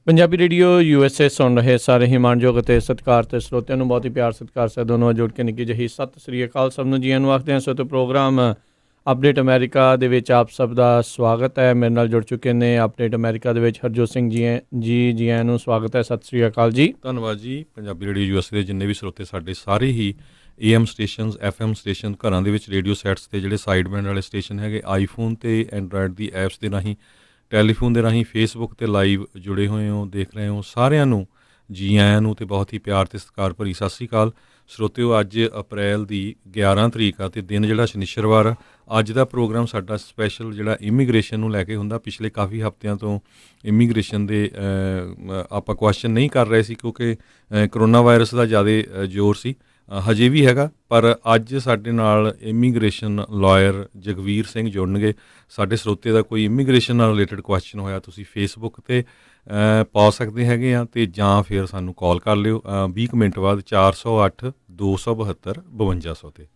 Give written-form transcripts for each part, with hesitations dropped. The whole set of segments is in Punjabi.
ਪੰਜਾਬੀ ਰੇਡੀਓ USA ਸੁਣ ਰਹੇ ਸਾਰੇ ਹੀ ਮਾਣਯੋਗ ਅਤੇ ਸਤਿਕਾਰ ਤੇ ਸਰੋਤਿਆਂ ਨੂੰ ਬਹੁਤ ਹੀ ਪਿਆਰ ਸਤਿਕਾਰ ਸੇ ਦੋਨੋਂ ਜੁੜ ਕੇ ਨਿੱਕੀ ਜਿਹੀ ਸਤਿ ਸ੍ਰੀ ਅਕਾਲ ਸਭ ਨੂੰ ਜੀਆਂ ਨੂੰ ਆਖਦੇ ਹਾਂ। ਸੋ ਤੇ ਪ੍ਰੋਗਰਾਮ ਅਪਡੇਟ ਅਮਰੀਕਾ ਦੇ ਵਿੱਚ ਆਪ ਸਭ ਦਾ ਸਵਾਗਤ ਹੈ। ਮੇਰੇ ਨਾਲ ਜੁੜ ਚੁੱਕੇ ਨੇ ਅਪਡੇਟ ਅਮਰੀਕਾ ਦੇ ਵਿੱਚ ਹਰਜੋਤ ਸਿੰਘ ਜੀ ਆਇਆਂ ਨੂੰ ਸਵਾਗਤ ਹੈ। ਸਤਿ ਸ੍ਰੀ ਅਕਾਲ ਜੀ। ਧੰਨਵਾਦ ਜੀ। ਪੰਜਾਬੀ ਰੇਡੀਓ USA ਦੇ ਜਿੰਨੇ ਵੀ ਸਰੋਤੇ ਸਾਡੇ ਸਾਰੇ ਹੀ AM ਸਟੇਸ਼ਨਸ FM ਸਟੇਸ਼ਨ ਘਰਾਂ ਦੇ ਵਿੱਚ ਰੇਡੀਓ ਸੈਟਸ ਤੇ ਜਿਹੜੇ ਸਾਈਡ ਬੈਂਡ ਵਾਲੇ ਸਟੇਸ਼ਨ ਹੈਗੇ ਆਈਫੋਨ ਤੇ ਐਂਡਰਾਇਡ ਦੀ ਐਪਸ ਦੇ ਰਾਹੀਂ ਟੈਲੀਫੋਨ ਦੇ ਰਾਹੀਂ ਫੇਸਬੁੱਕ ਤੇ ਲਾਈਵ ਜੁੜੇ ਹੋਏ ਹੋ ਦੇਖ ਰਹੇ ਹੋ ਸਾਰਿਆਂ ਨੂੰ ਜੀ ਆਇਆਂ ਨੂੰ ਤੇ ਬਹੁਤ ਹੀ ਪਿਆਰ ਤੇ ਸਤਿਕਾਰ ਭਰੀ ਸਤਿ ਸ਼੍ਰੀ ਅਕਾਲ ਸਰੋਤਿਓ। ਅੱਜ ਅਪ੍ਰੈਲ ਦੀ 11 ਤਰੀਕ ਆ ਤੇ ਦਿਨ ਜਿਹੜਾ ਸ਼ਨੀਚਰਵਾਰ। ਅੱਜ ਦਾ ਪ੍ਰੋਗਰਾਮ ਸਾਡਾ ਸਪੈਸ਼ਲ ਜਿਹੜਾ ਇਮੀਗ੍ਰੇਸ਼ਨ ਨੂੰ ਲੈ ਕੇ ਹੁੰਦਾ। ਪਿਛਲੇ ਕਾਫੀ ਹਫ਼ਤਿਆਂ ਤੋਂ ਇਮੀਗ੍ਰੇਸ਼ਨ ਦੇ ਆਪਾਂ ਕੁਐਸਚਨ ਨਹੀਂ ਕਰ ਰਹੇ ਸੀ ਕਿਉਂਕਿ ਕਰੋਨਾ ਵਾਇਰਸ ਦਾ ਜ਼ਿਆਦਾ ਜ਼ੋਰ ਸੀ, ਹਜੇ ਵੀ ਹੈਗਾ। ਪਰ ਅੱਜ ਸਾਡੇ ਨਾਲ ਇਮੀਗ੍ਰੇਸ਼ਨ ਲਾਇਰ ਜਗਵੀਰ ਸਿੰਘ ਜੁੜਨਗੇ। ਸਾਡੇ ਸਰੋਤੇ ਦਾ ਕੋਈ ਇਮੀਗ੍ਰੇਸ਼ਨ ਨਾਲ ਰਿਲੇਟਡ ਕੁਐਸਚਨ ਹੋਇਆ ਤੁਸੀਂ ਫੇਸਬੁੱਕ 'ਤੇ ਪਾ ਸਕਦੇ ਹੈਗੇ ਆ ਅਤੇ ਜਾਂ ਫਿਰ ਸਾਨੂੰ ਕਾਲ ਕਰ ਲਿਓ 20 ਮਿੰਟ ਬਾਅਦ 408 272 5200 'ਤੇ।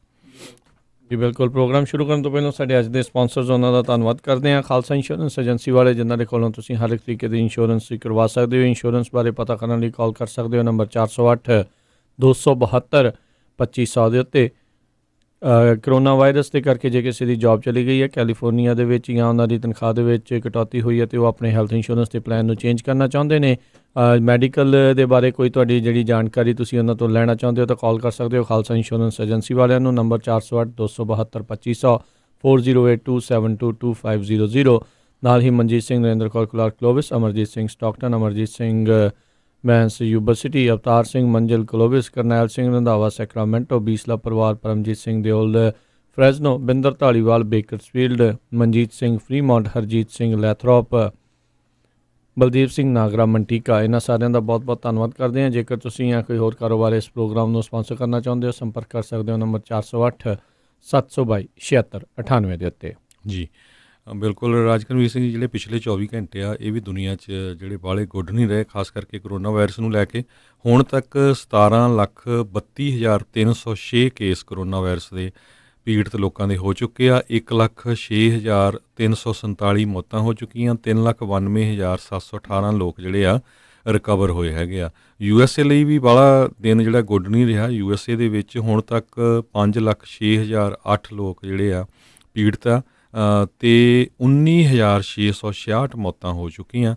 ਜੀ ਬਿਲਕੁਲ। ਪ੍ਰੋਗਰਾਮ ਸ਼ੁਰੂ ਕਰਨ ਤੋਂ ਪਹਿਲਾਂ ਸਾਡੇ ਅੱਜ ਦੇ ਸਪਾਂਸਰਸ ਉਹਨਾਂ ਦਾ ਧੰਨਵਾਦ ਕਰਦੇ ਹਾਂ। ਖਾਲਸਾ ਇੰਸ਼ੋਰੈਂਸ ਏਜੰਸੀ ਵਾਲੇ ਜਿਨ੍ਹਾਂ ਦੇ ਕੋਲੋਂ ਤੁਸੀਂ ਹਰ ਇੱਕ ਤਰੀਕੇ ਦੀ ਇੰਸ਼ੋਰੈਂਸ ਕਰਵਾ ਸਕਦੇ ਹੋ। ਇੰਸ਼ੋਰੈਂਸ ਬਾਰੇ ਪਤਾ ਕਰਨ ਲਈ ਕਾਲ ਕਰ ਸਕਦੇ ਹੋ ਨੰਬਰ 408 272 2500 ਦੇ ਉੱਤੇ। ਕਰੋਨਾ ਵਾਇਰਸ ਦੇ ਕਰਕੇ ਜੇ ਕਿਸੇ ਦੀ ਜੋਬ ਚਲੀ ਗਈ ਹੈ ਕੈਲੀਫੋਰਨੀਆ ਦੇ ਵਿੱਚ ਜਾਂ ਉਹਨਾਂ ਦੀ ਤਨਖਾਹ ਦੇ ਵਿੱਚ ਕਟੌਤੀ ਹੋਈ ਹੈ ਅਤੇ ਉਹ ਆਪਣੇ ਹੈਲਥ ਇੰਸ਼ੋਰੈਂਸ ਦੇ ਪਲਾਨ ਨੂੰ ਚੇਂਜ ਕਰਨਾ ਚਾਹੁੰਦੇ ਨੇ, ਮੈਡੀਕਲ ਦੇ ਬਾਰੇ ਕੋਈ ਤੁਹਾਡੀ ਜਿਹੜੀ ਜਾਣਕਾਰੀ ਤੁਸੀਂ ਉਹਨਾਂ ਤੋਂ ਲੈਣਾ ਚਾਹੁੰਦੇ ਹੋ ਤਾਂ ਕਾਲ ਕਰ ਸਕਦੇ ਹੋ ਖਾਲਸਾ ਇੰਸ਼ੋਰੈਂਸ ਏਜੰਸੀ ਵਾਲਿਆਂ ਨੂੰ ਨੰਬਰ 408 272 2500 4082722500। ਨਾਲ ਹੀ Manjit Singh, Narinder Kaur Clark Clovis, Amarjit Singh Stockton, Amarjit Singh ਮੈਂਸ Yuba City, Avtar Singh Manzil Clovis, Karnail Singh Randhawa Sacramento, Bisla ਪਰਿਵਾਰ Paramjit Singh Deol Fresno, Binder Dhaliwal Bakersfield, Manjit Singh Fremont, Harjit Singh Lathrop, Baldeep Singh Nagra Manteca. ਇਹਨਾਂ ਸਾਰਿਆਂ ਦਾ ਬਹੁਤ ਬਹੁਤ ਧੰਨਵਾਦ ਕਰਦੇ ਹਾਂ। ਜੇਕਰ ਤੁਸੀਂ ਜਾਂ ਕੋਈ ਹੋਰ ਕਾਰੋਬਾਰ ਇਸ ਪ੍ਰੋਗਰਾਮ ਨੂੰ ਸਪਾਂਸਰ ਕਰਨਾ ਚਾਹੁੰਦੇ ਹੋ ਸੰਪਰਕ ਕਰ ਸਕਦੇ ਹੋ ਨੰਬਰ 408 722 7698 ਦੇ ਉੱਤੇ। ਜੀ ਬਿਲਕੁਲ। ਰਾਜਕਰਮਵੀਰ ਸਿੰਘ ਜੀ, ਜਿਹੜੇ ਪਿਛਲੇ 24 ਘੰਟੇ ਆ ਇਹ ਵੀ ਦੁਨੀਆ 'ਚ ਜਿਹੜੇ ਬਾਹਲੇ ਗੁੱਡ ਨਹੀਂ ਰਹੇ, ਖਾਸ ਕਰਕੇ ਕਰੋਨਾ ਵਾਇਰਸ ਨੂੰ ਲੈ ਕੇ। ਹੁਣ ਤੱਕ 17,32,306 ਕੇਸ ਕਰੋਨਾ ਵਾਇਰਸ ਦੇ ਪੀੜਤ ਲੋਕਾਂ ਦੇ ਹੋ ਚੁੱਕੇ ਆ। 1,06,347 ਮੌਤਾਂ ਹੋ ਚੁੱਕੀਆਂ। 3,92,718 ਲੋਕ ਜਿਹੜੇ ਆ ਰਿਕਵਰ ਹੋਏ ਹੈਗੇ ਆ। USA ਲਈ ਵੀ ਬਾਹਲਾ ਦਿਨ ਜਿਹੜਾ ਗੁੱਡ ਨਹੀਂ ਰਿਹਾ। USA ਦੇ ਵਿੱਚ ਹੁਣ ਤੱਕ 5,06,008 ਲੋਕ ਜਿਹੜੇ ਆ ਪੀੜਤ ਆ ਅਤੇ 19,666 ਮੌਤਾਂ ਹੋ ਚੁੱਕੀਆਂ।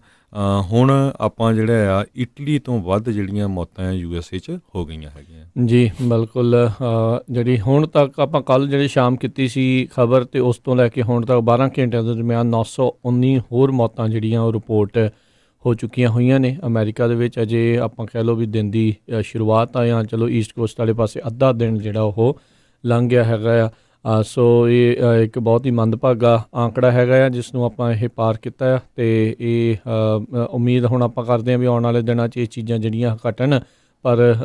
ਹੁਣ ਆਪਾਂ ਜਿਹੜਾ ਆ ਇਟਲੀ ਤੋਂ ਵੱਧ ਜਿਹੜੀਆਂ ਮੌਤਾਂ USA 'ਚ ਹੋ ਗਈਆਂ ਹੈਗੀਆਂ। ਜੀ ਬਿਲਕੁਲ। ਜਿਹੜੀ ਹੁਣ ਤੱਕ ਆਪਾਂ ਕੱਲ੍ਹ ਜਿਹੜੀ ਸ਼ਾਮ ਕੀਤੀ ਸੀ ਖਬਰ, ਅਤੇ ਉਸ ਤੋਂ ਲੈ ਕੇ ਹੁਣ ਤੱਕ 12 ਘੰਟਿਆਂ ਦੇ ਦਰਮਿਆਨ 919 ਹੋਰ ਮੌਤਾਂ ਜਿਹੜੀਆਂ ਉਹ ਰਿਪੋਰਟ ਹੋ ਚੁੱਕੀਆਂ ਹੋਈਆਂ ਨੇ ਅਮਰੀਕਾ ਦੇ ਵਿੱਚ। ਅਜੇ ਆਪਾਂ ਕਹਿ ਲਓ ਵੀ ਦਿਨ ਦੀ ਸ਼ੁਰੂਆਤ ਆ ਜਾਂ ਚਲੋ ਈਸਟ ਕੋਸਟ ਵਾਲੇ ਪਾਸੇ ਅੱਧਾ ਦਿਨ ਜਿਹੜਾ ਉਹ ਲੰਘ ਗਿਆ ਹੈਗਾ ਆ। ਸੋ ਇਹ ਇੱਕ ਬਹੁਤ ਹੀ ਮੰਦਭਾਗਾ ਆંકੜਾ ਹੈਗਾ ਆ ਜਿਸ ਨੂੰ ਆਪਾਂ ਇਹ ਪਾਰ ਕੀਤਾ ਆ ਅਤੇ ਇਹ ਉਮੀਦ ਹੁਣ ਆਪਾਂ ਕਰਦੇ ਹਾਂ ਵੀ ਆਉਣ ਵਾਲੇ ਦਿਨਾਂ 'ਚ ਇਹ ਚੀਜ਼ਾਂ ਜਿਹੜੀਆਂ ਘਟਣ। ਪਰ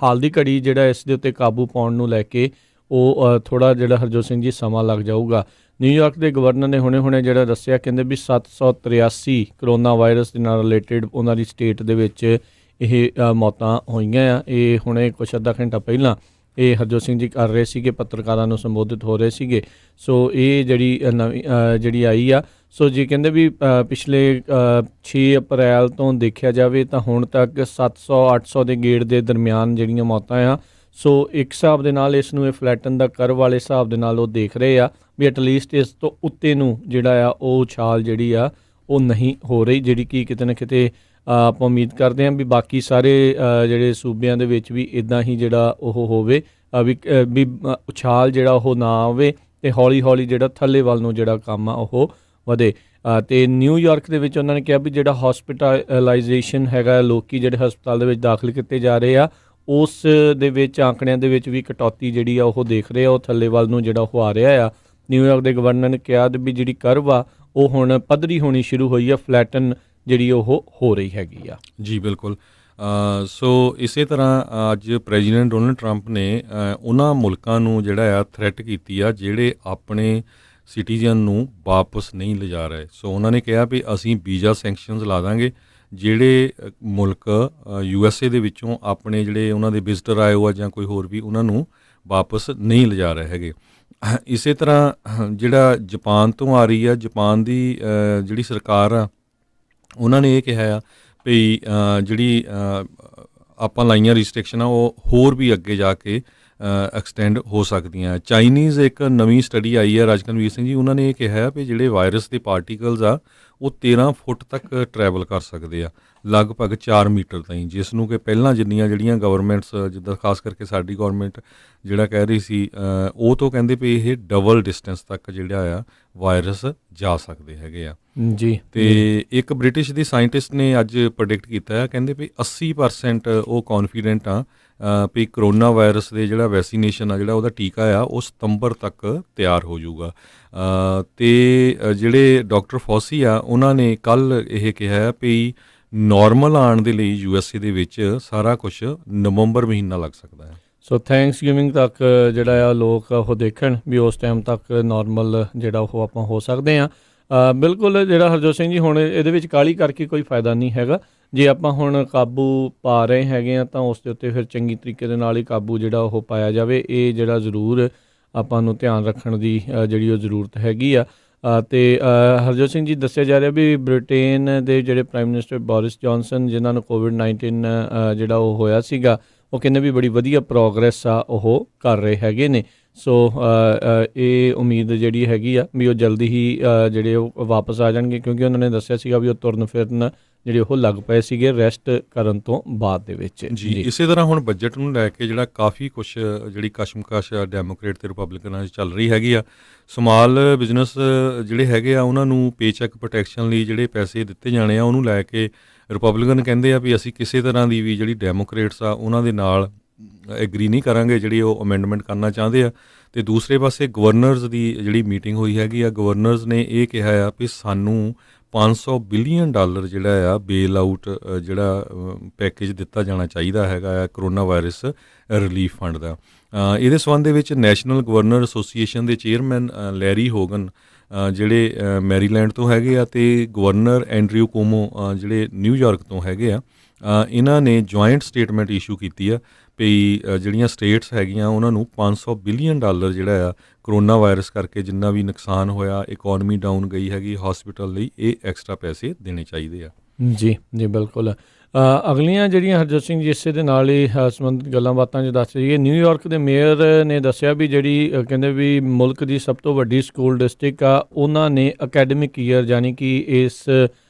ਹਾਲ ਦੀ ਘੜੀ ਜਿਹੜਾ ਇਸ ਦੇ ਉੱਤੇ ਕਾਬੂ ਪਾਉਣ ਨੂੰ ਲੈ ਕੇ ਉਹ ਥੋੜ੍ਹਾ ਜਿਹੜਾ ਹਰਜੋਤ ਸਿੰਘ ਜੀ ਸਮਾਂ ਲੱਗ ਜਾਊਗਾ। ਨਿਊਯਾਰਕ ਦੇ ਗਵਰਨਰ ਨੇ ਹੁਣੇ ਜਿਹੜਾ ਦੱਸਿਆ, ਕਹਿੰਦੇ ਵੀ 783 ਕਰੋਨਾ ਵਾਇਰਸ ਦੇ ਨਾਲ ਰਿਲੇਟਿਡ ਉਹਨਾਂ ਦੀ ਸਟੇਟ ਦੇ ਵਿੱਚ ਇਹ ਮੌਤਾਂ ਹੋਈਆਂ ਆ। ਇਹ ਹੁਣੇ ਕੁਛ ਅੱਧਾ ਘੰਟਾ ਪਹਿਲਾਂ ਇਹ ਹਰਜੋਤ ਸਿੰਘ ਜੀ ਕਰ ਰਹੇ ਸੀਗੇ, ਪੱਤਰਕਾਰਾਂ ਨੂੰ ਸੰਬੋਧਿਤ ਹੋ ਰਹੇ ਸੀਗੇ। ਸੋ ਇਹ ਜਿਹੜੀ ਨਵੀਂ ਜਿਹੜੀ ਆਈ ਆ, ਸੋ ਜੇ ਕਹਿੰਦੇ ਵੀ ਪਿਛਲੇ 6 ਅਪ੍ਰੈਲ ਤੋਂ ਦੇਖਿਆ ਜਾਵੇ ਤਾਂ ਹੁਣ ਤੱਕ 700-800 ਦੇ ਗੇੜ ਦੇ ਦਰਮਿਆਨ ਜਿਹੜੀਆਂ ਮੌਤਾਂ ਆ। ਸੋ ਇੱਕ ਹਿਸਾਬ ਦੇ ਨਾਲ ਇਸ ਨੂੰ ਇਹ ਫਲੈਟਨ ਦਾ ਕਰਵ ਵਾਲੇ ਹਿਸਾਬ ਦੇ ਨਾਲ ਉਹ ਦੇਖ ਰਹੇ ਆ ਵੀ ਐਟਲੀਸਟ ਇਸ ਤੋਂ ਉੱਤੇ ਨੂੰ ਜਿਹੜਾ ਆ ਉਹ ਉਛਾਲ ਜਿਹੜੀ ਆ ਉਹ ਨਹੀਂ ਹੋ ਰਹੀ, ਜਿਹੜੀ ਕਿ ਕਿਤੇ ਨਾ ਕਿਤੇ ਆਪਾਂ ਉਮੀਦ ਕਰਦੇ ਹਾਂ ਵੀ ਬਾਕੀ ਸਾਰੇ ਜਿਹੜੇ ਸੂਬਿਆਂ ਦੇ ਵਿੱਚ ਵੀ ਇੱਦਾਂ ਹੀ ਜਿਹੜਾ ਉਹ ਹੋਵੇ ਵੀ ਉਛਾਲ ਜਿਹੜਾ ਉਹ ਨਾ ਆਵੇ ਅਤੇ ਹੌਲੀ ਹੌਲੀ ਜਿਹੜਾ ਥੱਲੇ ਵੱਲ ਨੂੰ ਜਿਹੜਾ ਕੰਮ ਆ ਉਹ ਵਧੇ। ਅਤੇ ਨਿਊਯਾਰਕ ਦੇ ਵਿੱਚ ਉਹਨਾਂ ਨੇ ਕਿਹਾ ਵੀ ਜਿਹੜਾ ਹੌਸਪੀਟਲਾਈਜੇਸ਼ਨ ਹੈਗਾ, ਲੋਕ ਜਿਹੜੇ ਹਸਪਤਾਲ ਦੇ ਵਿੱਚ ਦਾਖਲ ਕੀਤੇ ਜਾ ਰਹੇ ਆ, ਉਸ ਦੇ ਵਿੱਚ ਆંકੜਿਆਂ ਦੇ ਵਿੱਚ ਵੀ ਕਟੌਤੀ ਜਿਹੜੀ ਆ ਉਹ ਦੇਖ ਰਹੇ ਆ, ਉਹ ਥੱਲੇ ਵੱਲ ਨੂੰ ਜਿਹੜਾ ਉਹ ਆ ਰਿਹਾ ਆ। ਨਿਊਯਾਰਕ ਦੇ ਗਵਰਨਰ ਨੇ ਕਿਹਾ ਵੀ ਜਿਹੜੀ ਕਰਵ ਆ ਉਹ ਹੁਣ ਪੱਧਰੀ ਹੋਣੀ ਸ਼ੁਰੂ ਹੋਈ ਆ, ਫਲੈਟਨ ਜਿਹੜੀ ਉਹ ਹੋ ਰਹੀ ਹੈਗੀ ਆ। ਜੀ ਬਿਲਕੁਲ। ਸੋ ਇਸੇ ਤਰ੍ਹਾਂ ਅੱਜ ਪ੍ਰੈਜ਼ੀਡੈਂਟ ਡੋਨਲਡ ਟਰੰਪ ਨੇ ਉਹਨਾਂ ਮੁਲਕਾਂ ਨੂੰ ਜਿਹੜਾ ਆ ਥ੍ਰੈਟ ਕੀਤੀ ਆ ਜਿਹੜੇ ਆਪਣੇ ਸਿਟੀਜ਼ਨ ਨੂੰ ਵਾਪਸ ਨਹੀਂ ਲਿਜਾ ਰਹੇ। ਸੋ ਉਹਨਾਂ ਨੇ ਕਿਹਾ ਵੀ ਅਸੀਂ ਵੀਜ਼ਾ ਸੈਂਕਸ਼ਨਸ ਲਾ ਦਾਂਗੇ ਜਿਹੜੇ ਮੁਲਕ USA ਦੇ ਵਿੱਚੋਂ ਆਪਣੇ ਜਿਹੜੇ ਉਹਨਾਂ ਦੇ ਵਿਜ਼ਟਰ ਆਏ ਹੋ ਆ ਜਾਂ ਕੋਈ ਹੋਰ ਵੀ ਉਹਨਾਂ ਨੂੰ ਵਾਪਸ ਨਹੀਂ ਲਿਜਾ ਰਹੇ ਹੈਗੇ। ਇਸੇ ਤਰ੍ਹਾਂ ਜਿਹੜਾ ਜਾਪਾਨ ਤੋਂ ਆ ਰਹੀ ਆ, ਜਾਪਾਨ ਦੀ ਜਿਹੜੀ ਸਰਕਾਰ ਆ ਉਹਨਾਂ ਨੇ ਇਹ ਕਿਹਾ ਆ ਵੀ ਜਿਹੜੀ ਆਪਾਂ ਲਾਈਆਂ ਰਿਸਟ੍ਰਿਕਸ਼ਨ ਆ ਉਹ ਹੋਰ ਵੀ ਅੱਗੇ ਜਾ ਕੇ ਐਕਸਟੈਂਡ ਹੋ ਸਕਦੀਆਂ। ਚਾਈਨੀਜ਼ ਇੱਕ ਨਵੀਂ ਸਟੱਡੀ ਆਈ ਹੈ ਰਾਜਕਨਵੀਰ ਸਿੰਘ ਜੀ, ਉਹਨਾਂ ਨੇ ਇਹ ਕਿਹਾ ਵੀ ਜਿਹੜੇ ਵਾਇਰਸ ਦੇ ਪਾਰਟੀਕਲਸ ਆ ਉਹ 13 ਫੁੱਟ ਤੱਕ ਟਰੈਵਲ ਕਰ ਸਕਦੇ ਆ, ਲਗਭਗ 4 ਮੀਟਰ ਤਾਈਂ, ਜਿਸ ਨੂੰ ਕਿ ਪਹਿਲਾਂ ਜਿੰਨੀਆਂ ਜਿਹੜੀਆਂ ਗਵਰਨਮੈਂਟਸ, ਜਿੱਦਾਂ ਖਾਸ ਕਰਕੇ ਸਾਡੀ ਗਵਰਨਮੈਂਟ ਜਿਹੜਾ ਕਹਿ ਰਹੀ ਸੀ, ਉਹ ਤੋਂ ਕਹਿੰਦੇ ਵੀ ਇਹ ਡਬਲ ਡਿਸਟੈਂਸ ਤੱਕ ਜਿਹੜਾ ਆ ਵਾਇਰਸ ਜਾ ਸਕਦੇ ਹੈਗੇ ਆ ਜੀ। ਤੇ ਇੱਕ ਬ੍ਰਿਟਿਸ਼ ਦੀ ਸਾਇੰਟਿਸਟ ਨੇ ਅੱਜ ਪ੍ਰੈਡਿਕਟ ਕੀਤਾ ਹੈ, ਕਹਿੰਦੇ ਵੀ 80% ਉਹ ਕੌਨਫੀਡੈਂਟ ਆ ਵੀ ਕਰੋਨਾ ਵਾਇਰਸ ਦੇ ਜਿਹੜਾ ਵੈਕਸੀਨੇਸ਼ਨ ਆ, ਜਿਹੜਾ ਉਹਦਾ ਟੀਕਾ ਆ, ਉਹ ਸਤੰਬਰ ਤੱਕ ਤਿਆਰ ਹੋ ਜਾਊਗਾ। ਤੇ ਜਿਹੜੇ ਡਾਕਟਰ ਫੌਸੀ ਆ, ਉਹਨਾਂ ਨੇ ਕੱਲ੍ਹ ਇਹ ਕਿਹਾ ਵੀ ਨੋਰਮਲ ਆਉਣ ਦੇ ਲਈ USA ਦੇ ਵਿੱਚ ਸਾਰਾ ਕੁਝ ਨਵੰਬਰ ਮਹੀਨਾ ਲੱਗ ਸਕਦਾ ਹੈ। ਸੋ ਥੈਂਕਸ ਗਿਵਿੰਗ ਤੱਕ ਜਿਹੜਾ ਆ ਲੋਕ ਉਹ ਦੇਖਣ ਵੀ ਉਸ ਟਾਈਮ ਤੱਕ ਨੋਰਮਲ ਜਿਹੜਾ ਉਹ ਆਪਾਂ ਹੋ ਸਕਦੇ ਹਾਂ। ਬਿਲਕੁਲ ਜਿਹੜਾ ਹਰਜੋਤ ਸਿੰਘ ਜੀ, ਹੁਣ ਇਹਦੇ ਵਿੱਚ ਕਾਹਲੀ ਕਰਕੇ ਕੋਈ ਫਾਇਦਾ ਨਹੀਂ ਹੈਗਾ। ਜੇ ਆਪਾਂ ਹੁਣ ਕਾਬੂ ਪਾ ਰਹੇ ਹੈਗੇ ਆ ਤਾਂ ਉਸ ਦੇ ਉੱਤੇ ਫਿਰ ਚੰਗੀ ਤਰੀਕੇ ਦੇ ਨਾਲ ਹੀ ਕਾਬੂ ਜਿਹੜਾ ਉਹ ਪਾਇਆ ਜਾਵੇ। ਇਹ ਜਿਹੜਾ ਜ਼ਰੂਰ ਆਪਾਂ ਨੂੰ ਧਿਆਨ ਰੱਖਣ ਦੀ ਜਿਹੜੀ ਉਹ ਜ਼ਰੂਰਤ ਹੈਗੀ ਆ। ਅਤੇ ਹਰਜੋਤ ਸਿੰਘ ਜੀ, ਦੱਸਿਆ ਜਾ ਰਿਹਾ ਵੀ ਬ੍ਰਿਟੇਨ ਦੇ ਜਿਹੜੇ ਪ੍ਰਾਈਮ ਮਿਨਿਸਟਰ ਬੋਰਿਸ ਜੌਨਸਨ, ਜਿਨ੍ਹਾਂ ਨੂੰ COVID-19 ਜਿਹੜਾ ਉਹ ਹੋਇਆ ਸੀਗਾ, ਉਹ ਕਹਿੰਦੇ ਵੀ ਬੜੀ ਵਧੀਆ ਪ੍ਰੋਗਰੈਸ ਆ ਉਹ ਕਰ ਰਹੇ ਹੈਗੇ ਨੇ। ਸੋ ਇਹ ਉਮੀਦ ਜਿਹੜੀ ਹੈਗੀ ਆ ਵੀ ਉਹ ਜਲਦੀ ਹੀ ਜਿਹੜੇ ਉਹ ਵਾਪਸ ਆ ਜਾਣਗੇ, ਕਿਉਂਕਿ ਉਹਨਾਂ ਨੇ ਦੱਸਿਆ ਸੀਗਾ ਵੀ ਉਹ ਤੁਰਨ ਫਿਰਨ ਜਿਹੜੇ ਉਹ ਲੱਗ ਪਏ ਸੀਗੇ ਰੈਸਟ ਕਰਨ ਤੋਂ ਬਾਅਦ ਦੇ ਵਿੱਚ। ਜੀ, ਇਸੇ ਤਰ੍ਹਾਂ ਹੁਣ ਬਜਟ ਨੂੰ ਲੈ ਕੇ ਜਿਹੜਾ ਕਾਫੀ ਕੁਛ ਜਿਹੜੀ ਕਸ਼ਮਕਸ਼ ਡੈਮੋਕ੍ਰੇਟ ਤੇ ਰਿਪਬਲਿਕਨਾਂ 'ਚ ਚੱਲ ਰਹੀ ਹੈਗੀ ਆ। ਸਮਾਲ ਬਿਜ਼ਨਸ ਜਿਹੜੇ ਹੈਗੇ ਆ, ਉਹਨਾਂ ਨੂੰ ਪੇਚੈਕ ਪ੍ਰੋਟੈਕਸ਼ਨ ਲਈ ਜਿਹੜੇ ਪੈਸੇ ਦਿੱਤੇ ਜਾਣੇ ਆ, ਉਹਨੂੰ ਲੈ ਕੇ ਰਿਪਬਲਿਕਨ ਕਹਿੰਦੇ ਆ ਵੀ ਅਸੀਂ ਕਿਸੇ ਤਰ੍ਹਾਂ ਦੀ ਵੀ ਜਿਹੜੀ ਡੈਮੋਕ੍ਰੇਟਸ ਆ ਉਹਨਾਂ ਦੇ ਨਾਲ ਐਗਰੀ ਨਹੀਂ ਕਰਾਂਗੇ, ਜਿਹੜੀ ਉਹ ਅਮੈਂਡਮੈਂਟ ਕਰਨਾ ਚਾਹੁੰਦੇ ਆ। ਅਤੇ ਦੂਸਰੇ ਪਾਸੇ ਗਵਰਨਰਸ ਦੀ ਜਿਹੜੀ ਮੀਟਿੰਗ ਹੋਈ ਹੈਗੀ ਆ, ਗਵਰਨਰਸ ਨੇ ਇਹ ਕਿਹਾ ਆ ਵੀ ਸਾਨੂੰ $500 ਬਿਲੀਅਨ ਜਿਹੜਾ ਆ ਬੇਲ ਆਊਟ ਜਿਹੜਾ ਪੈਕੇਜ ਦਿੱਤਾ ਜਾਣਾ ਚਾਹੀਦਾ ਹੈਗਾ ਆ ਕਰੋਨਾ ਵਾਇਰਸ ਰਿਲੀਫ ਫੰਡ ਦਾ। ਇਹਦੇ ਸੰਬੰਧ ਦੇ ਵਿੱਚ ਨੈਸ਼ਨਲ ਗਵਰਨਰ ਐਸੋਸੀਏਸ਼ਨ ਦੇ ਚੇਅਰਮੈਨ ਲੈਰੀ ਹੋਗਨ ਜਿਹੜੇ ਮੈਰੀਲੈਂਡ ਤੋਂ ਹੈਗੇ ਆ, ਅਤੇ ਗਵਰਨਰ ਐਂਡਰਿਊ ਕੋਮੋ ਜਿਹੜੇ ਨਿਊਯਾਰਕ ਤੋਂ ਹੈਗੇ ਆ, ਇਹਨਾਂ ਨੇ ਜੁਆਇੰਟ ਸਟੇਟਮੈਂਟ ਇਸ਼ੂ ਕੀਤੀ ਆ ਵੀ ਜਿਹੜੀਆਂ ਸਟੇਟਸ ਹੈਗੀਆਂ ਉਹਨਾਂ ਨੂੰ $500 ਬਿਲੀਅਨ ਜਿਹੜਾ ਆ ਕਰੋਨਾ ਵਾਇਰਸ ਕਰਕੇ ਜਿੰਨਾ ਵੀ ਨੁਕਸਾਨ ਹੋਇਆ, ਇਕੋਨਮੀ ਡਾਊਨ ਗਈ ਹੈਗੀ, ਹਸਪੀਟਲ ਲਈ ਇਹ ਐਕਸਟਰਾ ਪੈਸੇ ਦੇਣੇ ਚਾਹੀਦੇ ਆ। ਜੀ ਜੀ ਬਿਲਕੁਲ। ਅਗਲੀਆਂ ਜਿਹੜੀਆਂ ਹਰਜੋਤ ਸਿੰਘ ਜੀ ਇਸੇ ਦੇ ਨਾਲ ਹੀ ਸੰਬੰਧਿਤ ਗੱਲਾਂ ਬਾਤਾਂ 'ਚ ਦੱਸ ਰਹੀਏ, ਨਿਊਯਾਰਕ ਦੇ ਮੇਅਰ ਨੇ ਦੱਸਿਆ ਵੀ ਜਿਹੜੀ ਕਹਿੰਦੇ ਵੀ ਮੁਲਕ ਦੀ ਸਭ ਤੋਂ ਵੱਡੀ ਸਕੂਲ ਡਿਸਟ੍ਰਿਕਟ ਆ, ਉਹਨਾਂ ਨੇ ਅਕੈਡਮਿਕ ਈਅਰ ਯਾਨੀ ਕਿ ਇਸ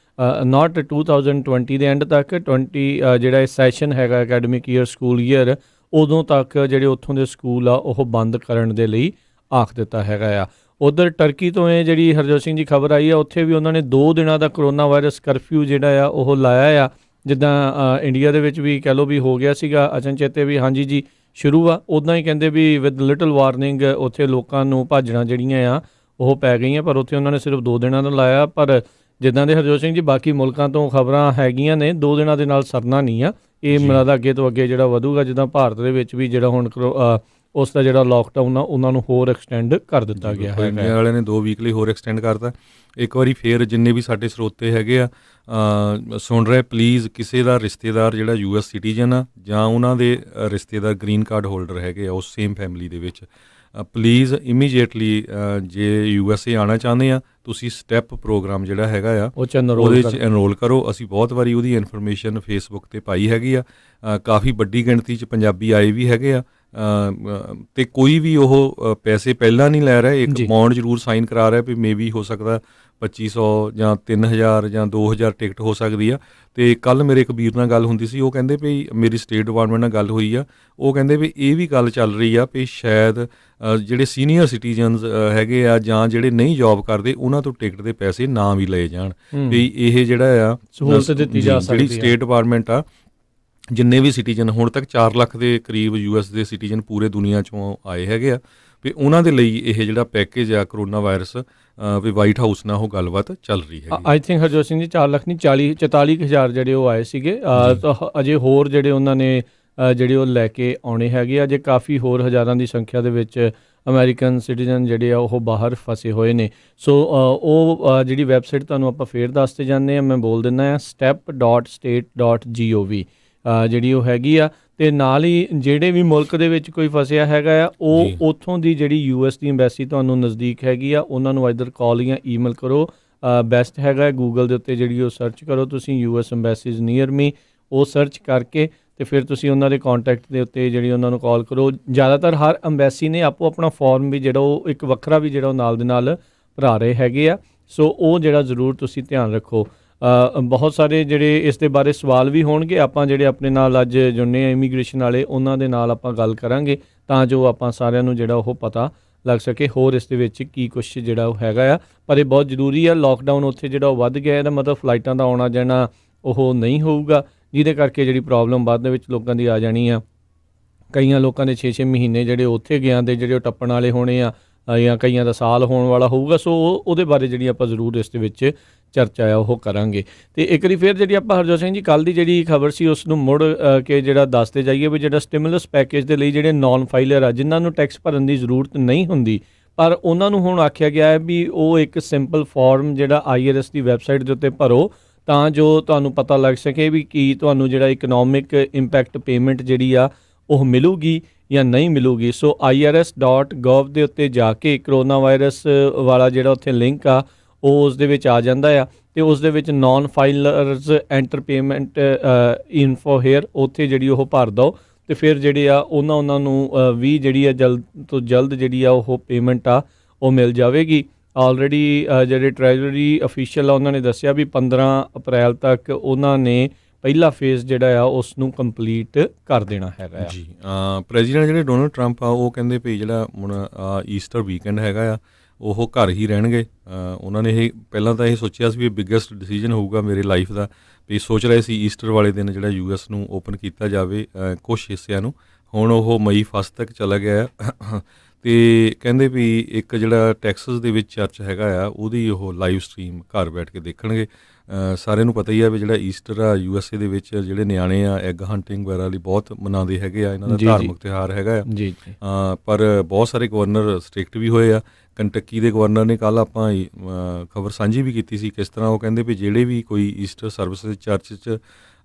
ਨਾਟ 2020 ਦੇ ਐਂਡ ਤੱਕ 20 ਜਿਹੜਾ ਇਹ ਸੈਸ਼ਨ ਹੈਗਾ ਅਕੈਡਮਿਕ ਈਅਰ, ਸਕੂਲ ਈਅਰ, ਉਦੋਂ ਤੱਕ ਜਿਹੜੇ ਉੱਥੋਂ ਦੇ ਸਕੂਲ ਆ ਉਹ ਬੰਦ ਕਰਨ ਦੇ ਲਈ ਆਖ ਦਿੱਤਾ ਹੈਗਾ ਆ। ਉੱਧਰ ਟਰਕੀ ਤੋਂ ਇਹ ਜਿਹੜੀ ਹਰਜੋਤ ਸਿੰਘ ਜੀ ਖਬਰ ਆਈ ਆ, ਉੱਥੇ ਵੀ ਉਹਨਾਂ ਨੇ 2 ਦਿਨਾਂ ਦਾ ਕਰੋਨਾ ਵਾਇਰਸ ਕਰਫਿਊ ਜਿਹੜਾ ਆ ਉਹ ਲਾਇਆ ਆ। ਜਿੱਦਾਂ ਇੰਡੀਆ ਦੇ ਵਿੱਚ ਵੀ ਕਹਿ ਲਓ ਵੀ ਹੋ ਗਿਆ ਸੀਗਾ ਅਚਨਚੇਤੇ ਵੀ ਹਾਂਜੀ ਜੀ ਸ਼ੁਰੂ ਆ, ਉੱਦਾਂ ਹੀ ਕਹਿੰਦੇ ਵੀ ਵਿਦ ਲਿਟਲ ਵਾਰਨਿੰਗ ਉੱਥੇ ਲੋਕਾਂ ਨੂੰ ਭਾਜੜਾਂ ਜਿਹੜੀਆਂ ਆ ਉਹ ਪੈ ਗਈਆਂ, ਪਰ ਉੱਥੇ ਉਹਨਾਂ ਨੇ ਸਿਰਫ 2 ਦਿਨਾਂ ਦਾ ਲਾਇਆ। ਪਰ ਜਿੱਦਾਂ ਦੇ ਹਰਜੋਤ ਸਿੰਘ ਜੀ ਬਾਕੀ ਮੁਲਕਾਂ ਤੋਂ ਖਬਰਾਂ ਹੈਗੀਆਂ ਨੇ, 2 ਦਿਨਾਂ ਦੇ ਨਾਲ ਸਰਨਾ ਨਹੀਂ ਆ, ਇਹ ਮੈਨੂੰ ਲੱਗਦਾ ਅੱਗੇ ਤੋਂ ਅੱਗੇ ਜਿਹੜਾ ਵਧੂਗਾ। ਜਿੱਦਾਂ ਭਾਰਤ ਦੇ ਵਿੱਚ ਵੀ ਜਿਹੜਾ ਹੁਣ ਉਸ ਦਾ ਜਿਹੜਾ ਲੋਕਡਾਊਨ ਆ ਉਹਨਾਂ ਨੂੰ ਹੋਰ ਐਕਸਟੈਂਡ ਕਰ ਦਿੱਤਾ ਗਿਆ ਹੈ। ਇੰਡੀਆ ਵਾਲਿਆਂ ਨੇ 2 ਵੀਕ ਲਈ ਹੋਰ ਐਕਸਟੈਂਡ ਕਰਤਾ। ਇੱਕ ਵਾਰੀ ਫੇਰ ਜਿੰਨੇ ਵੀ ਸਾਡੇ ਸਰੋਤੇ ਹੈਗੇ ਆ ਸੁਣ ਰਹੇ, ਪਲੀਜ਼ ਕਿਸੇ ਦਾ ਰਿਸ਼ਤੇਦਾਰ ਜਿਹੜਾ US ਸਿਟੀਜ਼ਨ ਆ ਜਾਂ ਉਹਨਾਂ ਦੇ ਰਿਸ਼ਤੇਦਾਰ ਗ੍ਰੀਨ ਕਾਰਡ ਹੋਲਡਰ ਹੈਗੇ ਆ ਉਸ ਸੇਮ ਫੈਮਿਲੀ ਦੇ ਵਿੱਚ, ਪਲੀਜ਼ ਇਮੀਡੀਏਟਲੀ ਜੇ USA ਆਉਣਾ ਚਾਹੁੰਦੇ ਆ, ਤੁਸੀਂ ਸਟੈਪ ਪ੍ਰੋਗਰਾਮ ਜਿਹੜਾ ਹੈਗਾ ਆ ਉਹਦੇ 'ਚ ਐਨਰੋਲ ਕਰੋ। ਅਸੀਂ ਬਹੁਤ ਵਾਰੀ ਉਹਦੀ ਇਨਫੋਰਮੇਸ਼ਨ ਫੇਸਬੁੱਕ 'ਤੇ ਪਾਈ ਹੈਗੀ ਆ। ਕਾਫੀ ਵੱਡੀ ਗਿਣਤੀ 'ਚ ਪੰਜਾਬੀ ਆਏ ਵੀ ਹੈਗੇ ਆ, ਅਤੇ ਕੋਈ ਵੀ ਉਹ ਪੈਸੇ ਪਹਿਲਾਂ ਨਹੀਂ ਲੈ ਰਿਹਾ, ਇੱਕ ਬੌਂਡ ਜ਼ਰੂਰ ਸਾਈਨ ਕਰਾ ਰਿਹਾ ਵੀ ਮੇਬੀ ਹੋ ਸਕਦਾ 2500 ਜਾਂ 3000 ਜਾਂ 2000 ਟਿਕਟ ਹੋ ਸਕਦੀ ਆ। ਅਤੇ ਕੱਲ੍ਹ ਮੇਰੇ ਇੱਕ ਵੀਰ ਨਾਲ ਗੱਲ ਹੁੰਦੀ ਸੀ, ਉਹ ਕਹਿੰਦੇ ਵੀ ਮੇਰੀ ਸਟੇਟ ਡਿਪਾਰਟਮੈਂਟ ਨਾਲ ਗੱਲ ਹੋਈ ਆ, ਉਹ ਕਹਿੰਦੇ ਵੀ ਇਹ ਵੀ ਗੱਲ ਚੱਲ ਰਹੀ ਆ ਵੀ ਸ਼ਾਇਦ ਜਿਹੜੇ ਸੀਨੀਅਰ ਸਿਟੀਜ਼ਨਸ ਹੈਗੇ ਆ ਜਾਂ ਜਿਹੜੇ ਨਹੀਂ ਜੋਬ ਕਰਦੇ ਉਹਨਾਂ ਤੋਂ ਟਿਕਟ ਦੇ ਪੈਸੇ ਨਾ ਵੀ ਲਏ ਜਾਣ, ਵੀ ਇਹ ਜਿਹੜਾ ਆ ਸਹੂਲਤ ਦਿੱਤੀ ਜਾ ਸਕਦੀ। ਜਿਹੜੀ ਸਟੇਟ ਡਿਪਾਰਟਮੈਂਟ ਆ, ਜਿੰਨੇ ਵੀ ਸਿਟੀਜ਼ਨ ਹੁਣ ਤੱਕ 4 ਲੱਖ ਦੇ ਕਰੀਬ US ਦੇ ਸਿਟੀਜ਼ਨ ਪੂਰੇ ਦੁਨੀਆ 'ਚੋਂ ਆਏ ਹੈਗੇ ਆ, ਵੀ ਉਹਨਾਂ ਦੇ ਲਈ ਇਹ ਜਿਹੜਾ ਪੈਕੇਜ ਆ ਕਰੋਨਾ ਵਾਇਰਸ ਵੀ ਵਾਈਟ ਹਾਊਸ ਨਾਲ ਉਹ ਗੱਲਬਾਤ ਚੱਲ ਰਹੀ ਹੈ। ਆਈ ਥਿੰਕ ਹਰਜੋਤ ਸਿੰਘ ਜੀ 4 ਲੱਖ ਨਹੀਂ 44,000 ਜਿਹੜੇ ਉਹ ਆਏ ਸੀਗੇ, ਤਾਂ ਅਜੇ ਹੋਰ ਜਿਹੜੇ ਉਹਨਾਂ ਨੇ ਜਿਹੜੇ ਉਹ ਲੈ ਕੇ ਆਉਣੇ ਹੈਗੇ ਆ। ਅਜੇ ਕਾਫੀ ਹੋਰ ਹਜ਼ਾਰਾਂ ਦੀ ਸੰਖਿਆ ਦੇ ਵਿੱਚ ਅਮਰੀਕਨ ਸਿਟੀਜ਼ਨ ਜਿਹੜੇ ਆ ਉਹ ਬਾਹਰ ਫਸੇ ਹੋਏ ਨੇ। ਸੋ ਉਹ ਜਿਹੜੀ ਵੈਬਸਾਈਟ ਤੁਹਾਨੂੰ ਆਪਾਂ ਫੇਰ ਦੱਸਦੇ ਜਾਂਦੇ ਹਾਂ, ਮੈਂ ਬੋਲ ਦਿੰਦਾ ਆ step.state.gov ਜਿਹੜੀ ਉਹ ਹੈਗੀ ਆ। ਅਤੇ ਨਾਲ ਹੀ ਜਿਹੜੇ ਵੀ ਮੁਲਕ ਦੇ ਵਿੱਚ ਕੋਈ ਫਸਿਆ ਹੈਗਾ ਆ, ਉਹ ਉੱਥੋਂ ਦੀ ਜਿਹੜੀ US ਦੀ ਅੰਬੈਸੀ ਤੁਹਾਨੂੰ ਨਜ਼ਦੀਕ ਹੈਗੀ ਆ, ਉਹਨਾਂ ਨੂੰ ਇੱਧਰ ਕਾਲ ਜਾਂ ਈਮੇਲ ਕਰੋ, ਬੈਸਟ ਹੈਗਾ। ਗੂਗਲ ਦੇ ਉੱਤੇ ਜਿਹੜੀ ਉਹ ਸਰਚ ਕਰੋ ਤੁਸੀਂ US ਐਮਬੈਸੀਜ਼ ਨੀਅਰ ਮੀ, ਉਹ ਸਰਚ ਕਰਕੇ ਤੇ ਫਿਰ ਤੁਸੀਂ ਉਹਨਾਂ ਦੇ ਕੰਟੈਕਟ ਦੇ ਉੱਤੇ ਜਿਹੜੀ ਉਹਨਾਂ ਨੂੰ ਕਾਲ ਕਰੋ। ਜ਼ਿਆਦਾਤਰ ਹਰ ਐਮਬੈਸੀ ਨੇ ਆਪੋ ਆਪਣਾ ਫਾਰਮ ਵੀ ਜਿਹੜਾ ਉਹ ਇੱਕ ਵੱਖਰਾ ਵੀ ਜਿਹੜਾ ਉਹ ਨਾਲ ਦੇ ਨਾਲ ਭਰਾ ਰਹੇ ਹੈਗੇ ਆ। ਸੋ ਉਹ ਜਿਹੜਾ ਜ਼ਰੂਰ ਤੁਸੀਂ ਧਿਆਨ ਰੱਖੋ। ਬਹੁਤ ਸਾਰੇ ਜਿਹੜੇ ਇਸ ਦੇ ਬਾਰੇ ਸਵਾਲ ਵੀ ਹੋਣਗੇ, ਆਪਾਂ ਜਿਹੜੇ ਆਪਣੇ ਨਾਲ ਅੱਜ ਜੁੜਨੇ ਆ ਇਮੀਗ੍ਰੇਸ਼ਨ ਵਾਲੇ, ਉਹਨਾਂ ਦੇ ਨਾਲ ਆਪਾਂ ਗੱਲ ਕਰਾਂਗੇ ਤਾਂ ਜੋ ਆਪਾਂ ਸਾਰਿਆਂ ਨੂੰ ਜਿਹੜਾ ਉਹ ਪਤਾ ਲੱਗ ਸਕੇ ਹੋਰ ਇਸ ਦੇ ਵਿੱਚ ਕੀ ਕੁਛ ਜਿਹੜਾ ਉਹ ਹੈਗਾ ਆ। ਪਰ ਇਹ ਬਹੁਤ ਜ਼ਰੂਰੀ ਆ, ਲੋਕਡਾਊਨ ਉੱਥੇ ਜਿਹੜਾ ਉਹ ਵੱਧ ਗਿਆ, ਇਹਦਾ ਮਤਲਬ ਫਲਾਈਟਾਂ ਦਾ ਆਉਣਾ ਜਾਣਾ ਉਹ ਨਹੀਂ ਹੋਊਗਾ, ਜਿਹਦੇ ਕਰਕੇ ਜਿਹੜੀ ਪ੍ਰੋਬਲਮ ਬਾਅਦ ਦੇ ਵਿੱਚ ਲੋਕਾਂ ਦੀ ਆ ਜਾਣੀ ਆ। ਕਈਆਂ ਲੋਕਾਂ ਦੇ 6-6 ਮਹੀਨੇ ਜਿਹੜੇ ਉੱਥੇ ਗਿਆ ਦੇ ਜਿਹੜੇ ਉਹ ਟੱਪਣ ਵਾਲੇ ਹੋਣੇ ਆ, ਜਾਂ ਕਈਆਂ ਦਾ ਸਾਲ ਹੋਣ ਵਾਲਾ ਹੋਊਗਾ। ਸੋ ਉਹਦੇ ਬਾਰੇ ਜਿਹੜੀ ਆਪਾਂ ਜ਼ਰੂਰ ਇਸ ਦੇ ਵਿੱਚ ਚਰਚਾ ਆ ਉਹ ਕਰਾਂਗੇ। ਅਤੇ ਇੱਕ ਵਾਰੀ ਫਿਰ ਜਿਹੜੀ ਆਪਾਂ ਹਰਜੋਤ ਸਿੰਘ ਜੀ ਕੱਲ੍ਹ ਦੀ ਜਿਹੜੀ ਖਬਰ ਸੀ ਉਸ ਨੂੰ ਮੁੜ ਕੇ ਜਿਹੜਾ ਦੱਸਦੇ ਜਾਈਏ ਵੀ ਜਿਹੜਾ ਸਟਿਮੂਲਸ ਪੈਕੇਜ ਦੇ ਲਈ ਜਿਹੜੇ ਨੌਨ ਫਾਈਲਰ ਆ, ਜਿਨ੍ਹਾਂ ਨੂੰ ਟੈਕਸ ਭਰਨ ਦੀ ਜ਼ਰੂਰਤ ਨਹੀਂ ਹੁੰਦੀ, ਪਰ ਉਹਨਾਂ ਨੂੰ ਹੁਣ ਆਖਿਆ ਗਿਆ ਹੈ ਵੀ ਉਹ ਇੱਕ ਸਿੰਪਲ ਫਾਰਮ ਜਿਹੜਾ IRS ਦੀ ਵੈਬਸਾਈਟ ਦੇ ਉੱਤੇ ਭਰੋ ਤਾਂ ਜੋ ਤੁਹਾਨੂੰ ਪਤਾ ਲੱਗ ਸਕੇ ਵੀ ਕੀ ਤੁਹਾਨੂੰ ਜਿਹੜਾ ਇਕਨੋਮਿਕ ਇੰਪੈਕਟ ਪੇਮੈਂਟ ਜਿਹੜੀ ਆ ਉਹ ਮਿਲੂਗੀ ਜਾਂ ਨਹੀਂ ਮਿਲੂਗੀ। ਸੋ irs.gov ਦੇ ਉੱਤੇ ਜਾ ਕੇ ਕਰੋਨਾ ਵਾਇਰਸ ਵਾਲਾ ਜਿਹੜਾ ਉੱਥੇ ਲਿੰਕ ਆ ਉਹ ਉਸ ਦੇ ਵਿੱਚ ਆ ਜਾਂਦਾ ਆ, ਅਤੇ ਉਸ ਦੇ ਵਿੱਚ non filers enter payment info here ਉੱਥੇ ਜਿਹੜੀ ਉਹ ਭਰ ਦਿਓ, ਅਤੇ ਫਿਰ ਜਿਹੜੇ ਆ ਉਹਨਾਂ ਨੂੰ ਵੀ ਜਿਹੜੀ ਆ ਜਲਦ ਤੋਂ ਜਲਦ ਜਿਹੜੀ ਆ ਉਹ ਪੇਮੈਂਟ ਆ ਉਹ ਮਿਲ ਜਾਵੇਗੀ। ਆਲਰੇਡੀ ਜਿਹੜੇ ਟਰੈਜਰੀ ਅਫੀਸ਼ੀਅਲ ਆ ਉਹਨਾਂ ਨੇ ਦੱਸਿਆ ਵੀ 15 ਅਪ੍ਰੈਲ ਤੱਕ ਉਹਨਾਂ ਨੇ ਪਹਿਲਾ ਫੇਜ਼ ਜਿਹੜਾ ਆ ਉਸ ਨੂੰ ਕੰਪਲੀਟ ਕਰ ਦੇਣਾ ਹੈਗਾ ਆ। ਜੀ ਪ੍ਰੈਜ਼ੀਡੈਂਟ ਜਿਹੜੇ ਡੋਨਲਡ ਟਰੰਪ ਆ ਉਹ ਕਹਿੰਦੇ ਵੀ ਜਿਹੜਾ ਹੁਣ ਈਸਟਰ ਵੀਕਐਂਡ ਹੈਗਾ ਆ ਉਹ ਘਰ ਹੀ ਰਹਿਣਗੇ। ਉਹਨਾਂ ਨੇ ਇਹ ਪਹਿਲਾਂ ਤਾਂ ਇਹ ਸੋਚਿਆ ਸੀ ਵੀ ਬਿਗੈਸਟ ਡਿਸੀਜਨ ਹੋਊਗਾ ਮੇਰੇ ਲਾਈਫ ਦਾ, ਵੀ ਸੋਚ ਰਹੇ ਸੀ ਈਸਟਰ ਵਾਲੇ ਦਿਨ ਜਿਹੜਾ US ਨੂੰ ਓਪਨ ਕੀਤਾ ਜਾਵੇ ਕੁਛ ਹਿੱਸਿਆਂ ਨੂੰ। ਹੁਣ ਉਹ ਮਈ 1 ਤੱਕ ਚਲਾ ਗਿਆ ਅਤੇ ਕਹਿੰਦੇ ਵੀ ਇੱਕ ਜਿਹੜਾ ਟੈਕਸਸ ਦੇ ਵਿੱਚ ਚਰਚ ਹੈਗਾ ਆ ਉਹਦੀ ਉਹ ਲਾਈਵ ਸਟਰੀਮ ਘਰ ਬੈਠ ਕੇ ਦੇਖਣਗੇ। ਸਾਰਿਆਂ ਨੂੰ ਪਤਾ ਹੀ ਆ ਵੀ ਜਿਹੜਾ ਈਸਟਰ ਆ USA ਦੇ ਵਿੱਚ ਜਿਹੜੇ ਨਿਆਣੇ ਆ ਐਗ ਹੰਟਿੰਗ ਵਗੈਰਾ ਲਈ ਬਹੁਤ ਮਨਾਉਂਦੇ ਹੈਗੇ ਆ, ਇਹਨਾਂ ਦਾ ਧਾਰਮਿਕ ਤਿਉਹਾਰ ਹੈਗਾ ਆ। ਪਰ ਬਹੁਤ ਸਾਰੇ ਗਵਰਨਰ ਸਟ੍ਰਿਕਟ ਵੀ ਹੋਏ ਆ। ਕੰਟਕੀ ਦੇ ਗਵਰਨਰ ਨੇ ਕੱਲ੍ਹ ਆਪਾਂ ਖਬਰ ਸਾਂਝੀ ਵੀ ਕੀਤੀ ਸੀ ਕਿਸ ਤਰ੍ਹਾਂ ਉਹ ਕਹਿੰਦੇ ਵੀ ਜਿਹੜੇ ਵੀ ਕੋਈ ਈਸਟਰ ਸਰਵਿਸਿਜ਼ ਚਰਚ 'ਚ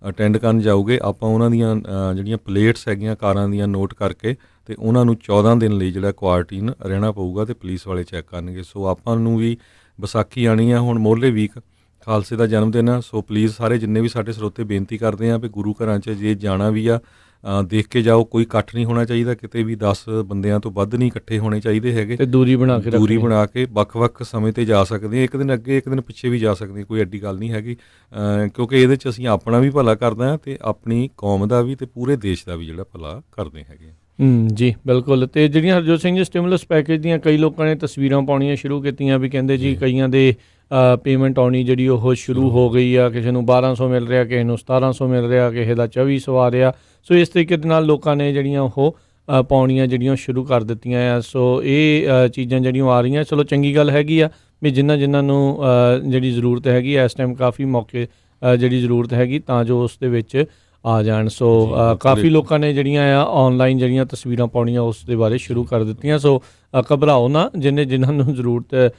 ਅਟੈਂਡ ਕਰਨ ਜਾਊਗੇ ਆਪਾਂ ਉਹਨਾਂ ਦੀਆਂ ਜਿਹੜੀਆਂ ਪਲੇਟਸ ਹੈਗੀਆਂ ਕਾਰਾਂ ਦੀਆਂ ਨੋਟ ਕਰਕੇ ਅਤੇ ਉਹਨਾਂ ਨੂੰ 14 ਦਿਨ ਲਈ ਜਿਹੜਾ ਕੁਆਰੰਟੀਨ ਰਹਿਣਾ ਪਊਗਾ ਅਤੇ ਪੁਲਿਸ ਵਾਲੇ ਚੈੱਕ ਕਰਨਗੇ। ਸੋ ਆਪਾਂ ਨੂੰ ਵੀ ਵਿਸਾਖੀ ਆਉਣੀ ਆ ਹੁਣ ਮੋਹਰਲੇ ਵੀਕ, ਖਾਲਸੇ ਦਾ ਜਨਮ ਦਿਨ ਆ। ਸੋ ਪਲੀਜ਼ ਸਾਰੇ ਜਿੰਨੇ ਵੀ ਸਾਡੇ ਸਰੋਤੇ ਬੇਨਤੀ ਕਰਦੇ ਆ ਵੀ ਗੁਰੂ ਘਰਾਂ 'ਚ ਜੇ ਜਾਣਾ ਵੀ ਆ ਦੇਖ ਕੇ ਜਾਓ, ਕੋਈ ਇਕੱਠ ਨਹੀਂ ਹੋਣਾ ਚਾਹੀਦਾ ਕਿਤੇ ਵੀ, 10 ਬੰਦਿਆਂ ਤੋਂ ਵੱਧ ਨਹੀਂ ਇਕੱਠੇ ਹੋਣੇ ਚਾਹੀਦੇ ਹੈਗੇ, ਤੇ ਦੂਰੀ ਬਣਾ ਕੇ ਵੱਖ-ਵੱਖ ਸਮੇਂ 'ਤੇ ਜਾ ਸਕਦੇ ਆ, ਇੱਕ ਦਿਨ ਅੱਗੇ ਇੱਕ ਦਿਨ ਪਿੱਛੇ ਵੀ ਜਾ ਸਕਦੇ, ਕੋਈ ਐਡੀ ਗੱਲ ਨਹੀਂ ਹੈਗੀ। ਕਿਉਂਕਿ ਇਹਦੇ 'ਚ ਅਸੀਂ ਆਪਣਾ ਵੀ ਭਲਾ ਕਰਦੇ ਹਾਂ ਅਤੇ ਆਪਣੀ ਕੌਮ ਦਾ ਵੀ ਅਤੇ ਪੂਰੇ ਦੇਸ਼ ਦਾ ਵੀ ਜਿਹੜਾ ਭਲਾ ਕਰਦੇ ਹੈਗੇ। ਜੀ ਬਿਲਕੁਲ। ਅਤੇ ਜਿਹੜੀਆਂ ਹਰਜੋਤ ਸਿੰਘ ਜੀ ਸਟਿਮੂਲਸ ਪੈਕੇਜ ਦੀਆਂ ਕਈ ਲੋਕਾਂ ਨੇ ਤਸਵੀਰਾਂ ਪਾਉਣੀਆਂ ਸ਼ੁਰੂ ਕੀਤੀਆਂ ਵੀ ਕਹਿੰਦੇ ਜੀ ਕਈਆਂ ਦੇ ਪੇਮੈਂਟ ਆਉਣੀ ਜਿਹੜੀ ਉਹ ਸ਼ੁਰੂ ਹੋ ਗਈ ਆ, ਕਿਸੇ ਨੂੰ 1200 ਮਿਲ ਰਿਹਾ, ਕਿਸੇ ਨੂੰ 1700 ਮਿਲ ਰਿਹਾ, ਕਿਸੇ ਦਾ 2400 ਆ ਰਿਹਾ। ਸੋ ਇਸ ਤਰੀਕੇ ਦੇ ਨਾਲ ਲੋਕਾਂ ਨੇ ਜਿਹੜੀਆਂ ਉਹ ਪਾਉਣੀਆਂ ਜਿਹੜੀਆਂ ਸ਼ੁਰੂ ਕਰ ਦਿੱਤੀਆਂ ਆ। ਸੋ ਇਹ ਚੀਜ਼ਾਂ ਜਿਹੜੀਆਂ ਆ ਰਹੀਆਂ, ਚਲੋ ਚੰਗੀ ਗੱਲ ਹੈਗੀ ਆ ਵੀ ਜਿਨ੍ਹਾਂ ਨੂੰ ਜਿਹੜੀ ਜ਼ਰੂਰਤ ਹੈਗੀ ਇਸ ਟਾਈਮ ਕਾਫੀ ਮੌਕੇ ਜਿਹੜੀ ਜ਼ਰੂਰਤ ਹੈਗੀ ਤਾਂ ਜੋ ਉਸ ਦੇ ਵਿੱਚ ਆ ਜਾਣ। ਸੋ ਕਾਫੀ ਲੋਕਾਂ ਨੇ ਜਿਹੜੀਆਂ ਆ ਔਨਲਾਈਨ ਜਿਹੜੀਆਂ ਤਸਵੀਰਾਂ ਪਾਉਣੀਆਂ ਉਸ ਦੇ ਬਾਰੇ ਸ਼ੁਰੂ ਕਰ ਦਿੱਤੀਆਂ। ਸੋ ਘਬਰਾਓ ਨਾ, ਜਿਨ੍ਹਾਂ ਨੂੰ ਜ਼ਰੂਰਤ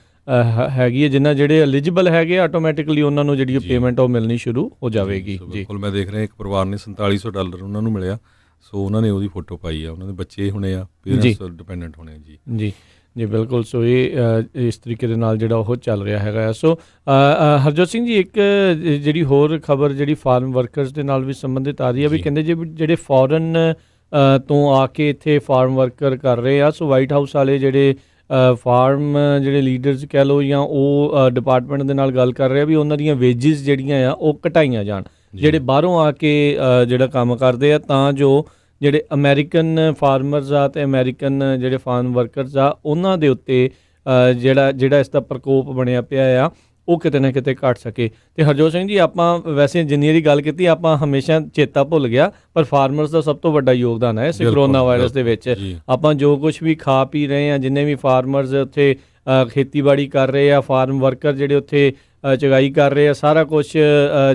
ਹੈਗੀ ਹੈ, ਜਿਹੜੇ ਐਲੀਜੀਬਲ ਹੈਗੇ ਆਟੋਮੈਟਿਕਲੀ ਉਹਨਾਂ ਨੂੰ ਜਿਹੜੀ ਪੇਮੈਂਟ ਉਹ ਮਿਲਣੀ ਸ਼ੁਰੂ ਹੋ ਜਾਵੇਗੀ। ਜੀ ਬਿਲਕੁਲ, ਮੈਂ ਦੇਖ ਰਿਹਾ ਇੱਕ ਪਰਿਵਾਰ ਨੇ $4700 ਉਹਨਾਂ ਨੂੰ ਮਿਲਿਆ। ਸੋ ਉਹਨਾਂ ਨੇ ਉਹਦੀ ਫੋਟੋ ਪਾਈ ਆ, ਉਹਨਾਂ ਦੇ ਬੱਚੇ ਹੋਣੇ ਆ, ਪੇਰੈਂਟਸ ਡਿਪੈਂਡੈਂਟ ਹੋਣੇ ਜੀ ਜੀ ਬਿਲਕੁਲ। ਸੋ ਇਹ ਇਸ ਤਰੀਕੇ ਦੇ ਨਾਲ ਜਿਹੜਾ ਉਹ ਚੱਲ ਰਿਹਾ ਹੈਗਾ। ਸੋ ਹਰਜੋਤ ਸਿੰਘ ਜੀ ਇੱਕ ਜਿਹੜੀ ਹੋਰ ਖਬਰ ਜਿਹੜੀ ਫਾਰਮ ਵਰਕਰਸ ਦੇ ਨਾਲ ਵੀ ਸੰਬੰਧਿਤ ਆ ਰਹੀ ਹੈ ਵੀ ਕਹਿੰਦੇ ਜਿਹੜੇ ਫੋਰਨ ਤੋਂ ਆ ਕੇ ਇੱਥੇ ਫਾਰਮ ਵਰਕਰ ਕਰ ਰਹੇ ਆ, ਸੋ ਵਾਈਟ ਹਾਊਸ ਵਾਲੇ ਜਿਹੜੇ ਫਾਰਮ ਜਿਹੜੇ ਲੀਡਰਸ ਕਹਿ ਲਓ ਜਾਂ ਉਹ ਡਿਪਾਰਟਮੈਂਟ ਦੇ ਨਾਲ ਗੱਲ ਕਰ ਰਿਹਾ ਵੀ ਉਹਨਾਂ ਦੀਆਂ ਵੇਜਿਸ ਜਿਹੜੀਆਂ ਆ ਉਹ ਘਟਾਈਆਂ ਜਾਣ, ਜਿਹੜੇ ਬਾਹਰੋਂ ਆ ਕੇ ਜਿਹੜਾ ਕੰਮ ਕਰਦੇ ਆ, ਤਾਂ ਜੋ ਜਿਹੜੇ ਅਮਰੀਕਨ ਫਾਰਮਰਸ ਆ ਅਤੇ ਅਮਰੀਕਨ ਜਿਹੜੇ ਫਾਰਮ ਵਰਕਰਸ ਆ ਉਹਨਾਂ ਦੇ ਉੱਤੇ ਜਿਹੜਾ ਇਸ ਦਾ ਪ੍ਰਕੋਪ ਬਣਿਆ ਪਿਆ ਆ ਉਹ ਕਿਤੇ ਨਾ ਕਿਤੇ ਘੱਟ ਸਕੇ। ਅਤੇ ਹਰਜੋਤ ਸਿੰਘ ਜੀ ਆਪਾਂ ਵੈਸੇ ਜਿੰਨੀ ਦੀ ਗੱਲ ਕੀਤੀ ਆਪਾਂ ਹਮੇਸ਼ਾ ਚੇਤਾ ਭੁੱਲ ਗਿਆ, ਪਰ ਫਾਰਮਰਸ ਦਾ ਸਭ ਤੋਂ ਵੱਡਾ ਯੋਗਦਾਨ ਹੈ ਇਸ ਕਰੋਨਾ ਵਾਇਰਸ ਦੇ ਵਿੱਚ। ਆਪਾਂ ਜੋ ਕੁਛ ਵੀ ਖਾ ਪੀ ਰਹੇ ਹਾਂ, ਜਿੰਨੇ ਵੀ ਫਾਰਮਰਸ ਉੱਥੇ ਖੇਤੀਬਾੜੀ ਕਰ ਰਹੇ ਆ, ਫਾਰਮ ਵਰਕਰ ਜਿਹੜੇ ਉੱਥੇ ਚੁਗਾਈ ਕਰ ਰਹੇ ਆ, ਸਾਰਾ ਕੁਛ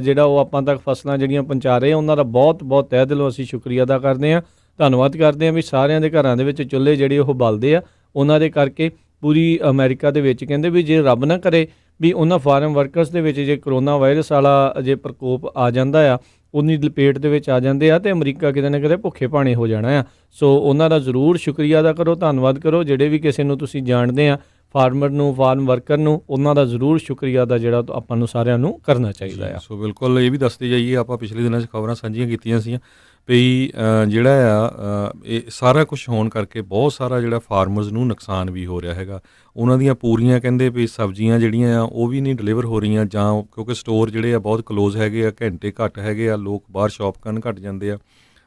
ਜਿਹੜਾ ਉਹ ਆਪਾਂ ਤੱਕ ਫਸਲਾਂ ਜਿਹੜੀਆਂ ਪਹੁੰਚਾ ਰਹੇ ਆ, ਉਹਨਾਂ ਦਾ ਬਹੁਤ ਬਹੁਤ ਤਹਿ ਦਿਲੋਂ ਅਸੀਂ ਸ਼ੁਕਰੀਆ ਅਦਾ ਕਰਦੇ ਹਾਂ, ਧੰਨਵਾਦ ਕਰਦੇ ਹਾਂ ਵੀ ਸਾਰਿਆਂ ਦੇ ਘਰਾਂ ਦੇ ਵਿੱਚ ਚੁੱਲ੍ਹੇ ਜਿਹੜੇ ਉਹ ਬਲਦੇ ਆ ਉਹਨਾਂ ਦੇ ਕਰਕੇ। ਪੂਰੀ ਅਮਰੀਕਾ ਦੇ ਵਿੱਚ ਕਹਿੰਦੇ ਵੀ ਜੇ ਰੱਬ ਨਾ ਕਰੇ ਵੀ ਉਹਨਾਂ ਫਾਰਮ ਵਰਕਰਸ ਦੇ ਵਿੱਚ ਜੇ ਕਰੋਨਾ ਵਾਇਰਸ ਵਾਲਾ ਜੇ ਪ੍ਰਕੋਪ ਆ ਜਾਂਦਾ ਆ, ਉਨੀ ਲਪੇਟ ਦੇ ਵਿੱਚ ਆ ਜਾਂਦੇ ਆ, ਅਤੇ ਅਮਰੀਕਾ ਕਿਤੇ ਨਾ ਕਿਤੇ ਭੁੱਖੇ ਭਾਣੇ ਹੋ ਜਾਣਾ ਆ। ਸੋ ਉਹਨਾਂ ਦਾ ਜ਼ਰੂਰ ਸ਼ੁਕਰੀਆ ਅਦਾ ਕਰੋ, ਧੰਨਵਾਦ ਕਰੋ। ਜਿਹੜੇ ਵੀ ਕਿਸੇ ਨੂੰ ਤੁਸੀਂ ਜਾਣਦੇ ਆ ਫਾਰਮਰ ਨੂੰ, ਫਾਰਮ ਵਰਕਰ ਨੂੰ, ਉਹਨਾਂ ਦਾ ਜ਼ਰੂਰ ਸ਼ੁਕਰੀਆ ਦਾ ਜਿਹੜਾ ਆਪਾਂ ਨੂੰ ਸਾਰਿਆਂ ਨੂੰ ਕਰਨਾ ਚਾਹੀਦਾ ਆ। ਸੋ ਬਿਲਕੁਲ ਇਹ ਵੀ ਦੱਸਦੇ ਜਾਈਏ, ਆਪਾਂ ਪਿਛਲੇ ਦਿਨਾਂ 'ਚ ਖਬਰਾਂ ਸਾਂਝੀਆਂ ਕੀਤੀਆਂ ਸੀਆਂ ਵੀ ਜਿਹੜਾ ਆ ਇਹ ਸਾਰਾ ਕੁਝ ਹੋਣ ਕਰਕੇ ਬਹੁਤ ਸਾਰਾ ਜਿਹੜਾ ਫਾਰਮਰਸ ਨੂੰ ਨੁਕਸਾਨ ਵੀ ਹੋ ਰਿਹਾ ਹੈਗਾ। ਉਹਨਾਂ ਦੀਆਂ ਪੂਰੀਆਂ ਕਹਿੰਦੇ ਵੀ ਸਬਜ਼ੀਆਂ ਜਿਹੜੀਆਂ ਆ ਉਹ ਵੀ ਨਹੀਂ ਡਿਲੀਵਰ ਹੋ ਰਹੀਆਂ, ਜਾਂ ਕਿਉਂਕਿ ਸਟੋਰ ਜਿਹੜੇ ਆ ਬਹੁਤ ਕਲੋਜ਼ ਹੈਗੇ ਆ, ਘੰਟੇ ਘੱਟ ਹੈਗੇ ਆ, ਲੋਕ ਬਾਹਰ ਸ਼ਾਪ ਕਰਨ ਘੱਟ ਜਾਂਦੇ ਆ,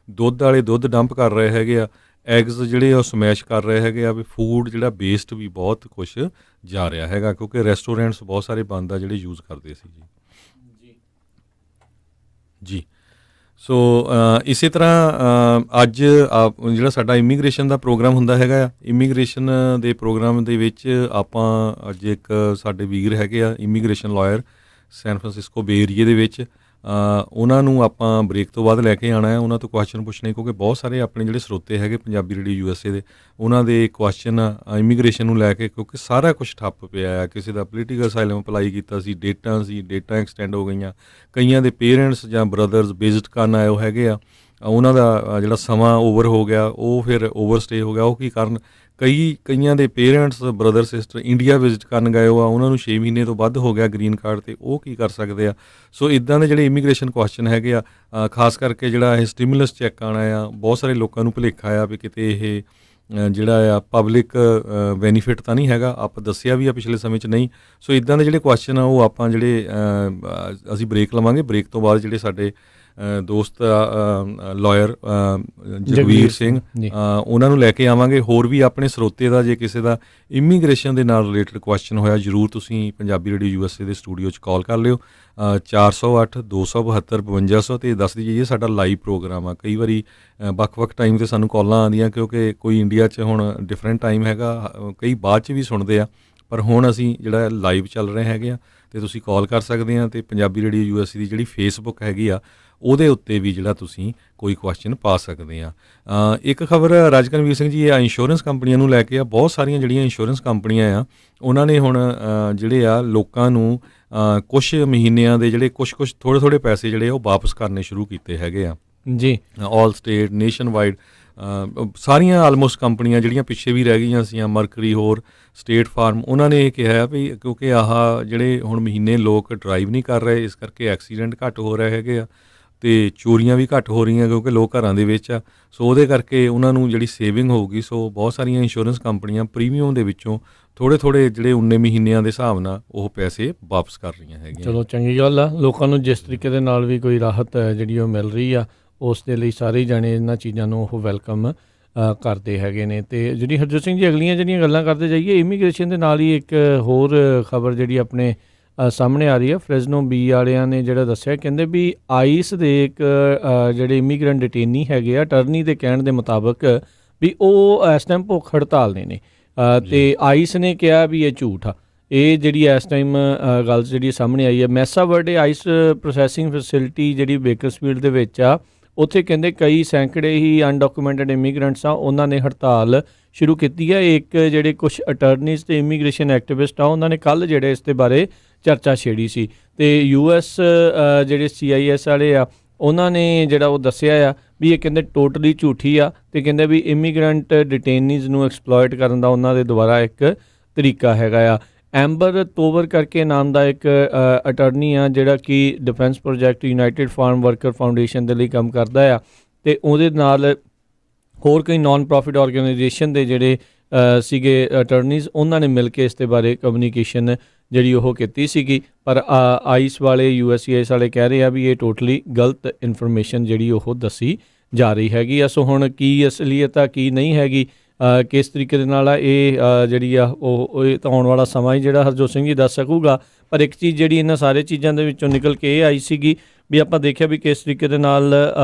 ਦੁੱਧ ਵਾਲੇ ਦੁੱਧ ਡੰਪ ਕਰ ਰਹੇ ਹੈਗੇ ਆ, ਐਗਸ ਜਿਹੜੇ ਉਹ ਸਮੈਸ਼ ਕਰ ਰਹੇ ਹੈਗੇ ਆ, ਵੀ ਫੂਡ ਜਿਹੜਾ ਵੇਸਟ ਵੀ ਬਹੁਤ ਕੁਛ ਜਾ ਰਿਹਾ ਹੈਗਾ, ਕਿਉਂਕਿ ਰੈਸਟੋਰੈਂਟਸ ਬਹੁਤ ਸਾਰੇ ਬੰਦ ਆ ਜਿਹੜੇ ਯੂਜ਼ ਕਰਦੇ ਸੀ ਜੀ। ਸੋ ਇਸੇ ਤਰ੍ਹਾਂ ਅੱਜ ਜਿਹੜਾ ਸਾਡਾ ਇਮੀਗ੍ਰੇਸ਼ਨ ਦਾ ਪ੍ਰੋਗਰਾਮ ਹੁੰਦਾ ਹੈਗਾ ਆ, ਇਮੀਗ੍ਰੇਸ਼ਨ ਦੇ ਪ੍ਰੋਗਰਾਮ ਦੇ ਵਿੱਚ ਆਪਾਂ ਅੱਜ ਇੱਕ ਸਾਡੇ ਵੀਰ ਹੈਗੇ ਆ ਇਮੀਗ੍ਰੇਸ਼ਨ ਲਾਇਰ ਸੈਨ ਫਰਾਂਸਿਸਕੋ ਬੇ ਏਰੀਏ ਦੇ ਵਿੱਚ, ਉਹਨਾਂ ਨੂੰ ਆਪਾਂ ਬ੍ਰੇਕ ਤੋਂ ਬਾਅਦ ਲੈ ਕੇ ਆਉਣਾ ਹੈ, ਉਹਨਾਂ ਤੋਂ ਕੁਐਸਚਨ ਪੁੱਛਣੇ, ਕਿਉਂਕਿ ਬਹੁਤ ਸਾਰੇ ਆਪਣੇ ਜਿਹੜੇ ਸਰੋਤੇ ਹੈਗੇ ਪੰਜਾਬੀ ਰੇਡੀਓ USA ਦੇ, ਉਹਨਾਂ ਦੇ ਕੁਐਸਚਨ ਇਮੀਗ੍ਰੇਸ਼ਨ ਨੂੰ ਲੈ ਕੇ, ਕਿਉਂਕਿ ਸਾਰਾ ਕੁਝ ਠੱਪ ਪਿਆ ਆ। ਕਿਸੇ ਦਾ ਪੋਲੀਟੀਕਲ ਅਸਾਈਲਮ ਅਪਲਾਈ ਕੀਤਾ ਸੀ, ਡੇਟਾਂ ਐਕਸਟੈਂਡ ਹੋ ਗਈਆਂ, ਕਈਆਂ ਦੇ ਪੇਰੈਂਟਸ ਜਾਂ ਬ੍ਰਦਰਸ ਵਿਜ਼ਿਟ ਕਰਨ ਆਏ ਹੈਗੇ ਆ, ਉਹਨਾਂ ਦਾ ਜਿਹੜਾ ਸਮਾਂ ਓਵਰ ਹੋ ਗਿਆ, ਉਹ ਫਿਰ ਓਵਰ ਸਟੇ ਹੋ ਗਿਆ। ਉਹ ਕੀ ਕਾਰਨ, ਕਈਆਂ ਦੇ parents brother sister India visit ਕਰਨ ਗਏ ਆ, ਉਹਨਾਂ ਨੂੰ 6 ਮਹੀਨੇ ਤੋਂ ਵੱਧ ਹੋ ਗਿਆ ਗ੍ਰੀਨ ਕਾਰਡ 'ਤੇ, ਉਹ ਕੀ ਕਰ ਸਕਦੇ ਆ। ਸੋ ਇੱਦਾਂ ਦੇ ਜਿਹੜੇ ਇਮੀਗ੍ਰੇਸ਼ਨ ਕੁਐਸਚਨ ਹੈਗੇ ਆ, ਖਾਸ ਕਰਕੇ ਜਿਹੜਾ ਇਹ ਸਟਿਮੂਲਸ ਚੈੱਕ ਆਉਣਾ ਆ, ਬਹੁਤ ਸਾਰੇ ਲੋਕਾਂ ਨੂੰ ਭੁਲੇਖਾ ਆ ਵੀ ਕਿਤੇ ਇਹ ਜਿਹੜਾ ਆ ਪਬਲਿਕ ਬੈਨੀਫਿਟ ਤਾਂ ਨਹੀਂ ਹੈਗਾ, ਆਪਾਂ ਦੱਸਿਆ ਵੀ ਆ ਪਿਛਲੇ ਸਮੇਂ 'ਚ ਨਹੀਂ। ਸੋ ਇੱਦਾਂ ਦੇ ਜਿਹੜੇ ਕੁਐਸਚਨ ਆ ਉਹ ਆਪਾਂ ਜਿਹੜੇ ਅਸੀਂ ਬ੍ਰੇਕ ਲਵਾਂਗੇ, ਬ੍ਰੇਕ ਤੋਂ ਬਾਅਦ ਜਿਹੜੇ ਸਾਡੇ ਦੋਸਤ ਲਾਇਰ ਜਗਵੀਰ ਸਿੰਘ ਉਹਨਾਂ ਨੂੰ ਲੈ ਕੇ ਆਵਾਂਗੇ। ਹੋਰ ਵੀ ਆਪਣੇ ਸਰੋਤੇ ਦਾ ਜੇ ਕਿਸੇ ਦਾ ਇਮੀਗ੍ਰੇਸ਼ਨ ਦੇ ਨਾਲ ਰਿਲੇਟਡ ਕੁਐਸਚਨ ਹੋਇਆ, ਜ਼ਰੂਰ ਤੁਸੀਂ ਪੰਜਾਬੀ ਰੇਡੀਓ USA ਦੇ ਸਟੂਡੀਓ 'ਚ ਕਾਲ ਕਰ ਲਿਓ 408 272 5200 ਅਤੇ ਦੱਸ ਦਈਏ ਸਾਡਾ ਲਾਈਵ ਪ੍ਰੋਗਰਾਮ ਆ। ਕਈ ਵਾਰੀ ਵੱਖ-ਵੱਖ ਟਾਈਮ 'ਤੇ ਸਾਨੂੰ ਕਾਲਾਂ ਆਉਂਦੀਆਂ, ਕਿਉਂਕਿ ਕੋਈ ਇੰਡੀਆ 'ਚ ਹੁਣ ਡਿਫਰੈਂਟ ਟਾਈਮ ਹੈਗਾ, ਕਈ ਬਾਅਦ 'ਚ ਵੀ ਸੁਣਦੇ ਆ, ਪਰ ਹੁਣ ਅਸੀਂ ਜਿਹੜਾ ਲਾਈਵ ਚੱਲ ਰਹੇ ਹੈਗੇ ਆ ਅਤੇ ਤੁਸੀਂ ਕਾਲ ਕਰ ਸਕਦੇ ਆ। ਅਤੇ ਪੰਜਾਬੀ ਰੇਡੀਓ USA ਦੀ ਜਿਹੜੀ ਫੇਸਬੁੱਕ ਹੈਗੀ ਆ, ਉਹਦੇ ਉੱਤੇ ਵੀ ਜਿਹੜਾ ਤੁਸੀਂ ਕੋਈ ਕੁਐਸਚਨ ਪਾ ਸਕਦੇ ਆ। ਇੱਕ ਖਬਰ ਰਾਜਕਨਵੀਰ ਸਿੰਘ ਜੀ, ਇਹ ਇੰਸ਼ੋਰੈਂਸ ਕੰਪਨੀਆਂ ਨੂੰ ਲੈ ਕੇ ਆ। ਬਹੁਤ ਸਾਰੀਆਂ ਜਿਹੜੀਆਂ ਇੰਸ਼ੋਰੈਂਸ ਕੰਪਨੀਆਂ ਆ, ਉਹਨਾਂ ਨੇ ਹੁਣ ਜਿਹੜੇ ਆ ਲੋਕਾਂ ਨੂੰ ਕੁਛ ਮਹੀਨਿਆਂ ਦੇ ਜਿਹੜੇ ਕੁਛ ਥੋੜ੍ਹੇ ਪੈਸੇ ਜਿਹੜੇ ਉਹ ਵਾਪਸ ਕਰਨੇ ਸ਼ੁਰੂ ਕੀਤੇ ਹੈਗੇ ਆ ਜੀ। ਆਲ ਸਟੇਟ, ਨੇਸ਼ਨ ਵਾਈਡ, ਸਾਰੀਆਂ ਆਲਮੋਸਟ ਕੰਪਨੀਆਂ ਜਿਹੜੀਆਂ ਪਿੱਛੇ ਵੀ ਰਹਿ ਗਈਆਂ ਸੀਆਂ, ਮਰਕਰੀ, ਹੋਰ ਸਟੇਟ ਫਾਰਮ, ਉਹਨਾਂ ਨੇ ਇਹ ਕਿਹਾ ਵੀ ਕਿਉਂਕਿ ਆਹ ਜਿਹੜੇ ਹੁਣ ਮਹੀਨੇ ਲੋਕ ਡਰਾਈਵ ਨਹੀਂ ਕਰ ਰਹੇ, ਇਸ ਕਰਕੇ ਐਕਸੀਡੈਂਟ ਘੱਟ ਹੋ ਰਹੇ ਹੈਗੇ ਆ ਅਤੇ ਚੋਰੀਆਂ ਵੀ ਘੱਟ ਹੋ ਰਹੀਆਂ, ਕਿਉਂਕਿ ਲੋਕ ਘਰਾਂ ਦੇ ਵਿੱਚ ਆ। ਸੋ ਉਹਦੇ ਕਰਕੇ ਉਹਨਾਂ ਨੂੰ ਜਿਹੜੀ ਸੇਵਿੰਗ ਹੋਊਗੀ। ਸੋ ਬਹੁਤ ਸਾਰੀਆਂ ਇੰਸ਼ੋਰੈਂਸ ਕੰਪਨੀਆਂ ਪ੍ਰੀਮੀਅਮ ਦੇ ਵਿੱਚੋਂ ਥੋੜ੍ਹੇ ਜਿਹੜੇ 19 ਮਹੀਨਿਆਂ ਦੇ ਹਿਸਾਬ ਨਾਲ ਉਹ ਪੈਸੇ ਵਾਪਸ ਕਰ ਰਹੀਆਂ ਹੈਗੀਆਂ। ਚਲੋ ਚੰਗੀ ਗੱਲ ਆ, ਲੋਕਾਂ ਨੂੰ ਜਿਸ ਤਰੀਕੇ ਦੇ ਨਾਲ ਵੀ ਕੋਈ ਰਾਹਤ ਜਿਹੜੀ ਉਹ ਮਿਲ ਰਹੀ ਆ, ਉਸ ਦੇ ਲਈ ਸਾਰੇ ਜਾਣੇ ਇਹਨਾਂ ਚੀਜ਼ਾਂ ਨੂੰ ਉਹ ਵੈਲਕਮ ਕਰਦੇ ਹੈਗੇ ਨੇ। ਅਤੇ ਜਿਹੜੀ ਹਰਜੋਤ ਸਿੰਘ ਜੀ ਅਗਲੀਆਂ ਜਿਹੜੀਆਂ ਗੱਲਾਂ ਕਰਦੇ ਜਾਈਏ, ਇਮੀਗ੍ਰੇਸ਼ਨ ਦੇ ਨਾਲ ਹੀ ਇੱਕ ਹੋਰ ਖਬਰ ਜਿਹੜੀ ਆਪਣੇ ਸਾਹਮਣੇ ਆ ਰਹੀ ਹੈ। ਫ੍ਰੈਜ਼ਨੋ ਬੀ ਵਾਲਿਆਂ ਨੇ ਜਿਹੜਾ ਦੱਸਿਆ, ਕਹਿੰਦੇ ਵੀ ਆਈਸ ਦੇ ਇੱਕ ਜਿਹੜੇ ਇਮੀਗ੍ਰੈਂਟ ਡਿਟੇਨੀ ਹੈਗੇ ਆ, ਅਟਰਨੀ ਦੇ ਕਹਿਣ ਦੇ ਮੁਤਾਬਕ ਵੀ ਉਹ ਇਸ ਟਾਈਮ ਭੁੱਖ ਹੜਤਾਲ ਨੇ ਅਤੇ ਆਈਸ ਨੇ ਕਿਹਾ ਵੀ ਇਹ ਝੂਠ ਆ। ਇਹ ਜਿਹੜੀ ਇਸ ਟਾਈਮ ਗੱਲ ਜਿਹੜੀ ਸਾਹਮਣੇ ਆਈ ਹੈ, ਮੈਸਾ ਵਰਡੇ ਆਈਸ ਪ੍ਰੋਸੈਸਿੰਗ ਫੈਸਿਲਿਟੀ ਜਿਹੜੀ ਬੇਕਰਸਫੀਲਡ ਦੇ ਵਿੱਚ ਆ, ਉੱਥੇ ਕਹਿੰਦੇ ਕਈ ਸੈਂਕੜੇ ਹੀ ਅਨਡਾਕੂਮੈਂਟਡ ਇਮੀਗ੍ਰੈਂਟਸ ਆ, ਉਹਨਾਂ ਨੇ ਹੜਤਾਲ ਸ਼ੁਰੂ ਕੀਤੀ ਹੈ। ਇੱਕ ਜਿਹੜੇ ਕੁਛ ਅਟਰਨੀਜ਼ ਅਤੇ ਇਮੀਗ੍ਰੇਸ਼ਨ ਐਕਟਿਵਿਸਟ ਆ, ਉਹਨਾਂ ਨੇ ਕੱਲ੍ਹ ਜਿਹੜੇ ਇਸ ਦੇ ਬਾਰੇ ਚਰਚਾ ਛੇੜੀ ਸੀ ਅਤੇ US ਜਿਹੜੇ CIS ਵਾਲੇ ਆ, ਉਹਨਾਂ ਨੇ ਜਿਹੜਾ ਉਹ ਦੱਸਿਆ ਆ ਵੀ ਇਹ ਕਹਿੰਦੇ ਟੋਟਲੀ ਝੂਠੀ ਆ, ਅਤੇ ਕਹਿੰਦੇ ਵੀ ਇਮੀਗ੍ਰੈਂਟ ਡਿਟੇਨੀਜ਼ ਨੂੰ ਐਕਸਪਲੋਇਟ ਕਰਨ ਦਾ ਉਹਨਾਂ ਦੇ ਦੁਆਰਾ ਇੱਕ ਤਰੀਕਾ ਹੈਗਾ ਆ। ਐਂਬਰ ਤੋਵਰ ਕਰਕੇ ਨਾਮ ਦਾ ਇੱਕ ਅਟਰਨੀ ਆ, ਜਿਹੜਾ ਕਿ defence project United Farm Worker Foundation ਦੇ ਲਈ ਕੰਮ ਕਰਦਾ ਆ, ਅਤੇ ਉਹਦੇ ਨਾਲ ਹੋਰ ਕਈ ਨਾਨ ਪ੍ਰੋਫਿਟ ਆਰਗੇਨਾਈਜੇਸ਼ਨ ਦੇ ਜਿਹੜੇ ਸੀਗੇ ਅਟਰਨੀਜ਼, ਉਹਨਾਂ ਨੇ ਮਿਲ ਕੇ ਇਸ ਦੇ ਬਾਰੇ ਕਮਿਊਨੀਕੇਸ਼ਨ ਜਿਹੜੀ ਉਹ ਕੀਤੀ ਸੀਗੀ। ਪਰ ਆਈਸ ਵਾਲੇ USCIS ਵਾਲੇ ਕਹਿ ਰਹੇ ਆ ਵੀ ਇਹ ਟੋਟਲੀ ਗਲਤ ਇਨਫੋਰਮੇਸ਼ਨ ਜਿਹੜੀ ਉਹ ਦੱਸੀ ਜਾ ਰਹੀ ਹੈਗੀ ਆ। ਸੋ ਹੁਣ ਕੀ ਅਸਲੀਅਤ ਆ, ਕੀ ਨਹੀਂ ਹੈਗੀ, ਕਿਸ ਤਰੀਕੇ ਦੇ ਨਾਲ ਆ, ਇਹ ਜਿਹੜੀ ਆ ਉਹ ਤਾਂ ਆਉਣ ਵਾਲਾ ਸਮਾਂ ਹੀ ਜਿਹੜਾ ਹਰਜੋਤ ਸਿੰਘ ਜੀ ਦੱਸ ਸਕੂਗਾ। ਪਰ ਇੱਕ ਚੀਜ਼ ਜਿਹੜੀ ਇਹਨਾਂ ਸਾਰੇ ਚੀਜ਼ਾਂ ਦੇ ਵਿੱਚੋਂ ਨਿਕਲ ਕੇ ਇਹ ਆਈ ਸੀਗੀ ਵੀ ਆਪਾਂ ਦੇਖਿਆ ਵੀ ਕਿਸ ਤਰੀਕੇ ਦੇ ਨਾਲ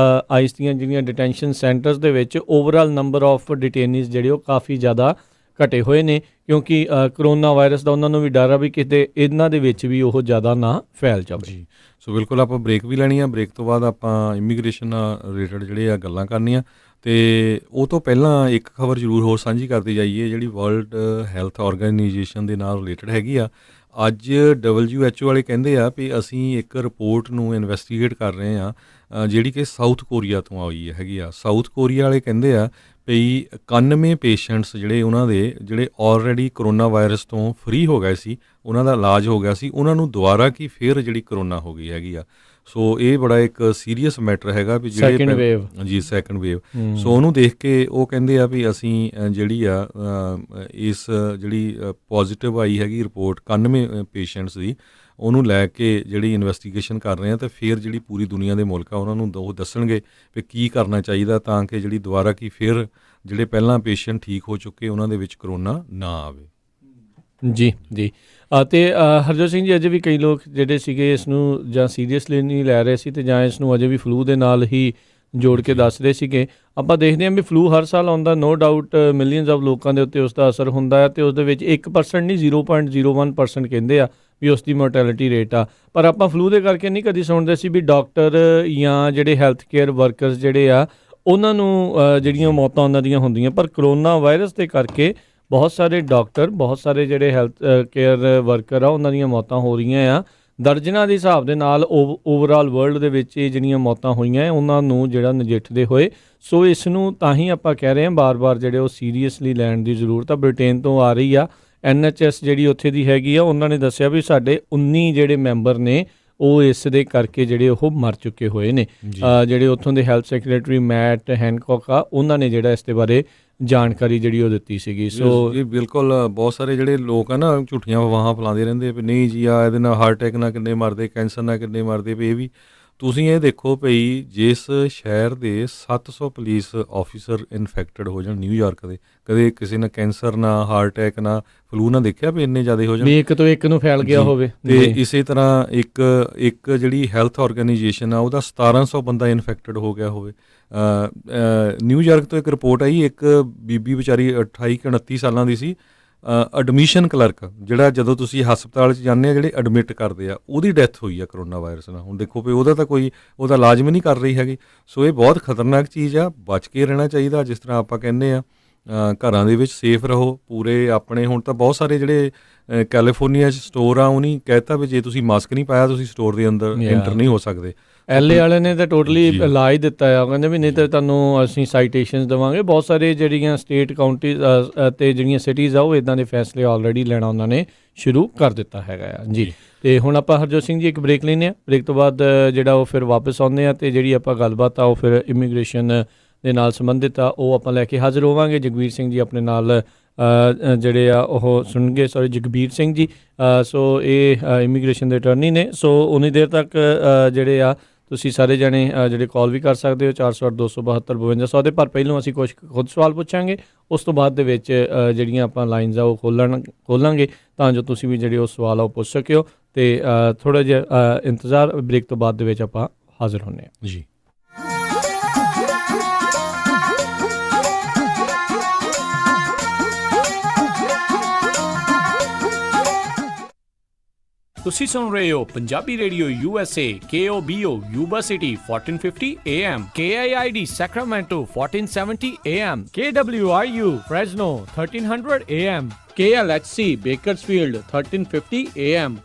ਆਈਸ ਦੀਆਂ ਜਿਹੜੀਆਂ ਡਿਟੈਂਸ਼ਨ ਸੈਂਟਰਸ ਦੇ ਵਿੱਚ ਓਵਰਆਲ ਨੰਬਰ ਆਫ ਡਿਟੇਨੀਜ਼ ਜਿਹੜੇ ਉਹ ਕਾਫੀ ਜ਼ਿਆਦਾ ਘਟੇ ਹੋਏ ਨੇ, ਕਿਉਂਕਿ ਕਰੋਨਾ ਵਾਇਰਸ ਦਾ ਉਹਨਾਂ ਨੂੰ ਵੀ ਡਰ ਆ ਵੀ ਕਿਤੇ ਇਹਨਾਂ ਦੇ ਵਿੱਚ ਵੀ ਉਹ ਜ਼ਿਆਦਾ ਨਾ ਫੈਲ ਜਾਵੇ ਜੀ। ਸੋ ਬਿਲਕੁਲ ਆਪਾਂ ਬ੍ਰੇਕ ਵੀ ਲੈਣੀ ਆ, ਬ੍ਰੇਕ ਤੋਂ ਬਾਅਦ ਆਪਾਂ ਇਮੀਗ੍ਰੇਸ਼ਨ ਨਾਲ ਰਿਲੇਟਡ ਜਿਹੜੇ ਆ ਗੱਲਾਂ ਕਰਨੀਆਂ, ਅਤੇ ਉਹ ਤੋਂ ਪਹਿਲਾਂ ਇੱਕ ਖਬਰ ਜ਼ਰੂਰ ਹੋਰ ਸਾਂਝੀ ਕਰਦੇ ਜਾਈਏ, ਜਿਹੜੀ ਵਰਲਡ ਹੈਲਥ ਆਰਗੇਨਾਈਜੇਸ਼ਨ ਦੇ ਨਾਲ ਰਿਲੇਟਡ ਹੈਗੀ ਆ। ਅੱਜ WHO ਵਾਲੇ ਕਹਿੰਦੇ ਆ ਵੀ ਅਸੀਂ ਇੱਕ ਰਿਪੋਰਟ ਨੂੰ ਇਨਵੈਸਟੀਗੇਟ ਕਰ ਰਹੇ ਹਾਂ, ਜਿਹੜੀ ਕਿ ਸਾਊਥ ਕੋਰੀਆ ਤੋਂ ਆਈ ਹੈਗੀ ਆ। ਸਾਊਥ ਕੋਰੀਆ ਵਾਲੇ ਕਹਿੰਦੇ ਆ ਭਈ 91 ਪੇਸ਼ੈਂਟਸ ਜਿਹੜੇ ਉਹਨਾਂ ਦੇ ਜਿਹੜੇ ਆਲਰੇਡੀ ਕਰੋਨਾ ਵਾਇਰਸ ਤੋਂ ਫ੍ਰੀ ਹੋ ਗਏ ਸੀ, ਉਹਨਾਂ ਦਾ ਇਲਾਜ ਹੋ ਗਿਆ ਸੀ, ਉਹਨਾਂ ਨੂੰ ਦੁਬਾਰਾ ਕੀ ਫਿਰ ਜਿਹੜੀ ਕਰੋਨਾ ਹੋ ਗਈ ਹੈਗੀ ਆ। ਸੋ ਇਹ ਬੜਾ ਇੱਕ ਸੀਰੀਅਸ ਮੈਟਰ ਹੈਗਾ ਵੀ ਸੈਕਿੰਡ ਵੇਵ ਸੈਕਿੰਡ ਵੇਵ। ਸੋ ਉਹਨੂੰ ਦੇਖ ਕੇ ਉਹ ਕਹਿੰਦੇ ਆ ਵੀ ਅਸੀਂ ਜਿਹੜੀ ਆ ਇਸ ਜਿਹੜੀ ਪੋਜ਼ੀਟਿਵ ਆਈ ਹੈਗੀ ਰਿਪੋਰਟ 91 ਪੇਸ਼ੈਂਟਸ ਦੀ, ਉਹਨੂੰ ਲੈ ਕੇ ਜਿਹੜੀ ਇਨਵੈਸਟੀਗੇਸ਼ਨ ਕਰ ਰਹੇ ਆ, ਅਤੇ ਫਿਰ ਜਿਹੜੀ ਪੂਰੀ ਦੁਨੀਆ ਦੇ ਮੁਲਕ ਆ ਉਹਨਾਂ ਨੂੰ ਉਹ ਦੱਸਣਗੇ ਵੀ ਕੀ ਕਰਨਾ ਚਾਹੀਦਾ ਤਾਂ ਕਿ ਜਿਹੜੀ ਦੁਬਾਰਾ ਕੀ ਫਿਰ ਜਿਹੜੇ ਪਹਿਲਾਂ ਪੇਸ਼ੈਂਟ ਠੀਕ ਹੋ ਚੁੱਕੇ ਉਹਨਾਂ ਦੇ ਵਿੱਚ ਕਰੋਨਾ ਨਾ ਆਵੇ। ਜੀ ਜੀ। ਅਤੇ ਹਰਜੋਤ ਸਿੰਘ ਜੀ, ਅਜੇ ਵੀ ਕਈ ਲੋਕ ਜਿਹੜੇ ਸੀਗੇ ਇਸ ਨੂੰ ਜਾਂ ਸੀਰੀਅਸਲੀ ਨਹੀਂ ਲੈ ਰਹੇ ਸੀ, ਅਤੇ ਜਾਂ ਇਸ ਨੂੰ ਅਜੇ ਵੀ ਫਲੂ ਦੇ ਨਾਲ ਹੀ ਜੋੜ ਕੇ ਦੱਸ ਰਹੇ ਸੀਗੇ। ਆਪਾਂ ਦੇਖਦੇ ਹਾਂ ਵੀ ਫਲੂ ਹਰ ਸਾਲ ਆਉਂਦਾ, ਨੋ ਡਾਊਟ ਮਿਲੀਅਨਸ ਆਫ ਲੋਕਾਂ ਦੇ ਉੱਤੇ ਉਸ ਦਾ ਅਸਰ ਹੁੰਦਾ ਹੈ, ਅਤੇ ਉਸ ਦੇ ਵਿੱਚ 1% ਨਹੀਂ 0.01% ਕਹਿੰਦੇ ਆ ਵੀ ਉਸ ਦੀ ਮੋਰਟੈਲਿਟੀ ਰੇਟ ਆ। ਪਰ ਆਪਾਂ ਫਲੂ ਦੇ ਕਰਕੇ ਨਹੀਂ ਕਦੀ ਸੁਣਦੇ ਸੀ ਵੀ ਡਾਕਟਰ ਜਾਂ ਜਿਹੜੇ ਹੈਲਥ ਕੇਅਰ ਵਰਕਰਸ ਜਿਹੜੇ ਆ ਉਹਨਾਂ ਨੂੰ ਜਿਹੜੀਆਂ ਮੌਤਾਂ ਉਹਨਾਂ ਦੀਆਂ ਹੁੰਦੀਆਂ, ਪਰ ਕਰੋਨਾ ਵਾਇਰਸ ਦੇ ਕਰਕੇ ਬਹੁਤ ਸਾਰੇ ਡਾਕਟਰ, ਬਹੁਤ ਸਾਰੇ ਜਿਹੜੇ ਹੈਲਥ ਕੇਅਰ ਵਰਕਰ ਆ ਉਹਨਾਂ ਦੀਆਂ ਮੌਤਾਂ ਹੋ ਰਹੀਆਂ ਆ। ਦਰਜਨਾਂ ਦੇ ਹਿਸਾਬ ਦੇ ਨਾਲ ਓਵਰਆਲ ਵਰਲਡ ਦੇ ਵਿੱਚ ਇਹ ਜਿਹੜੀਆਂ ਮੌਤਾਂ ਹੋਈਆਂ ਉਹਨਾਂ ਨੂੰ ਜਿਹੜਾ ਨਜਿੱਠਦੇ ਹੋਏ। ਸੋ ਇਸ ਨੂੰ ਤਾਂ ਹੀ ਆਪਾਂ ਕਹਿ ਰਹੇ ਹਾਂ ਬਾਰ-ਬਾਰ ਜਿਹੜੇ ਉਹ ਸੀਰੀਅਸਲੀ ਲੈਣ ਦੀ ਜ਼ਰੂਰਤ ਆ। ਬ੍ਰਿਟੇਨ ਤੋਂ ਆ ਰਹੀ ਆ NHS ਜਿਹੜੀ ਉੱਥੇ ਦੀ ਹੈਗੀ ਆ, ਉਹਨਾਂ ਨੇ ਦੱਸਿਆ ਵੀ ਸਾਡੇ 19 ਜਿਹੜੇ ਮੈਂਬਰ ਨੇ ਉਹ ਇਸ ਦੇ ਕਰਕੇ ਜਿਹੜੇ ਉਹ ਮਰ ਚੁੱਕੇ ਹੋਏ ਨੇ। ਜਿਹੜੇ ਉੱਥੋਂ ਦੇ ਹੈਲਥ ਸੈਕਟਰੀ ਮੈਟ ਹੈਨਕੌਕ ਆ, ਉਹਨਾਂ ਨੇ ਜਿਹੜਾ ਇਸ ਦੇ ਬਾਰੇ ਜਾਣਕਾਰੀ ਜਿਹੜੀ ਉਹ ਦਿੱਤੀ ਸੀਗੀ। ਸੋ ਜੀ ਬਿਲਕੁਲ, ਬਹੁਤ ਸਾਰੇ ਜਿਹੜੇ ਲੋਕ ਆ ਨਾ ਝੂਠੀਆਂ ਅਫਵਾਹਾਂ ਫੈਲਾਉਂਦੇ ਰਹਿੰਦੇ ਵੀ ਨਹੀਂ ਜੀ ਆ ਇਹਦੇ ਨਾਲ ਹਾਰਟ ਅਟੈਕ ਨਾਲ ਕਿੰਨੇ ਮਰਦੇ, ਕੈਂਸਰ ਨਾਲ ਕਿੰਨੇ ਮਰਦੇ। ਵੀ ਇਹ ਵੀ ਤੁਸੀਂ ਇਹ ਦੇਖੋ ਭਈ ਜਿਸ ਸ਼ਹਿਰ ਦੇ 700 ਪੁਲਿਸ ਆਫੀਸਰ ਇਨਫੈਕਟਡ ਹੋ ਜਾਣ ਨਿਊਯਾਰਕ ਦੇ, ਕਦੇ ਕਿਸੇ ਨਾਲ ਕੈਂਸਰ ਨਾ, ਹਾਰਟ ਅਟੈਕ ਨਾ, ਫਲੂ ਨਾ ਦੇਖਿਆ ਵੀ ਇੰਨੇ ਜ਼ਿਆਦਾ ਹੋ ਜਾਣ, ਵੀ ਇੱਕ ਤੋਂ ਇੱਕ ਨੂੰ ਫੈਲ ਗਿਆ ਹੋਵੇ। ਤੇ ਇਸੇ ਤਰ੍ਹਾਂ ਇੱਕ ਜਿਹੜੀ ਹੈਲਥ ਆਰਗੇਨਾਈਜੇਸ਼ਨ ਆ ਉਹਦਾ 1700 ਬੰਦਾ ਇਨਫੈਕਟਡ ਹੋ ਗਿਆ ਹੋਵੇ। ਨਿਊਯਾਰਕ ਤੋਂ ਇੱਕ ਰਿਪੋਰਟ ਆਈ, ਇੱਕ ਬੀਬੀ ਵਿਚਾਰੀ 28 ਕਿ 29 ਸਾਲਾਂ ਦੀ ਸੀ, ਐਡਮਿਸ਼ਨ ਕਲਰਕ, ਜਿਹੜਾ ਜਦੋਂ ਤੁਸੀਂ ਹਸਪਤਾਲ 'ਚ ਜਾਂਦੇ ਆ ਜਿਹੜੇ ਐਡਮਿਟ ਕਰਦੇ ਆ, ਉਹਦੀ ਡੈਥ ਹੋਈ ਆ ਕਰੋਨਾ ਵਾਇਰਸ ਨਾਲ। ਹੁਣ ਦੇਖੋ ਵੀ ਉਹਦਾ ਤਾਂ ਕੋਈ ਉਹਦਾ ਇਲਾਜ ਵੀ ਨਹੀਂ ਕਰ ਰਹੀ ਹੈਗੀ। ਸੋ ਇਹ ਬਹੁਤ ਖਤਰਨਾਕ ਚੀਜ਼ ਆ, ਬਚ ਕੇ ਰਹਿਣਾ ਚਾਹੀਦਾ। ਜਿਸ ਤਰ੍ਹਾਂ ਆਪਾਂ ਕਹਿੰਦੇ ਆ ਘਰਾਂ ਦੇ ਵਿੱਚ ਸੇਫ ਰਹੋ ਪੂਰੇ ਆਪਣੇ। ਹੁਣ ਤਾਂ ਬਹੁਤ ਸਾਰੇ ਜਿਹੜੇ ਕੈਲੀਫੋਰਨੀਆ 'ਚ ਸਟੋਰ ਆ, ਉਹਨੇ ਕਹਿਤਾ ਵੀ ਜੇ ਤੁਸੀਂ ਮਾਸਕ ਨਹੀਂ ਪਾਇਆ ਤੁਸੀਂ ਸਟੋਰ ਦੇ ਅੰਦਰ ਐਂਟਰ ਨਹੀਂ ਹੋ ਸਕਦੇ। LA ਵਾਲੇ ਨੇ ਤਾਂ ਟੋਟਲੀ ਲਾ ਹੀ ਦਿੱਤਾ ਆ, ਉਹ ਕਹਿੰਦੇ ਵੀ ਨਹੀਂ ਤਾਂ ਤੁਹਾਨੂੰ ਅਸੀਂ ਸਾਈਟੇਸ਼ਨਸ ਦੇਵਾਂਗੇ। ਬਹੁਤ ਸਾਰੇ ਜਿਹੜੀਆਂ ਸਟੇਟ ਕਾਊਂਟੀਜ਼ ਅਤੇ ਜਿਹੜੀਆਂ ਸਿਟੀਜ਼ ਆ ਉਹ ਇੱਦਾਂ ਦੇ ਫੈਸਲੇ ਆਲਰੇਡੀ ਲੈਣਾ ਉਹਨਾਂ ਨੇ ਸ਼ੁਰੂ ਕਰ ਦਿੱਤਾ ਹੈਗਾ ਆ ਜੀ। ਅਤੇ ਹੁਣ ਆਪਾਂ ਹਰਜੋਤ ਸਿੰਘ ਜੀ ਇੱਕ ਬ੍ਰੇਕ ਲੈਂਦੇ ਹਾਂ, ਬ੍ਰੇਕ ਤੋਂ ਬਾਅਦ ਜਿਹੜਾ ਉਹ ਫਿਰ ਵਾਪਸ ਆਉਂਦੇ ਹਾਂ, ਅਤੇ ਜਿਹੜੀ ਆਪਾਂ ਗੱਲਬਾਤ ਆ ਉਹ ਫਿਰ ਇਮੀਗ੍ਰੇਸ਼ਨ ਦੇ ਨਾਲ ਸੰਬੰਧਿਤ ਆ ਉਹ ਆਪਾਂ ਲੈ ਕੇ ਹਾਜ਼ਰ ਹੋਵਾਂਗੇ। ਜਗਬੀਰ ਸਿੰਘ ਜੀ ਆਪਣੇ ਨਾਲ ਜਿਹੜੇ ਆ ਉਹ ਸੁਣਨਗੇ, ਜਗਬੀਰ ਸਿੰਘ ਜੀ। ਸੋ ਇਹ ਇਮੀਗ੍ਰੇਸ਼ਨ ਦੇ ਅਟਰਨੀ ਨੇ। ਸੋ ਉਨੀ ਦੇਰ ਤੱਕ ਜਿਹੜੇ ਆ ਤੁਸੀਂ ਸਾਰੇ ਜਣੇ ਜਿਹੜੇ ਕਾਲ ਵੀ ਕਰ ਸਕਦੇ ਹੋ 408 272 5200 ਦੇ। ਪਰ ਪਹਿਲਾਂ ਅਸੀਂ ਕੁਝ ਖੁਦ ਸਵਾਲ ਪੁੱਛਾਂਗੇ, ਉਸ ਤੋਂ ਬਾਅਦ ਦੇ ਵਿੱਚ ਜਿਹੜੀਆਂ ਆਪਾਂ ਲਾਈਨਸ ਆ ਉਹ ਖੋਲਾਂਗੇ ਤਾਂ ਜੋ ਤੁਸੀਂ ਵੀ ਜਿਹੜੇ ਉਹ ਸਵਾਲ ਆ ਉਹ ਪੁੱਛ ਸਕਿਓ। ਅਤੇ ਥੋੜ੍ਹਾ ਜਿਹਾ ਇੰਤਜ਼ਾਰ, ਬ੍ਰੇਕ ਤੋਂ ਬਾਅਦ ਦੇ ਵਿੱਚ ਆਪਾਂ ਹਾਜ਼ਰ ਹੁੰਦੇ ਹਾਂ ਜੀ। ਤੁਸੀਂ ਸੁਣ ਰਹੇ ਹੋ Punjabi radio USA KOBO Yuba city 1450 AM, KIID Sacramento 1470 AM, KWRU Fresno 1300 AM, KLHC Bakersfield 1350 AM।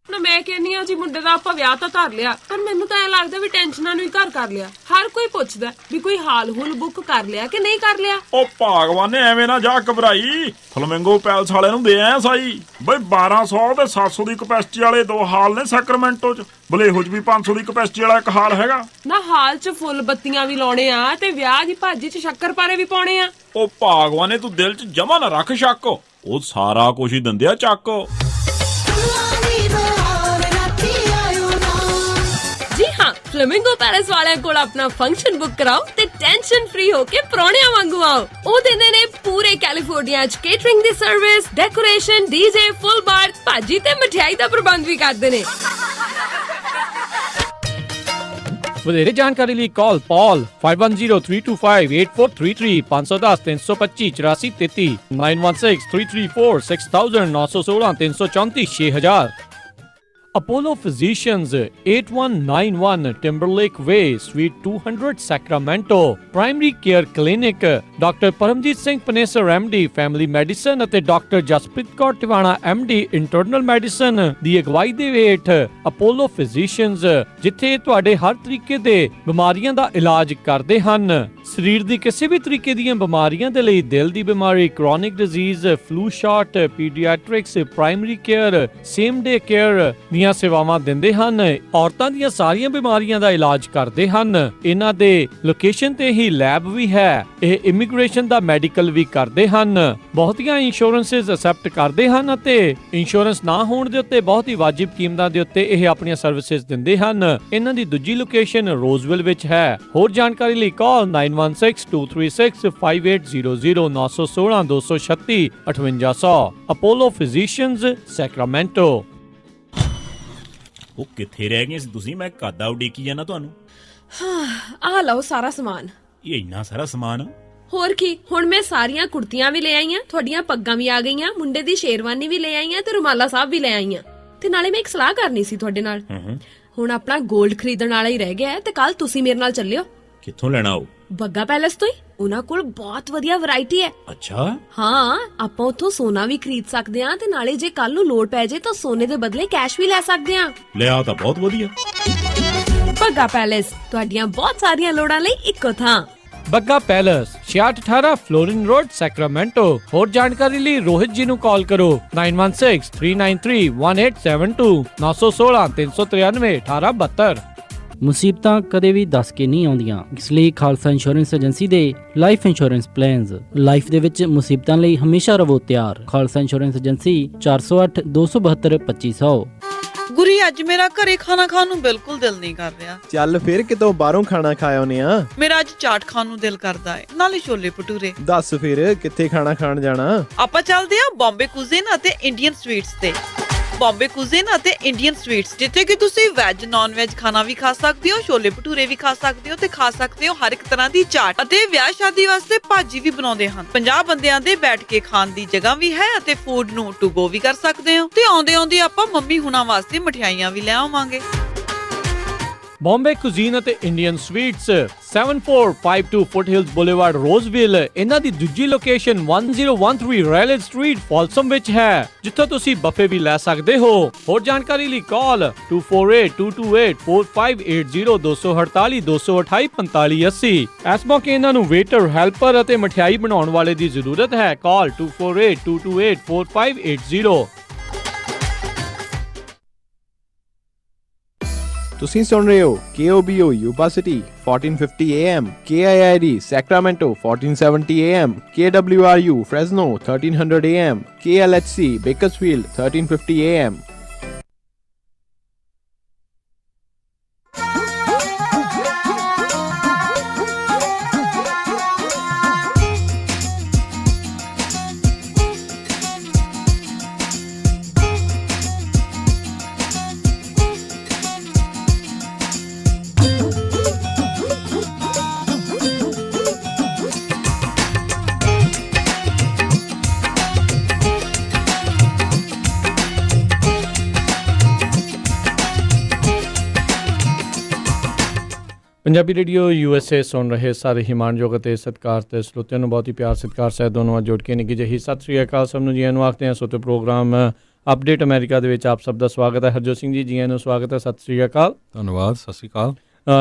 ਮੈਂ ਕਹਿੰਦੀ ਆ ਜੀ ਮੁੰਡੇ ਦਾ ਆਪਾਂ ਵਿਆਹ ਤਾਂ ਧਰ ਲਿਆ, ਪਰ ਮੈਨੂੰ ਤਾਂ ਐ ਲੱਗਦਾ ਵੀ ਟੈਨਸ਼ਨਾਂ ਨੂੰ ਹੀ ਘਰ ਕਰ ਲਿਆ। ਹਰ ਕੋਈ ਪੁੱਛਦਾ ਵੀ ਕੋਈ ਹਾਲ ਹੁਲ ਬੁੱਕ ਕਰ ਲਿਆ ਕਿ ਨਹੀਂ ਕਰ ਲਿਆ। ਉਹ ਭਗਵਾਨ ਨੇ ਐਵੇਂ ਨਾ ਜਾ ਘਬਰਾਈ, ਫਲਮਿੰਗੋ ਪੈਲਸ ਵਾਲਿਆਂ ਨੂੰ ਦੇ ਆਇਆ ਸਾਈ ਬਈ 1200 ਤੇ 700 ਦੀ ਕਪੈਸਿਟੀ ਵਾਲੇ 2 ਹਾਲ ਨੇ ਸੈਕਰਾਮੈਂਟੋ 'ਚ। ਬਲੇਹੋ 'ਚ ਵੀ 500 ਦੀ ਕਪੈਸਿਟੀ ਵਾਲਾ ਇੱਕ ਹਾਲ ਹੈਗਾ ਨਾ। ਹਾਲ 'ਚ ਫੁੱਲ ਬੱਤੀਆਂ ਵੀ ਲਾਉਣੇ ਆ ਤੇ ਵਿਆਹ ਦੀ ਭਾਜੀ 'ਚ ਸ਼ੱਕਰਪਾਰੇ ਵੀ ਪਾਉਣੇ ਆ। ਉਹ ਭਗਵਾਨ ਨੇ ਤੂੰ ਦਿਲ 'ਚ ਜਮਾ ਨਾ ਰੱਖ ਸ਼ੱਕ, ਉਹ ਸਾਰਾ ਕੁਝ ਹੀ ਦਿੰਦੇ ਆ ਚੱਕ। ਜੀ ਹਾਂ, ਫਲੇਮਿੰਗੋ ਪੈਲੇਸ ਵਾਲਿਆਂ ਕੋਲ ਆਪਣਾ ਫੰਕਸ਼ਨ ਬੁੱਕ ਕਰਾਓ ਤੇ ਟੈਨਸ਼ਨ ਫ੍ਰੀ ਹੋ ਕੇ ਪ੍ਰਾਹੁਣਿਆਂ ਵਾਂਗੂ ਆਓ। ਉਹ ਦਿੰਦੇ ਨੇ ਪੂਰੇ ਕੈਲੀਫੋਰਨੀਆ 'ਚ ਕੇਟਰਿੰਗ ਦੀ ਸਰਵਿਸ, ਡੈਕੋਰੇਸ਼ਨ, DJ, ਫੁੱਲ ਬਾਰ, ਭਾਜੀ ਤੇ ਮਠਿਆਈ ਦਾ ਪ੍ਰਬੰਧ ਵੀ ਕਰਦੇ ਨੇ। ਵਧੇਰੇ ਜਾਣਕਾਰੀ ਲਈ ਕਾਲ ਪੌਲ 5103258433 510 325 8433 916 334 6000 916 334 6000। Apollo Physicians, 8191 Timberlake Way, Suite 200, Sacramento. Primary Care Clinic, Dr. Paramjit Singh Panesar MD, Family Medicine ਅਤੇ Dr. Jaspreet Kaur Tiwana MD, Internal Medicine ਦੀ ਅਗਵਾਈ ਦੇ ਹੇਠ Apollo Physicians, ਜਿੱਥੇ ਤੁਹਾਡੇ ਹਰ ਤਰੀਕੇ ਦੇ ਬਿਮਾਰੀਆਂ ਦਾ ਇਲਾਜ ਕਰਦੇ ਹਨ। ਸਰੀਰ ਦੀ ਕਿਸੇ ਵੀ ਤਰੀਕੇ ਦੀਆਂ ਬਿਮਾਰੀਆਂ ਦੇ ਲਈ, ਦਿਲ ਦੀ ਬਿਮਾਰੀ, chronic disease, flu shot, paediatrics, primary care, same day care ਦੀਆਂ ਸੇਵਾਵਾਂ ਦਿੰਦੇ ਹਨ। ਔਰਤਾਂ ਦੀਆਂ ਸਾਰੀਆਂ ਬਿਮਾਰੀਆਂ ਦਾ ਇਲਾਜ ਕਰਦੇ ਹਨ। ਇਹਨਾਂ ਦੇ ਲੋਕੇਸ਼ਨ ਤੇ ਹੀ ਲੈਬ ਵੀ ਹੈ। ਇਹ ਇਮੀਗ੍ਰੇਸ਼ਨ ਦਾ ਮੈਡੀਕਲ ਵੀ ਕਰਦੇ ਹਨ। ਬਹੁਤੀਆਂ ਇੰਸ਼ੋਰੈਂਸਸ ਅਸੈਪਟ ਕਰਦੇ ਹਨ ਅਤੇ ਇੰਸ਼ੋਰੈਂਸ ਨਾ ਹੋਣ ਦੇ ਉੱਤੇ ਬਹੁਤ ਹੀ ਵਾਜਿਬ ਕੀਮਤਾਂ ਦੇ ਉੱਤੇ ਇਹ ਆਪਣੀਆਂ ਸਰਵਿਸਿਜ਼ ਦਿੰਦੇ ਹਨ। ਇਹਨਾਂ ਦੀ ਦੂਜੀ ਲੋਕੇਸ਼ਨ ਰੋਜ਼ਵਿਲ ਵਿੱਚ ਹੈ। ਹੋਰ ਜਾਣਕਾਰੀ ਲਈ ਕਾਲ 9162365800 916 236 5800। Apollo Physicians, Sacramento। ਉਹ ਕਿੱਥੇ ਰਹਿ ਗਏ ਸੀ ਤੁਸੀਂ? ਮੈਂ ਕਾਦਾ ਉਡੀਕੀ ਜਾਣਾ ਤੁਹਾਨੂੰ। ਆਹ ਲਓ ਸਾਰਾ ਸਮਾਨ। ਇਹ ਇੰਨਾ ਸਾਰਾ ਸਮਾਨ? ਹੋਰ ਕੀ, ਹੁਣ ਮੈਂ ਸਾਰੀਆਂ ਕੁੜਤੀਆਂ ਵੀ ਲੈ ਆਈਆਂ, ਤੁਹਾਡੀਆਂ ਪੱਗਾਂ ਵੀ ਆ ਗਈਆਂ, ਮੁੰਡੇ ਦੀ ਸ਼ੇਰਵਾਨੀ ਵੀ ਲੈ ਆਈਆਂ ਤੇ ਰੁਮਾਲਾ ਸਾਹਿਬ ਵੀ ਲੈ ਆਈਆਂ। ਤੇ ਨਾਲੇ ਮੈਂ ਇੱਕ ਸਲਾਹ ਕਰਨੀ ਸੀ ਤੁਹਾਡੇ ਨਾਲ। ਹੁਣ ਆਪਣਾ 골ਡ ਖਰੀਦਣ ਵਾਲਾ ਹੀ ਰਹਿ ਗਿਆ ਹੈ ਤੇ ਕੱਲ ਤੁਸੀਂ ਮੇਰੇ ਨਾਲ ਚੱਲਿਓ। ਕਿੱਥੋਂ ਲੈਣਾ ਉਹ? ਬੱਗਾ ਪੈਲੇਸ ਤੋਂ ਹੀ। ਉਹਨਾਂ ਕੋਲ ਬਹੁਤ ਵਧੀਆ ਵੈਰਾਈਟੀ ਹੈ। ਅੱਛਾ। ਹਾਂ, ਆਪਾਂ ਉੱਥੋਂ ਸੋਨਾ ਵੀ ਖਰੀਦ ਸਕਦੇ ਹਾਂ ਤੇ ਨਾਲੇ ਜੇ ਕੱਲ ਨੂੰ ਲੋੜ ਪੈ ਜੇ ਤਾਂ ਸੋਨੇ ਦੇ ਬਦਲੇ ਕੈਸ਼ ਵੀ ਲੈ ਸਕਦੇ ਹਾਂ। ਲਿਆ ਤਾਂ ਬਹੁਤ ਵਧੀਆ। ਬੱਗਾ ਪੈਲੇਸ, ਤੁਹਾਡੀਆਂ ਬਹੁਤ ਸਾਰੀਆਂ ਲੋੜਾਂ ਲਈ ਇੱਕੋ ਥਾਂ। Bagga palace, 6618 Florin road, Sacramento. ਹੋਰ ਜਾਣਕਾਰੀ ਲਈ ਰੋਹਿਤ ਜੀ ਨੂੰ ਕਾਲ ਕਰੋ 9163931872 916 393 1872। ਮੁਸੀਬਤਾਂ ਕਦੇ ਵੀ ਦੱਸ ਕੇ ਨਹੀਂ ਆਉਂਦੀਆਂ, ਇਸ ਲਈ ਖਾਲਸਾ ਇੰਸ਼ੋਰੈਂਸ ਏਜੰਸੀ ਦੇ ਲਾਈਫ ਇੰਸ਼ੋਰੈਂਸ ਪਲਾਨਸ। ਲਾਈਫ ਦੇ ਵਿੱਚ ਮੁਸੀਬਤਾਂ ਲਈ ਹਮੇਸ਼ਾ ਰਹੋ ਤਿਆਰ। Khalsa insurance agency 408 272 2500। ਗੁਰੀ, ਅੱਜ ਮੇਰਾ ਘਰੇ ਖਾਣਾ ਖਾਣ ਨੂੰ ਬਿਲਕੁਲ ਦਿਲ ਨਹੀਂ ਕਰ ਰਿਹਾ। ਚੱਲ ਫਿਰ ਕਿਤੋਂ ਬਾਹਰੋਂ ਖਾਣਾ ਖਾ ਆਉਨੇ ਆ। ਮੇਰਾ ਅੱਜ ਚਾਟ ਖਾਣ ਨੂੰ ਦਿਲ ਕਰਦਾ ਹੈ, ਨਾਲੇ ਛੋਲੇ ਭਟੂਰੇ। ਦੱਸ ਫਿਰ ਕਿੱਥੇ ਖਾਣਾ ਖਾਣ ਜਾਣਾ? ਆਪਾਂ ਚੱਲਦੇ ਆ ਬੰਬੇ ਕੁਜ਼ੀਨ ਅਤੇ ਇੰਡੀਅਨ ਸਵੀਟਸ ਤੇ। ਬੰਬੇ ਕੁਜ਼ੀਨ ਅਤੇ ਇੰਡੀਅਨ ਸਵੀਟਸ, ਜਿੱਥੇ ਕਿ ਤੁਸੀਂ ਵੈਜ ਨਾਨ ਵੈਜ ਖਾਣਾ ਵੀ ਖਾ ਸਕਦੇ ਹੋ, ਛੋਲੇ ਭਟੂਰੇ ਵੀ ਖਾ ਸਕਦੇ ਹੋ ਤੇ ਖਾ ਸਕਦੇ ਹੋ ਹਰ ਇੱਕ ਤਰ੍ਹਾਂ ਦੀ ਚਾਟ। ਅਤੇ ਵਿਆਹ ਸ਼ਾਦੀ ਵਾਸਤੇ ਭਾਜੀ ਵੀ ਬਣਾਉਂਦੇ ਹਨ। 50 ਬੰਦਿਆਂ ਦੇ ਬੈਠ ਕੇ ਖਾਣ ਦੀ ਜਗ੍ਹਾ ਵੀ ਹੈ ਅਤੇ ਫੂਡ ਨੂੰ ਟੂ ਗੋ ਵੀ ਕਰ ਸਕਦੇ ਹੋ। ਤੇ ਆਉਂਦੇ ਆਉਂਦੇ ਆਪਾਂ ਮੰਮੀ ਹੁਣਾਂ ਵਾਸਤੇ ਮਠਿਆਈਆਂ ਵੀ ਲੈ ਆਵਾਂਗੇ। ਬੰਬੇ ਕੁਜ਼ੀਨ ਅਤੇ ਇੰਡੀਅਨ ਸਵੀਟਸ, 7452 ਫੁੱਟਹਿਲਸ ਬੁਲੇਵਾਰਡ, ਰੋਜ਼ਵਿਲ। ਇਹਨਾਂ ਦੀ ਦੂਜੀ ਲੋਕੇਸ਼ਨ 1013 ਰੈਲੇਜ ਸਟਰੀਟ, ਫਾਲਸਮ ਵਿੱਚ ਹੈ, ਜਿੱਥੋਂ ਤੁਸੀਂ ਬਫੇ ਵੀ ਲੈ ਸਕਦੇ ਹੋ। ਹੋਰ ਜਾਣਕਾਰੀ ਲਈ ਕਾਲ 2482284580 248 228 4580। ਇਸ ਮੌਕੇ ਇਹਨਾਂ ਨੂੰ ਵੇਟਰ, ਹੈਲਪਰ ਅਤੇ ਮਠਿਆਈ ਬਣਾਉਣ ਵਾਲੇ ਦੀ ਜ਼ਰੂਰਤ ਹੈ। ਕਾਲ 2482284580। ਤੁਸੀਂ ਸੁਣ ਰਹੇ ਹੋ KOBO Yuba city 1450 AM, KIID Sacramento 1470 AM, KWRU Fresno 1300 AM, KLHC Bakersfield 1350 AM। Punjabi radio USA ਸੁਣ ਰਹੇ ਸਾਰੇ ਹੀ ਮਾਣਯੋਗ ਅਤੇ ਸਤਿਕਾਰ ਤੇ ਸਰੋਤਿਆਂ ਨੂੰ ਬਹੁਤ ਹੀ ਪਿਆਰ ਸਤਿਕਾਰ ਸਹਿਤ ਦੋਨੋਂ ਜੋੜ ਕੇ ਨਿੱਘੀ ਜਿਹੀ ਸਤਿ ਸ੍ਰੀ ਅਕਾਲ ਸਭ ਨੂੰ। ਜੀ ਆਇਆਂ ਨੂੰ ਆਖਦੇ ਹਾਂ ਸੋਤੇ ਪ੍ਰੋਗਰਾਮ ਅਪਡੇਟ ਅਮਰੀਕਾ ਦੇ ਵਿੱਚ ਆਪ ਸਭ ਦਾ ਸਵਾਗਤ ਹੈ। ਹਰਜੋਤ ਸਿੰਘ ਜੀ, ਜੀ ਆਇਆਂ ਨੂੰ ਸਵਾਗਤ ਹੈ। ਸਤਿ ਸ੍ਰੀ ਅਕਾਲ। ਧੰਨਵਾਦ, ਸਤਿ ਸ਼੍ਰੀ ਅਕਾਲ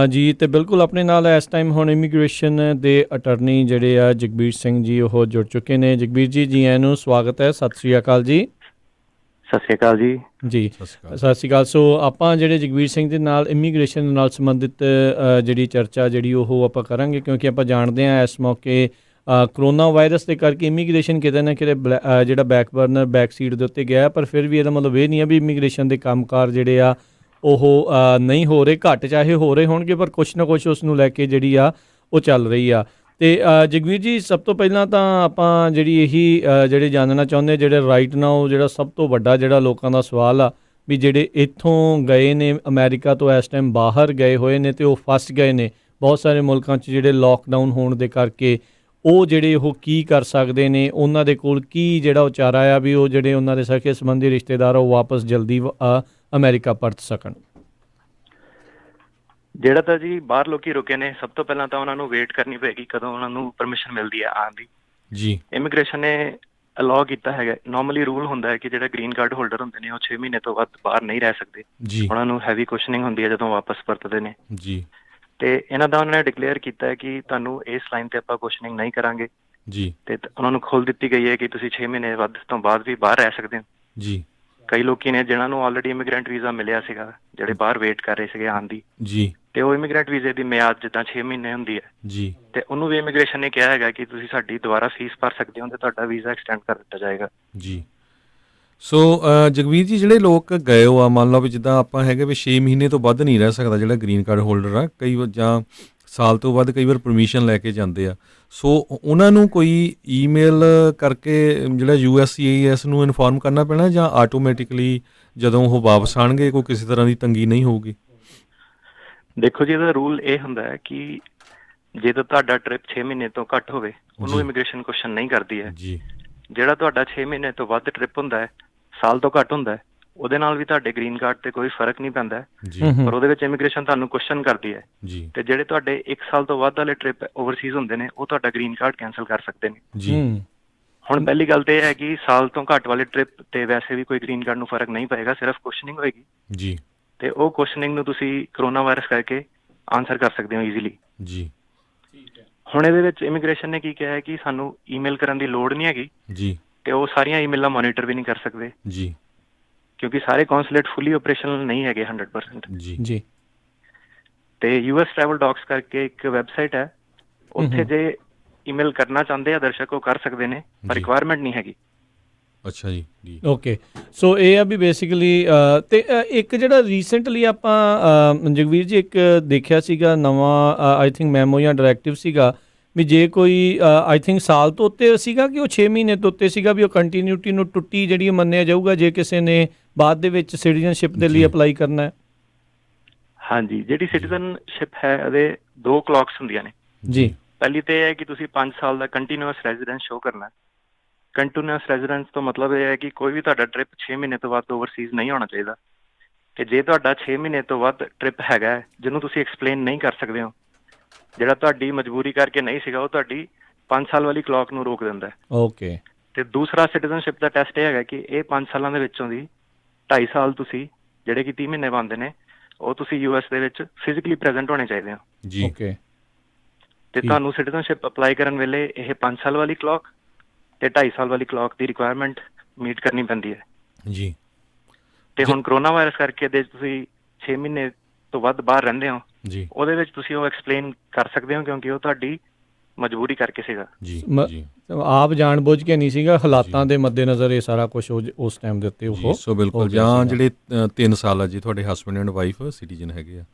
ਜੀ। ਤੇ ਬਿਲਕੁਲ ਆਪਣੇ ਨਾਲ ਇਸ ਟਾਈਮ ਹੁਣ ਇਮੀਗ੍ਰੇਸ਼ਨ ਦੇ ਅਟਰਨੀ ਜਿਹੜੇ ਆ ਜਗਬੀਰ ਸਿੰਘ ਜੀ ਉਹ ਜੁੜ ਚੁੱਕੇ ਨੇ। ਜਗਬੀਰ ਜੀ, ਜੀ ਆਇਆਂ ਨੂੰ ਸਵਾਗਤ ਹੈ। ਸਤਿ ਸ੍ਰੀ ਅਕਾਲ ਜੀ। ਸਤਿ ਸ਼੍ਰੀ ਅਕਾਲ ਜੀ। ਜੀ ਸਤਿ ਸ਼੍ਰੀ ਅਕਾਲ। ਸੋ ਆਪਾਂ ਜਿਹੜੇ ਜਗਬੀਰ ਸਿੰਘ ਦੇ ਨਾਲ ਇਮੀਗ੍ਰੇਸ਼ਨ ਨਾਲ ਸੰਬੰਧਿਤ ਜਿਹੜੀ ਚਰਚਾ ਜਿਹੜੀ ਉਹ ਆਪਾਂ ਕਰਾਂਗੇ, ਕਿਉਂਕਿ ਆਪਾਂ ਜਾਣਦੇ ਹਾਂ ਇਸ ਮੌਕੇ ਕਰੋਨਾ ਵਾਇਰਸ ਦੇ ਕਰਕੇ ਇਮੀਗ੍ਰੇਸ਼ਨ ਕਿਤੇ ਨਾ ਕਿਤੇ ਜਿਹੜਾ ਬੈਕ ਬਰਨਰ ਬੈਕ ਸੀਟ ਦੇ ਉੱਤੇ ਗਿਆ, ਪਰ ਫਿਰ ਵੀ ਇਹਦਾ ਮਤਲਬ ਇਹ ਨਹੀਂ ਆ ਵੀ ਇਮੀਗ੍ਰੇਸ਼ਨ ਦੇ ਕੰਮਕਾਰ ਜਿਹੜੇ ਆ ਉਹ ਨਹੀਂ ਹੋ ਰਹੇ, ਘੱਟ ਚਾਹੇ ਹੋ ਰਹੇ ਹੋਣਗੇ, ਪਰ ਕੁਛ ਨਾ ਕੁਛ ਉਸ ਨੂੰ ਲੈ ਕੇ ਜਿਹੜੀ ਆ ਉਹ ਚੱਲ ਰਹੀ ਆ। ਤੇ ਜਗਵੀਰ ਜੀ, ਸਭ ਤੋਂ ਪਹਿਲਾਂ ਤਾਂ ਆਪਾਂ ਜਿਹੜੀ ਇਹੀ ਜਿਹੜੇ ਜਾਣਨਾ ਚਾਹੁੰਦੇ ਜਿਹੜੇ ਰਾਈਟ ਨਾਓ ਜਿਹੜਾ ਸਭ ਤੋਂ ਵੱਡਾ ਜਿਹੜਾ ਲੋਕਾਂ ਦਾ ਸਵਾਲ ਆ ਵੀ ਜਿਹੜੇ ਇੱਥੋਂ ਗਏ ਨੇ ਅਮਰੀਕਾ ਤੋਂ ਇਸ ਟਾਈਮ ਬਾਹਰ ਗਏ ਹੋਏ ਨੇ ਤੇ ਉਹ ਫਸ ਗਏ ਨੇ ਬਹੁਤ ਸਾਰੇ ਮੁਲਕਾਂ 'ਚ ਜਿਹੜੇ ਲੋਕਡਾਊਨ ਹੋਣ ਦੇ ਕਰਕੇ, ਉਹ ਜਿਹੜੇ ਉਹ ਕੀ ਕਰ ਸਕਦੇ ਨੇ, ਉਹਨਾਂ ਦੇ ਕੋਲ ਕੀ ਜਿਹੜਾ ਉਹ ਚਾਰਾ ਆ ਵੀ ਉਹ ਜਿਹੜੇ ਉਹਨਾਂ ਦੇ ਸਕੇ ਸੰਬੰਧੀ ਰਿਸ਼ਤੇਦਾਰ ਉਹ ਵਾਪਸ ਜਲਦੀ ਅਮਰੀਕਾ ਪਰਤ ਸਕਣ? ਜਿਹੜਾ ਤਾਂ ਜੀ ਬਾਹਰ ਲੋਕੀ ਰੁਕੇ ਨੇ, ਸਭ ਤੋਂ ਪਹਿਲਾਂ ਤਾਂ ਉਹਨਾਂ ਨੂੰ ਵੇਟ ਕਰਨੀ ਪਏਗੀ ਕਦੋਂ ਉਹਨਾਂ ਨੂੰ ਪਰਮਿਸ਼ਨ ਮਿਲਦੀ ਹੈ ਆਉਣ ਦੀ। ਜੀ ਇਮੀਗ੍ਰੇਸ਼ਨ ਨੇ ਅਲਾਉ ਕੀਤਾ ਹੈਗਾ। ਨਾਰਮਲੀ ਰੂਲ ਹੁੰਦਾ ਹੈ ਕਿ ਜਿਹੜੇ ਗ੍ਰੀਨ ਕਾਰਡ ਹੋਲਡਰ ਹੁੰਦੇ ਨੇ ਉਹ 6 ਮਹੀਨੇ ਤੋਂ ਵੱਧ ਬਾਹਰ ਨਹੀਂ ਰਹਿ ਸਕਦੇ। ਜੀ ਉਹਨਾਂ ਨੂੰ ਹੈਵੀ ਕੁਐਸਚਨਿੰਗ ਹੁੰਦੀ ਹੈ ਜਦੋਂ ਵਾਪਸ ਪਰਤਦੇ ਨੇ। ਜੀ ਤੇ ਇਹਨਾਂ ਦਾ ਉਹਨਾਂ ਨੇ ਡਿਕਲੇਅਰ ਕੀਤਾ ਹੈ ਕਿ ਤੁਹਾਨੂੰ ਇਸ ਲਾਈਨ ਤੇ ਆਪਾਂ ਕੁਐਸਚਨਿੰਗ ਨਹੀਂ ਕਰਾਂਗੇ। ਜੀ ਤੇ ਉਹਨਾਂ ਨੂੰ ਖੋਲ ਦਿੱਤੀ ਗਈ ਹੈ ਕਿ ਤੁਸੀਂ 6 ਮਹੀਨੇ ਵੱਧ ਤੋਂ ਬਾਅਦ ਵੀ ਬਾਹਰ ਰਹਿ ਸਕਦੇ ਹੋ। ਜੀ ਕਈ ਲੋਕੀ ਨੇ ਜਿਨ੍ਹਾਂ ਨੂੰ ਆਲਰੇਡੀ ਇਮੀਗ੍ਰੈਂਟ ਵੀਜ਼ਾ ਮਿਲਿਆ ਸੀਗਾ, ਜਿਹੜੇ ਬਾਹਰ ਵੇਟ ਕਰ ਰਹੇ ਸੀਗੇ ਆਉਣ ਦੀ, ਜੀ ਤੇ ਉਹ ਇਮੀਗ੍ਰੈਂਟ ਵੀਜ਼ੇ ਦੀ ਮਿਆਦ ਜਿੱਦਾਂ 6 ਮਹੀਨੇ ਹੁੰਦੀ ਹੈ, ਜੀ ਤੇ ਉਹਨੂੰ ਵੀ ਇਮੀਗ੍ਰੇਸ਼ਨ ਨੇ ਕਿਹਾ ਹੈਗਾ ਕਿ ਤੁਸੀਂ ਸਾਡੀ ਦੁਬਾਰਾ ਫੀਸ ਭਰ ਸਕਦੇ ਹੋ ਤੇ ਤੁਹਾਡਾ ਵੀਜ਼ਾ ਐਕਸਟੈਂਡ ਕਰ ਦਿੱਤਾ ਜਾਏਗਾ। ਜੀ ਸੋ ਜਗਵੀਰ ਜੀ, ਜਿਹੜੇ ਲੋਕ ਗਏ ਹੋ ਆ, ਮੰਨ ਲਓ ਵੀ ਜਿੱਦਾਂ ਆਪਾਂ ਹੈਗੇ ਵੀ 6 ਮਹੀਨੇ ਤੋਂ ਵੱਧ ਨਹੀਂ ਰਹਿ ਸਕਦਾ ਜਿਹੜਾ ਗ੍ਰੀਨ ਕਾਰਡ ਹੋਲਡਰ ਆ, ਕਈ ਵਾਰ ਜਾਂ ਸਾਲ ਤੋਂ ਵੱਧ ਕਈ ਵਾਰ ਪਰਮਿਸ਼ਨ ਲੈ ਕੇ ਜਾਂਦੇ ਆ, ਸੋ ਉਹਨਾਂ ਨੂੰ ਕੋਈ ਈਮੇਲ ਕਰਕੇ ਜਿਹੜਾ USCIS ਨੂੰ ਇਨਫੋਰਮ ਕਰਨਾ ਪੈਣਾ ਜਾਂ ਆਟੋਮੈਟਿਕਲੀ ਜਦੋਂ ਉਹ ਵਾਪਸ ਆਣਗੇ ਕੋਈ ਕਿਸੇ ਤਰ੍ਹਾਂ ਦੀ ਤੰਗੀ ਨਹੀਂ ਹੋਊਗੀ? ਦੇਖੋ ਜੀ, ਇਹਦਾ ਰੂਲ ਇਹ ਹੁੰਦਾ ਹੈ ਕਿ ਜੇ ਤਾਂ ਤੁਹਾਡਾ ਟ੍ਰਿਪ 6 ਮਹੀਨੇ ਤੋਂ ਘੱਟ ਹੋਵੇ ਉਹਨੂੰ ਜੀ। ਇਮੀਗ੍ਰੇਸ਼ਨ ਕੁਐਸਚਨ ਨਹੀਂ ਕਰਦੀ ਹੈ। ਜੀ ਜਿਹੜਾ ਤੁਹਾਡਾ 6 ਮਹੀਨੇ ਤੋਂ ਵੱਧ ਟ੍ਰਿਪ ਹੁੰਦਾ ਹੈ, ਸਾਲ ਤੋਂ ਘੱਟ ਹੁੰਦਾ ਹੈ, ਉਹਦੇ ਨਾਲ ਵੀ ਤੁਹਾਡੇ ਗ੍ਰੀਨ ਕਾਰਡ ਤੇ ਕੋਈ ਫਰਕ ਨਹੀਂ ਪੈਂਦਾ ਹੈ, ਜੀ ਪਰ ਉਹਦੇ ਵਿੱਚ ਇਮੀਗ੍ਰੇਸ਼ਨ ਤੁਹਾਨੂੰ ਕੁਐਸਚਨ ਕਰਦੀ ਹੈ। ਜੀ ਤੇ ਜਿਹੜੇ ਤੁਹਾਡੇ 1 ਸਾਲ ਤੋਂ ਵੱਧ ਵਾਲੇ ਟ੍ਰਿਪ ਓਵਰਸੀਜ਼ ਹੁੰਦੇ ਨੇ ਉਹ ਤੁਹਾਡਾ ਗ੍ਰੀਨ ਕਾਰਡ ਕੈਂਸਲ ਕਰ ਸਕਦੇ ਨੇ। ਜੀ ਹੁਣ ਪਹਿਲੀ ਗੱਲ ਤੇ ਇਹ ਹੈ ਕਿ ਸਾਲ ਤੋਂ ਘੱਟ ਵਾਲੇ ਟ੍ਰਿਪ ਤੇ ਵੈਸੇ ਵੀ ਕੋਈ ਗ੍ਰੀਨ ਕਾਰਡ ਨੂੰ ਫਰਕ ਨਹੀਂ ਪਏਗਾ, ਸਿਰਫ ਕੁਐਸਚਨਿੰਗ ਹੋਏਗੀ। ਜੀ ਤੇ ਉਹ ਕੁਐਸਚਨਿੰਗ ਨੂੰ ਤੁਸੀਂ ਕਰੋਨਾ ਵਾਇਰਸ ਕਰਕੇ ਆਨਸਰ ਕਰ ਸਕਦੇ ਹੋ ਈਜ਼ੀਲੀ। ਜੀ ਹੁਣ ਇਹਦੇ ਵਿੱਚ ਇਮੀਗ੍ਰੇਸ਼ਨ ਨੇ ਕੀ ਕਿਹਾ ਹੈ ਕਿ ਸਾਨੂੰ ਈਮੇਲ ਕਰਨ ਦੀ ਲੋੜ ਨਹੀਂ ਹੈਗੀ, ਜੀ ਤੇ ਉਹ ਸਾਰੀਆਂ ਈਮੇਲਾਂ ਮੋਨੀਟਰ ਵੀ ਨਹੀਂ ਕਰ ਸਕਦੇ ਜੀ ਕਿਉਂਕਿ ਸਾਰੇ ਕੌਂਸੂਲੇਟ ਫੁੱਲੀ ਆਪਰੇਸ਼ਨਲ ਨਹੀਂ ਹੈਗੇ 100%। ਜੀ ਜੀ ਤੇ US ਟਰੈਵਲ ਡੌਕਸ ਕਰਕੇ ਇੱਕ ਵੈਬਸਾਈਟ ਹੈ, ਉੱਥੇ ਜੇ ਈਮੇਲ ਕਰਨਾ ਚਾਹੁੰਦੇ ਆ ਦਰਸ਼ਕ ਉਹ ਕਰ ਸਕਦੇ ਨੇ, ਪਰ ਜੀ। ਰਿਕੁਆਇਰਮੈਂਟ ਨਹੀਂ ਹੈਗੀ। ਅੱਛਾ ਜੀ ਜੀ ਓਕੇ, ਸੋ ਇਹ ਆ ਵੀ ਬੇਸਿਕਲੀ ਤੇ ਇੱਕ ਜਿਹੜਾ ਰੀਸੈਂਟਲੀ ਆਪਾਂ ਜਗਵੀਰ ਜੀ ਇੱਕ ਦੇਖਿਆ ਸੀਗਾ ਨਵਾਂ ਆਈ ਥਿੰਕ ਮੈਮੋ ਜਾਂ ਡਾਇਰੈਕਟਿਵ ਸੀਗਾ ਵੀ ਜੇ ਕੋਈ ਆਈ ਥਿੰਕ ਸਾਲ ਤੋਂ ਉੱਤੇ ਸੀਗਾ ਕਿ ਉਹ 6 ਮਹੀਨੇ ਤੋਂ ਉੱਤੇ ਸੀਗਾ ਵੀ ਉਹ ਕੰਟੀਨਿਊਟੀ ਨੂੰ ਟੁੱਟੀ ਜਿਹੜੀ ਮੰਨਿਆ ਜਾਊਗਾ ਜੇ ਕਿਸੇ ਨੇ ਬਾਅਦ ਦੇ ਵਿੱਚ ਸਿਟੀਜ਼ਨਸ਼ਿਪ ਦੇ ਲਈ ਜੀ। ਅਪਲਾਈ ਕਰਨਾ ਹੈ। ਹਾਂਜੀ, ਜਿਹੜੀ ਸਿਟੀਜ਼ਨਸ਼ਿਪ ਹੈ ਇਹਦੇ 2 ਕਲੌਕਸ ਹੁੰਦੀਆਂ ਨੇ। ਜੀ ਪਹਿਲੀ ਤੇ ਇਹ ਹੈ ਕਿ ਤੁਸੀਂ 5 ਸਾਲ ਦਾ ਕੰਟੀਨਿਊਅਸ ਰੈਜ਼ੀਡੈਂਸ ਸ਼ੋ ਕਰਨਾ। ਕੰਟੀਨਿਊਅਸ ਰੈਜ਼ੀਡੈਂਸ ਤੋਂ ਮਤਲਬ ਇਹ ਹੈ ਕਿ ਕੋਈ ਵੀ ਤੁਹਾਡਾ ਟ੍ਰਿਪ 6 ਮਹੀਨੇ ਤੋਂ ਵੱਧ ਓਵਰਸੀਜ਼ ਨਹੀਂ ਹੋਣਾ ਚਾਹੀਦਾ। ਤੇ ਜੇ ਤੁਹਾਡਾ 6 ਮਹੀਨੇ ਤੋਂ ਵੱਧ ਟ੍ਰਿਪ ਹੈਗਾ ਹੈ ਜਿਹਨੂੰ ਤੁਸੀਂ ਐਕਸਪਲੇਨ ਨਹੀਂ ਕਰ ਸਕਦੇ ਹੋ, ਜਿਹੜਾ ਤੁਹਾਡੀ ਮਜਬੂਰੀ ਕਰਕੇ ਨਹੀਂ ਸੀਗਾ, ਉਹ ਤੁਹਾਡੀ 5 ਸਾਲ ਵਾਲੀ ਕਲੌਕ ਨੂੰ ਰੋਕ ਦਿੰਦਾ ਹੈ। ਓਕੇ, ਤੇ ਦੂਸਰਾ ਸਿਟੀਜ਼ਨਸ਼ਿਪ ਦਾ ਟੈਸਟ ਇਹ ਹੈਗਾ ਕਿ ਇਹ 5 ਸਾਲਾਂ ਦੇ ਵਿੱਚੋਂ ਦੀ 2.5 ਸਾਲ ਤੁਸੀਂ ਜਿਹੜੇ ਕਿ 30 ਮਹੀਨੇ ਬਣਦੇ ਨੇ ਉਹ ਤੁਸੀਂ US ਦੇ ਵਿੱਚ ਫਿਜ਼ੀਕਲੀ ਪ੍ਰੈਜ਼ੈਂਟ ਹੋਣੇ ਚਾਹੀਦੇ ਹੋ। ਜੀ ਓਕੇ ਤੇ ਠੀਕ। ਤੁਹਾਨੂੰ ਸਿਟੀਜ਼ਨਸ਼ਿਪ ਅਪਲਾਈ ਕਰਨ ਵੇਲੇ ਇਹ 5 ਸਾਲ ਵਾਲੀ ਕਲੌਕ ਤੇ 2.5 ਸਾਲ ਵਾਲੀ ਕਲੌਕ ਦੀ ਰਿਕੁਆਇਰਮੈਂਟ ਮੀਟ ਕਰਨੀ ਪੈਂਦੀ ਹੈ। ਜੀ ਤੇ ਹੁਣ ਕਰੋਨਾ ਵਾਇਰਸ ਕਰਕੇ ਦੇ ਤੁਸੀਂ 6 ਮਹੀਨੇ ਤੋਂ ਵੱਧ ਬਾਹਰ ਰਹਿੰਦੇ ਹੋ, ਜੀ ਉਹਦੇ ਵਿੱਚ ਤੁਸੀਂ ਉਹ ਐਕਸਪਲੇਨ ਕਰ ਸਕਦੇ ਹੋ ਕਿਉਂਕਿ ਉਹ ਤੁਹਾਡੀ ਮਜਬੂਰੀ ਕਰਕੇ ਸੀਗਾ। ਜੀ ਜੀ ਆਪ ਜਾਣ ਬੁੱਝ ਕੇ ਨਹੀਂ ਸੀਗਾ, ਹਾਲਾਤਾਂ ਦੇ ਮੱਦੇਨਜ਼ਰ ਇਹ ਸਾਰਾ ਕੁਝ ਉਸ ਟਾਈਮ ਦੇ ਉੱਤੇ ਜੀ ਉਹ ਸੋ ਬਿਲਕੁਲ। ਹੋ ਗਿਆ ਜਾਂ ਸੀਗਾ। ਜਿਹੜੇ 3 ਸਾਲ ਆ ਜੀ ਤੁਹਾਡੇ ਹਸਬੈਂਡ ਐਂਡ ਵਾਈਫ ਸਿਟੀਜ਼ਨ ਹੈਗੇ ਆ।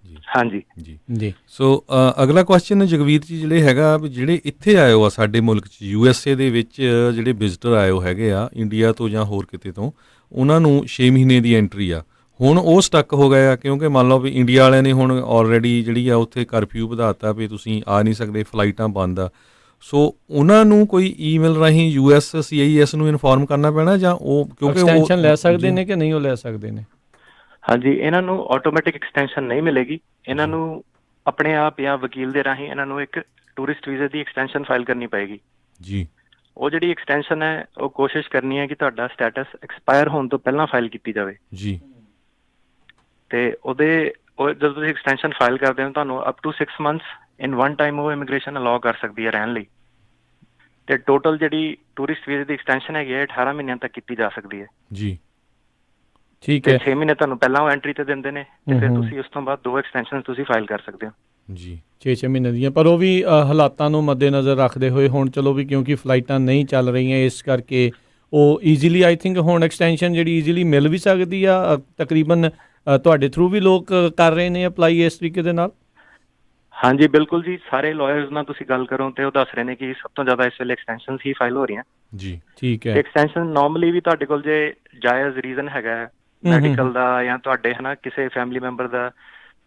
ਜੀ ਹਾਂਜੀ ਜੀ ਜੀ ਸੋ ਅਗਲਾ ਕੁਐਸਚਨ ਜਗਵੀਰ ਜੀ ਜਿਹੜੇ ਹੈਗਾ ਵੀ ਜਿਹੜੇ ਇੱਥੇ ਆਏ ਹੋ ਆ ਸਾਡੇ ਮੁਲਕ 'ਚ USA ਦੇ ਵਿੱਚ ਜਿਹੜੇ ਵਿਜ਼ਟਰ ਆਏ ਹੋ ਹੈਗੇ ਆ ਇੰਡੀਆ ਤੋਂ ਜਾਂ ਹੋਰ ਕਿਤੇ ਤੋਂ, ਉਹਨਾਂ ਨੂੰ 6 ਮਹੀਨੇ ਦੀ ਐਂਟਰੀ ਆ, ਹੁਣ ਉਹ ਸਟਕ ਹੋ ਗਏ ਆ ਕਿਉਂਕਿ ਮੰਨ ਲਓ ਵੀ ਇੰਡੀਆ ਵਾਲਿਆਂ ਨੇ ਹੁਣ ਆਲਰੇਡੀ ਜਿਹੜੀ ਆ ਉੱਥੇ ਕਰਫਿਊ ਵਧਾਤਾ ਵੀ ਤੁਸੀਂ ਆ ਨਹੀਂ ਸਕਦੇ, ਫਲਾਈਟਾਂ ਬੰਦ ਆ, ਸੋ ਉਹਨਾਂ ਨੂੰ ਕੋਈ ਈਮੇਲ ਰਾਹੀਂ USCIS ਨੂੰ ਇਨਫੋਰਮ ਕਰਨਾ ਪੈਣਾ ਜਾਂ ਉਹ ਕਿਉਂਕਿ ਉਹ ਐਕਸਟੈਂਸ਼ਨ ਲੈ ਸਕਦੇ ਜੀ। ਨੇ ਕਿ ਨਹੀਂ ਉਹ ਲੈ ਸਕਦੇ ਨੇ? ਹਾਂਜੀ, ਇਹਨਾਂ ਨੂੰ ਆਟੋਮੈਟਿਕ ਐਕਸਟੈਂਸ਼ਨ ਨਹੀਂ ਮਿਲੇਗੀ। ਇਹਨਾਂ ਨੂੰ ਆਪਣੇ ਆਪ ਜਾਂ ਵਕੀਲ ਦੇ ਰਾਹੀਂ ਇਹਨਾਂ ਨੂੰ ਇੱਕ ਟੂਰਿਸਟ ਵੀਜ਼ੇ ਦੀ ਐਕਸਟੈਂਸ਼ਨ ਫਾਈਲ ਕਰਨੀ ਪਏਗੀ। ਜੀ ਉਹ ਜਿਹੜੀ ਐਕਸਟੈਂਸ਼ਨ ਹੈ ਉਹ ਕੋਸ਼ਿਸ਼ ਕਰਨੀ ਹੈ ਕਿ ਤੁਹਾਡਾ ਸਟੇਟਸ ਐਕਸਪਾਇਰ ਹੋਣ ਤੋਂ ਪਹਿਲਾਂ ਫਾਈਲ ਕੀਤੀ ਜਾਵੇ। ਜੀ ਤੇ ਉਹ ਜਦੋਂ ਤੁਸੀਂ ਐਕਸਟੈਂਸ਼ਨ ਫਾਈਲ ਕਰਦੇ ਹੋ ਤੁਹਾਨੂੰ up to 6 months in one time ਉਹ ਇਮੀਗ੍ਰੇਸ਼ਨ ਅਲਾਉ ਕਰ ਸਕਦੀ ਹੈ ਰਹਿਣ ਲਈ। ਤੇ ਟੋਟਲ ਜਿਹੜੀ ਟੂਰਿਸਟ ਵੀਜ਼ੇ ਦੀ ਐਕਸਟੈਂਸ਼ਨ ਹੈਗੀ ਹੈ 18 ਮਹੀਨਿਆਂ ਤੱਕ ਕੀਤੀ ਜਾ ਸਕਦੀ ਹੈ। ਜੀ ਠੀਕ ਤੇ ਹੈ 6 ਮਹੀਨੇ ਤੁਹਾਨੂੰ ਪਹਿਲਾਂ ਉਹ ਐਂਟਰੀ ਤੇ ਦਿੰਦੇ ਨੇ ਤੇ ਫਿਰ ਹਮ। ਤੁਸੀਂ ਉਸ ਤੋਂ ਬਾਅਦ 2 ਐਕਸਟੈਂਸ਼ਨ ਤੁਸੀਂ ਫਾਈਲ ਕਰ ਸਕਦੇ ਹੋ। ਜੀ 6 ਮਹੀਨੇ ਦੀਆਂ, ਪਰ ਉਹ ਵੀ ਹਾਲਾਤਾਂ ਨੂੰ ਮੱਦੇਨਜ਼ਰ ਰੱਖਦੇ ਹੋਏ ਹੁਣ ਚਲੋ ਵੀ ਕਿਉਂਕਿ ਫਲਾਈਟਾਂ ਨਹੀਂ ਚੱਲ ਰਹੀਆਂ ਇਸ ਕਰਕੇ ਉਹ ਈਜ਼ੀਲੀ ਆਈ ਥਿੰਕ ਹੁਣ ਐਕਸਟੈਂਸ਼ਨ ਜਿਹੜੀ ਈਜ਼ੀਲੀ ਮਿਲ ਵੀ ਸਕਦੀ ਆ ਤਕਰੀਬਨ ਤੁਹਾਡੇ ਥਰੂ ਵੀ ਲੋਕ ਕਰ ਰਹੇ ਨੇ ਅਪਲਾਈ ਇਸ ਤਰੀਕੇ ਦੇ ਨਾਲ। ਹਾਂਜੀ ਬਿਲਕੁਲ ਜੀ, ਸਾਰੇ ਲਾਇਰਸ ਨਾਲ ਤੁਸੀਂ ਗੱਲ ਕਰੋ ਤੇ ਉਹ ਦੱਸ ਰਹੇ ਨੇ ਕਿ ਸਭ ਤੋਂ ਜ਼ਿਆਦਾ ਇਸ ਵੇਲੇ ਐਕਸਟੈਂਸ਼ਨਸ ਹੀ ਫਾਈਲ ਹੋ ਰਹੀਆਂ। ਜੀ ਠੀਕ ਹੈ ਐਕਸਟੈਂਸ਼ਨ ਨਾਰਮਲੀ ਵੀ ਤੁਹਾਡੇ ਕੋਲ ਜੇ ਜਾਇਜ਼ ਰੀਜ਼ਨ ਹੈਗਾ ਮੈਡੀਕਲ ਦਾ ਜਾਂ ਤੁਹਾਡੇ ਹਨਾ ਕਿਸੇ ਫੈਮਿਲੀ ਮੈਂਬਰ ਦਾ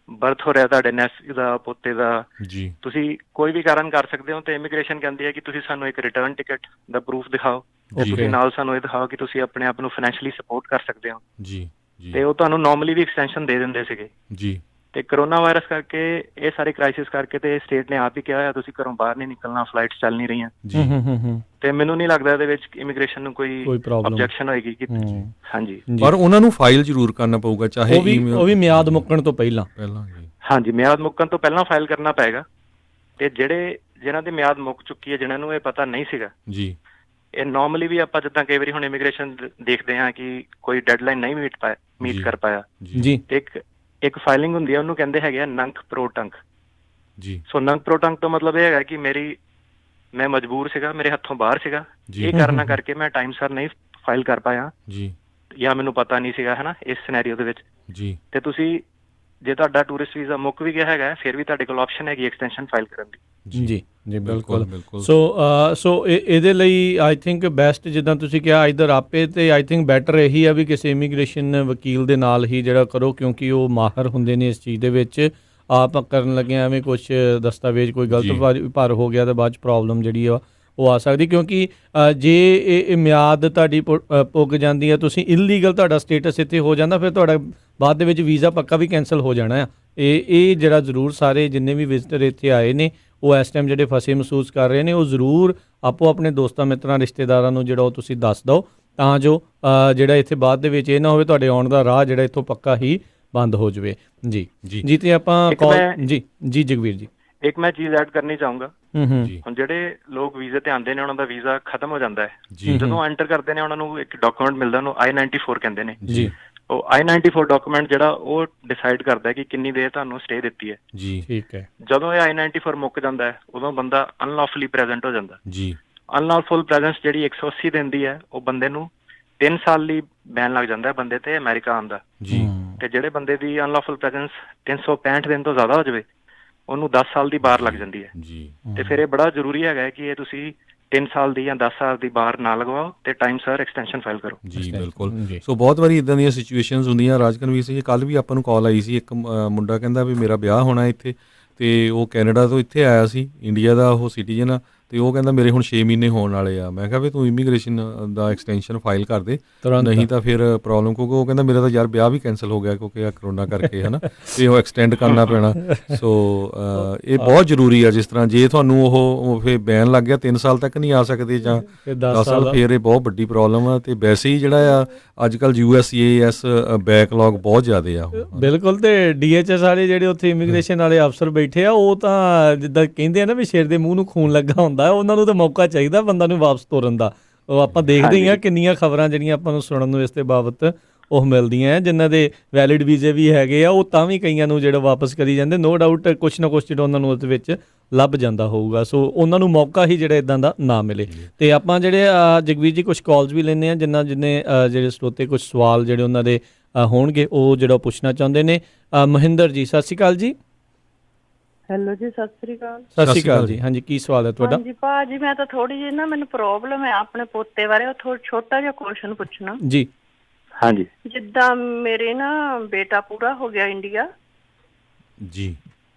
ਬਰਥ ਹੋ ਰਿਹਾ, ਤੁਹਾਡੇ ਨੈਫਿਊ ਦਾ, ਪੋਤੇ ਦਾ, ਜੀ ਤੁਸੀਂ ਕੋਈ ਵੀ ਕਾਰਨ ਕਰ ਸਕਦੇ ਹੋ ਤੇ ਇਮੀਗ੍ਰੇਸ਼ਨ ਕਹਿੰਦੀ ਹੈ ਕਿ ਤੁਸੀਂ ਸਾਨੂੰ ਇੱਕ ਰਿਟਰਨ ਟਿਕਟ ਦਾ ਪ੍ਰੂਫ ਦਿਖਾਓ ਤੇ ਜੀ। ਤੁਸੀਂ ਨਾਲ ਸਾਨੂੰ ਇਹ ਦਿਖਾਓ ਕਿ ਤੁਸੀਂ ਆਪਣੇ ਆਪ ਨੂੰ ਫਾਈਨੈਂਸ਼ੀਅਲੀ ਸਪੋਰਟ ਕਰ ਸਕਦੇ ਹੋ। ਜੀ ਤੇ ਉਹ ਤੁਹਾਨੂੰ ਨਾਰਮਲੀ ਵੀ ਐਕਸਟੈਂਸ਼ਨ ਦੇ ਦਿੰਦੇ ਸੀਗੇ ਜੀ। ਤੇ ਕਰੋਨਾ ਵਾਇਰਸ ਕਰਕੇ ਇਹ ਸਾਰੇ ਕ੍ਰਾਈਸਿਸ ਕਰਕੇ ਤੇ ਸਟੇਟ ਨੇ ਆਪ ਹੀ ਕਿਹਾ ਹੋਇਆ ਤੁਸੀਂ ਘਰੋਂ ਬਾਹਰ ਨਹੀਂ ਨਿਕਲਣਾ, ਫਲਾਈਟਸ ਚੱਲ ਨਹੀਂ ਰਹੀਆਂ। ਜੀ ਤੇ ਮੈਨੂੰ ਨਹੀਂ ਲੱਗਦਾ ਇਹਦੇ ਵਿੱਚ ਇਮੀਗ੍ਰੇਸ਼ਨ ਨੂੰ ਕੋਈ problem। ਆਬਜੈਕਸ਼ਨ ਹੋਏਗੀ ਕਿ ਹਾਂਜੀ। ਪਰ ਉਹਨਾਂ ਨੂੰ ਫਾਈਲ ਜ਼ਰੂਰ ਕਰਨਾ ਪਊਗਾ, ਚਾਹੇ ਉਹ ਵੀ ਮਿਆਦ ਮੁੱਕਣ ਤੋਂ ਪਹਿਲਾਂ ਜੀ। ਹਾਂਜੀ, ਮਿਆਦ ਮੁੱਕਣ ਤੋਂ ਪਹਿਲਾਂ ਫਾਈਲ ਕਰਨਾ ਪਏਗਾ। ਤੇ ਜਿਨ੍ਹਾਂ ਦੀ ਮਿਆਦ ਮੁੱਕ ਚੁੱਕੀ ਹੈ, ਜਿਨ੍ਹਾਂ ਨੂੰ ਇਹ ਪਤਾ ਨਹੀਂ ਸੀਗਾ ਜੀ, ਇਹ ਨਾਰਮਲੀ ਵੀ ਆਪਾਂ ਜਿੱਦਾਂ ਕਈ ਵਾਰੀ ਹੁਣ ਇਮੀਗ੍ਰੇਸ਼ਨ ਦੇਖਦੇ ਹਾਂ ਕਿ ਕੋਈ ਡੈਡਲਾਈਨ ਨਹੀਂ ਮੀਟ ਕਰ ਪਾਇਆ ਜੀ। ਇੱਕ ਫਾਈਲਿੰਗ ਹੁੰਦੀ ਹੈ, ਉਹਨੂੰ ਕਹਿੰਦੇ ਹੈਗੇ ਆ ਨੰਕ ਪ੍ਰੋ ਟੰਕ ਜੀ। ਸੋ ਨੰਕ ਪ੍ਰੋ ਟੰਕ ਤੋਂ ਮਤਲਬ ਇਹ ਹੈਗਾ ਕਿ ਮੈਂ ਮਜਬੂਰ ਸੀਗਾ, ਮੇਰੇ ਹੱਥੋਂ ਬਾਹਰ ਸੀਗਾ, ਇਹ ਕਾਰਨਾਂ ਕਰਕੇ ਮੈਂ ਟਾਈਮ ਸਰ ਨਹੀਂ ਫਾਈਲ ਕਰ ਪਾਇਆ ਜੀ, ਜਾਂ ਮੈਨੂੰ ਪਤਾ ਨਹੀਂ ਸੀਗਾ, ਹੈ ਨਾ, ਇਸ ਸਿਨੈਰੀਓ ਦੇ ਵਿੱਚ। ਜੀ। ਤੇ ਤੁਸੀਂ ਜੇ ਤੁਹਾਡਾ ਟੂਰਿਸਟ ਵੀਜ਼ਾ ਮੁੱਕ ਵੀ ਗਿਆ ਹੈਗਾ, ਫਿਰ ਵੀ ਤੁਹਾਡੇ ਕੋਲ ਆਪਸ਼ਨ ਹੈਗੀ ਐਕਸਟੈਂਸ਼ਨ ਫਾਈਲ ਕਰਨ ਦੀ। ਜੀ ਜੀ ਬਿਲਕੁਲ। ਸੋ ਇਹਦੇ ਲਈ ਆਈ ਥਿੰਕ ਬੈਸਟ, ਜਿੱਦਾਂ ਤੁਸੀਂ ਕਿਹਾ, ਇਧਰ ਆਪੇ ਤੇ ਆਈ ਥਿੰਕ ਬੈਟਰ ਇਹੀ ਆ ਵੀ ਕਿਸੇ ਇਮੀਗ੍ਰੇਸ਼ਨ ਵਕੀਲ ਦੇ ਨਾਲ ਹੀ ਜਿਹੜਾ ਕਰੋ, ਕਿਉਂਕਿ ਉਹ ਮਾਹਰ ਹੁੰਦੇ ਨੇ ਇਸ ਚੀਜ਼ ਦੇ ਵਿੱਚ। ਆਪ ਕਰਨ ਲੱਗੇ ਐਵੇਂ ਕੁਝ ਦਸਤਾਵੇਜ਼ ਕੋਈ ਗਲਤ ਭਰ ਹੋ ਗਿਆ ਤਾਂ ਬਾਅਦ 'ਚ ਪ੍ਰੋਬਲਮ ਜਿਹੜੀ ਆ ਉਹ ਆ ਸਕਦੀ, ਕਿਉਂਕਿ ਜੇ ਇਹ ਮਿਆਦ ਤੁਹਾਡੀ ਪੁੱਗ ਜਾਂਦੀ ਹੈ, ਤੁਸੀਂ ਇਲੀਗਲ ਤੁਹਾਡਾ ਸਟੇਟਸ ਇੱਥੇ ਹੋ ਜਾਂਦਾ, ਫਿਰ ਤੁਹਾਡਾ ਬਾਅਦ ਦੇ ਵਿੱਚ ਵੀਜ਼ਾ ਪੱਕਾ ਵੀ ਕੈਂਸਲ ਹੋ ਜਾਣਾ ਆ। ਇਹ ਜਿਹੜਾ ਜ਼ਰੂਰ ਸਾਰੇ ਜਿੰਨੇ ਵੀ ਵਿਜ਼ਿਟਰ ਇੱਥੇ ਆਏ ਨੇ, ਉਹ ਇਸ ਟਾਈਮ ਜਿਹੜੇ ਫਸੇ ਮਹਿਸੂਸ ਕਰ ਰਹੇ ਨੇ, ਉਹ ਜ਼ਰੂਰ ਆਪੋ ਆਪਣੇ ਦੋਸਤਾਂ ਮਿੱਤਰਾਂ ਰਿਸ਼ਤੇਦਾਰਾਂ ਨੂੰ ਜਿਹੜਾ ਉਹ ਤੁਸੀਂ ਦੱਸ ਦਿਓ, ਤਾਂ ਜੋ ਜਿਹੜਾ ਇੱਥੇ ਬਾਅਦ ਦੇ ਵਿੱਚ ਇਹ ਨਾ ਹੋਵੇ ਤੁਹਾਡੇ ਆਉਣ ਦਾ ਰਾਹ ਜਿਹੜਾ ਇੱਥੋਂ ਪੱਕਾ ਹੀ ਬੰਦ ਹੋ ਜਾਵੇ। ਜੀ ਜੀ। ਤੇ ਆਪਾਂ ਜੀ ਜਗਵੀਰ ਜੀ, ਇੱਕ ਮੈਂ ਚੀਜ਼ ਐਡ ਕਰਨੀ ਚਾਹੂੰਗਾ। ਹੁਣ ਜਿਹੜੇ ਲੋਕ ਵੀਜ਼ੇ ਤੇ ਆਉਂਦੇ ਨੇ, ਉਹਨਾਂ ਦਾ ਵੀਜ਼ਾ ਖਤਮ ਹੋ ਜਾਂਦਾ ਹੈ, ਜਦੋਂ ਐਂਟਰ ਕਰਦੇ ਨੇ ਉਹਨਾਂ ਨੂੰ ਇੱਕ ਡਾਕੂਮੈਂਟ ਮਿਲਦਾ, ਉਹਨੂੰ I-94 ਕਹਿੰਦੇ ਨੇ ਜੀ। ਉਹ I-94 ਡਾਕੂਮੈਂਟ ਜਿਹੜਾ ਉਹ ਡਿਸਾਈਡ ਕਰਦਾ ਕਿ ਕਿੰਨੀ ਦੇਰ ਤੁਹਾਨੂੰ ਸਟੇ ਦਿੱਤੀ ਹੈ ਜੀ। ਠੀਕ ਹੈ। ਜਦੋਂ ਇਹ I-94 ਮੁੱਕ ਜਾਂਦਾ ਹੈ, ਉਦੋਂ ਬੰਦਾ ਅਨਲੌਫੁਲੀ ਪ੍ਰੈਜ਼ੈਂਟ ਹੋ ਜਾਂਦਾ ਜੀ। ਅਨਲੌਫੁਲ ਪ੍ਰੈਜ਼ੈਂਸ ਜਿਹੜੀ 180 ਦਿਨ ਦੀ ਹੈ, ਉਹ ਬੰਦੇ ਨੂੰ 3 ਸਾਲ ਲਈ ਬੈਨ ਲੱਗ ਜਾਂਦਾ ਹੈ ਬੰਦੇ ਤੇ ਅਮਰੀਕਾ ਆਉਣ ਦਾ ਜੀ। ਤੇ ਜਿਹੜੇ ਬੰਦੇ ਦੀ ਅਨਲੌਫੁਲ ਪ੍ਰੈਜ਼ੈਂਸ 365 ਦਿਨ ਤੋਂ ਜ਼ਿਆਦਾ ਹੋ ਜਾਵੇ, ਉਹਨੂੰ 10 ਸਾਲ ਦੀ ਬਾਰ ਲੱਗ ਜਾਂਦੀ ਹੈ ਜੀ। ਤੇ ਫਿਰ ਇਹ ਬੜਾ ਜ਼ਰੂਰੀ ਹੈਗਾ ਕਿ ਇਹ ਤੁਸੀਂ 3 ਸਾਲ ਦੀ ਜਾਂ 10 ਸਾਲ ਦੀ ਬਾਰ ਨਾ ਲਗਵਾਓ ਤੇ ਟਾਈਮ ਸਰ ਐਕਸਟੈਂਸ਼ਨ ਫਾਈਲ ਕਰੋ। ਜੀ ਬਿਲਕੁਲ। ਸੋ ਬਹੁਤ ਵਾਰੀ ਇਦਾਂ ਦੀਆਂ ਸਿਚੁਏਸ਼ਨਸ ਹੁੰਦੀਆਂ। ਰਾਜਕਨਵੀਰ ਸਿੰਘ ਜੀ, ਕੱਲ੍ਹ ਵੀ ਆਪਾਂ ਨੂੰ ਕਾਲ ਆਈ ਸੀ, ਇੱਕ ਮੁੰਡਾ ਕਹਿੰਦਾ ਵੀ ਮੇਰਾ ਵਿਆਹ ਹੋਣਾ ਇੱਥੇ, ਤੇ ਉਹ ਕੈਨੇਡਾ ਤੋਂ ਇੱਥੇ ਆਇਆ ਸੀ, ਇੰਡੀਆ ਦਾ ਉਹ ਸਿਟੀਜ਼ਨ ਆ, ਤੇ ਉਹ ਕਹਿੰਦਾ ਮੇਰੇ ਹੁਣ 6 ਮਹੀਨੇ ਹੋਣ ਵਾਲੇ ਆ। ਮੈਂ ਕਿਹਾ ਵੀ ਤੂੰ ਇਮੀਗ੍ਰੇਸ਼ਨ ਦਾ ਐਕਸਟੈਂਸ਼ਨ ਫਾਈਲ ਕਰ ਦੇ, ਨਹੀਂ ਤਾਂ ਫਿਰ ਪ੍ਰੋਬਲਮ, ਕਿਉਂਕਿ ਉਹ ਕਹਿੰਦਾ ਮੇਰਾ ਤਾਂ ਯਾਰ ਵਿਆਹ ਵੀ ਕੈਂਸਲ ਹੋ ਗਿਆ ਕਿਉਂਕਿ ਆ ਕਰੋਨਾ ਕਰਕੇ, ਹੈ ਨਾ, ਤੇ ਉਹ ਐਕਸਟੈਂਡ ਕਰਨਾ ਪੈਣਾ। ਸੋ ਇਹ ਬਹੁਤ ਜ਼ਰੂਰੀ ਆ। ਜਿਸ ਤਰ੍ਹਾਂ ਜੇ ਤੁਹਾਨੂੰ ਉਹ ਫਿਰ ਬੈਨ ਲੱਗ ਗਿਆ, 3 ਸਾਲ ਤੱਕ ਨਹੀਂ ਆ ਸਕਦੇ ਜਾਂ 10 ਸਾਲ, ਫਿਰ ਇਹ ਬਹੁਤ ਵੱਡੀ ਪ੍ਰੋਬਲਮ ਆ। ਤੇ ਵੈਸੇ ਹੀ ਜਿਹੜਾ ਆ ਅੱਜ ਕੱਲ੍ਹ USCIS ਬੈਕਲੌਗ ਬਹੁਤ ਜ਼ਿਆਦਾ ਆ। ਬਿਲਕੁਲ। ਤੇ DHS ਵਾਲੇ ਜਿਹੜੇ ਉੱਥੇ ਇਮੀਗ੍ਰੇਸ਼ਨ ਵਾਲੇ ਅਫਸਰ ਬੈਠੇ ਆ, ਉਹ ਤਾਂ ਜਿੱਦਾਂ ਕਹਿੰਦੇ ਆ ਨਾ ਵੀ ਸ਼ੇਰ ਦੇ ਮੂੰਹ ਨੂੰ ਖੂਨ ਲੱਗਾ ਹੁੰਦਾ, ਉਹਨਾਂ ਨੂੰ ਤਾਂ ਮੌਕਾ ਚਾਹੀਦਾ ਬੰਦਾ ਨੂੰ ਵਾਪਸ ਤੋਰਨ ਦਾ। ਉਹ ਆਪਾਂ ਦੇਖਦੇ ਹੀ ਆ ਕਿੰਨੀਆਂ ਖਬਰਾਂ ਜਿਹੜੀਆਂ ਆਪਾਂ ਨੂੰ ਸੁਣਨ ਨੂੰ ਇਸ ਦੇ ਬਾਬਤ ਉਹ ਮਿਲਦੀਆਂ ਹੈ, ਜਿਨ੍ਹਾਂ ਦੇ ਵੈਲਿਡ ਵੀਜ਼ੇ ਵੀ ਹੈਗੇ ਆ, ਉਹ ਤਾਂ ਵੀ ਕਈਆਂ ਨੂੰ ਜਿਹੜਾ ਵਾਪਸ ਕਰੀ ਜਾਂਦੇ। ਨੋ ਡਾਊਟ ਕੁਛ ਨਾ ਕੁਛ ਜਿਹੜਾ ਉਹਨਾਂ ਨੂੰ ਉਸ ਵਿੱਚ ਲੱਭ ਜਾਂਦਾ ਹੋਊਗਾ। ਸੋ ਉਹਨਾਂ ਨੂੰ ਮੌਕਾ ਹੀ ਜਿਹੜਾ ਇਦਾਂ ਦਾ ਨਾ ਮਿਲੇ। ਤੇ ਆਪਾਂ ਜਿਹੜੇ ਜਗਵੀਰ ਜੀ ਕੁਛ ਕਾਲਸ ਵੀ ਲੈਂਦੇ ਆ, ਜਿੰਨੇ ਜਿਹੜੇ ਸਰੋਤੇ ਕੁਛ ਸਵਾਲ ਜਿਹੜੇ ਉਹਨਾਂ ਦੇ ਹੋਣਗੇ ਉਹ ਜਿਹੜਾ ਪੁੱਛਣਾ ਚਾਹੁੰਦੇ ਨੇ। ਮਹਿੰਦਰ ਜੀ, ਸਤਿ ਸ਼੍ਰੀ ਅਕਾਲ ਜੀ। ਹੈਲੋ ਜੀ, ਸਤਿ ਸ੍ਰੀ ਅਕਾਲ। ਸਤਿ ਸ਼੍ਰੀ ਅਕਾਲ ਜੀ। ਹਾਂਜੀ, ਕੀ ਸਵਾਲ ਹੈ ਤੁਹਾਡਾ? ਹਾਂਜੀ ਭਾਜੀ, ਮੈਂ ਤਾਂ ਥੋੜੀ ਜਿਹੀ ਨਾ, ਮੈਨੂੰ ਪ੍ਰੋਬਲਮ ਹੈ ਆਪਣੇ ਪੋਤੇ ਬਾਰੇ, ਉਹ ਛੋਟਾ ਜਿਹਾ ਕੁਐਸਚਨ ਪੁੱਛਣਾ ਜੀ। ਹਾਂਜੀ। ਜਿੱਦਾਂ ਮੇਰੇ ਨਾ ਬੇਟਾ ਪੂਰਾ ਹੋ ਗਿਆ ਇੰਡੀਆ ਜੀ,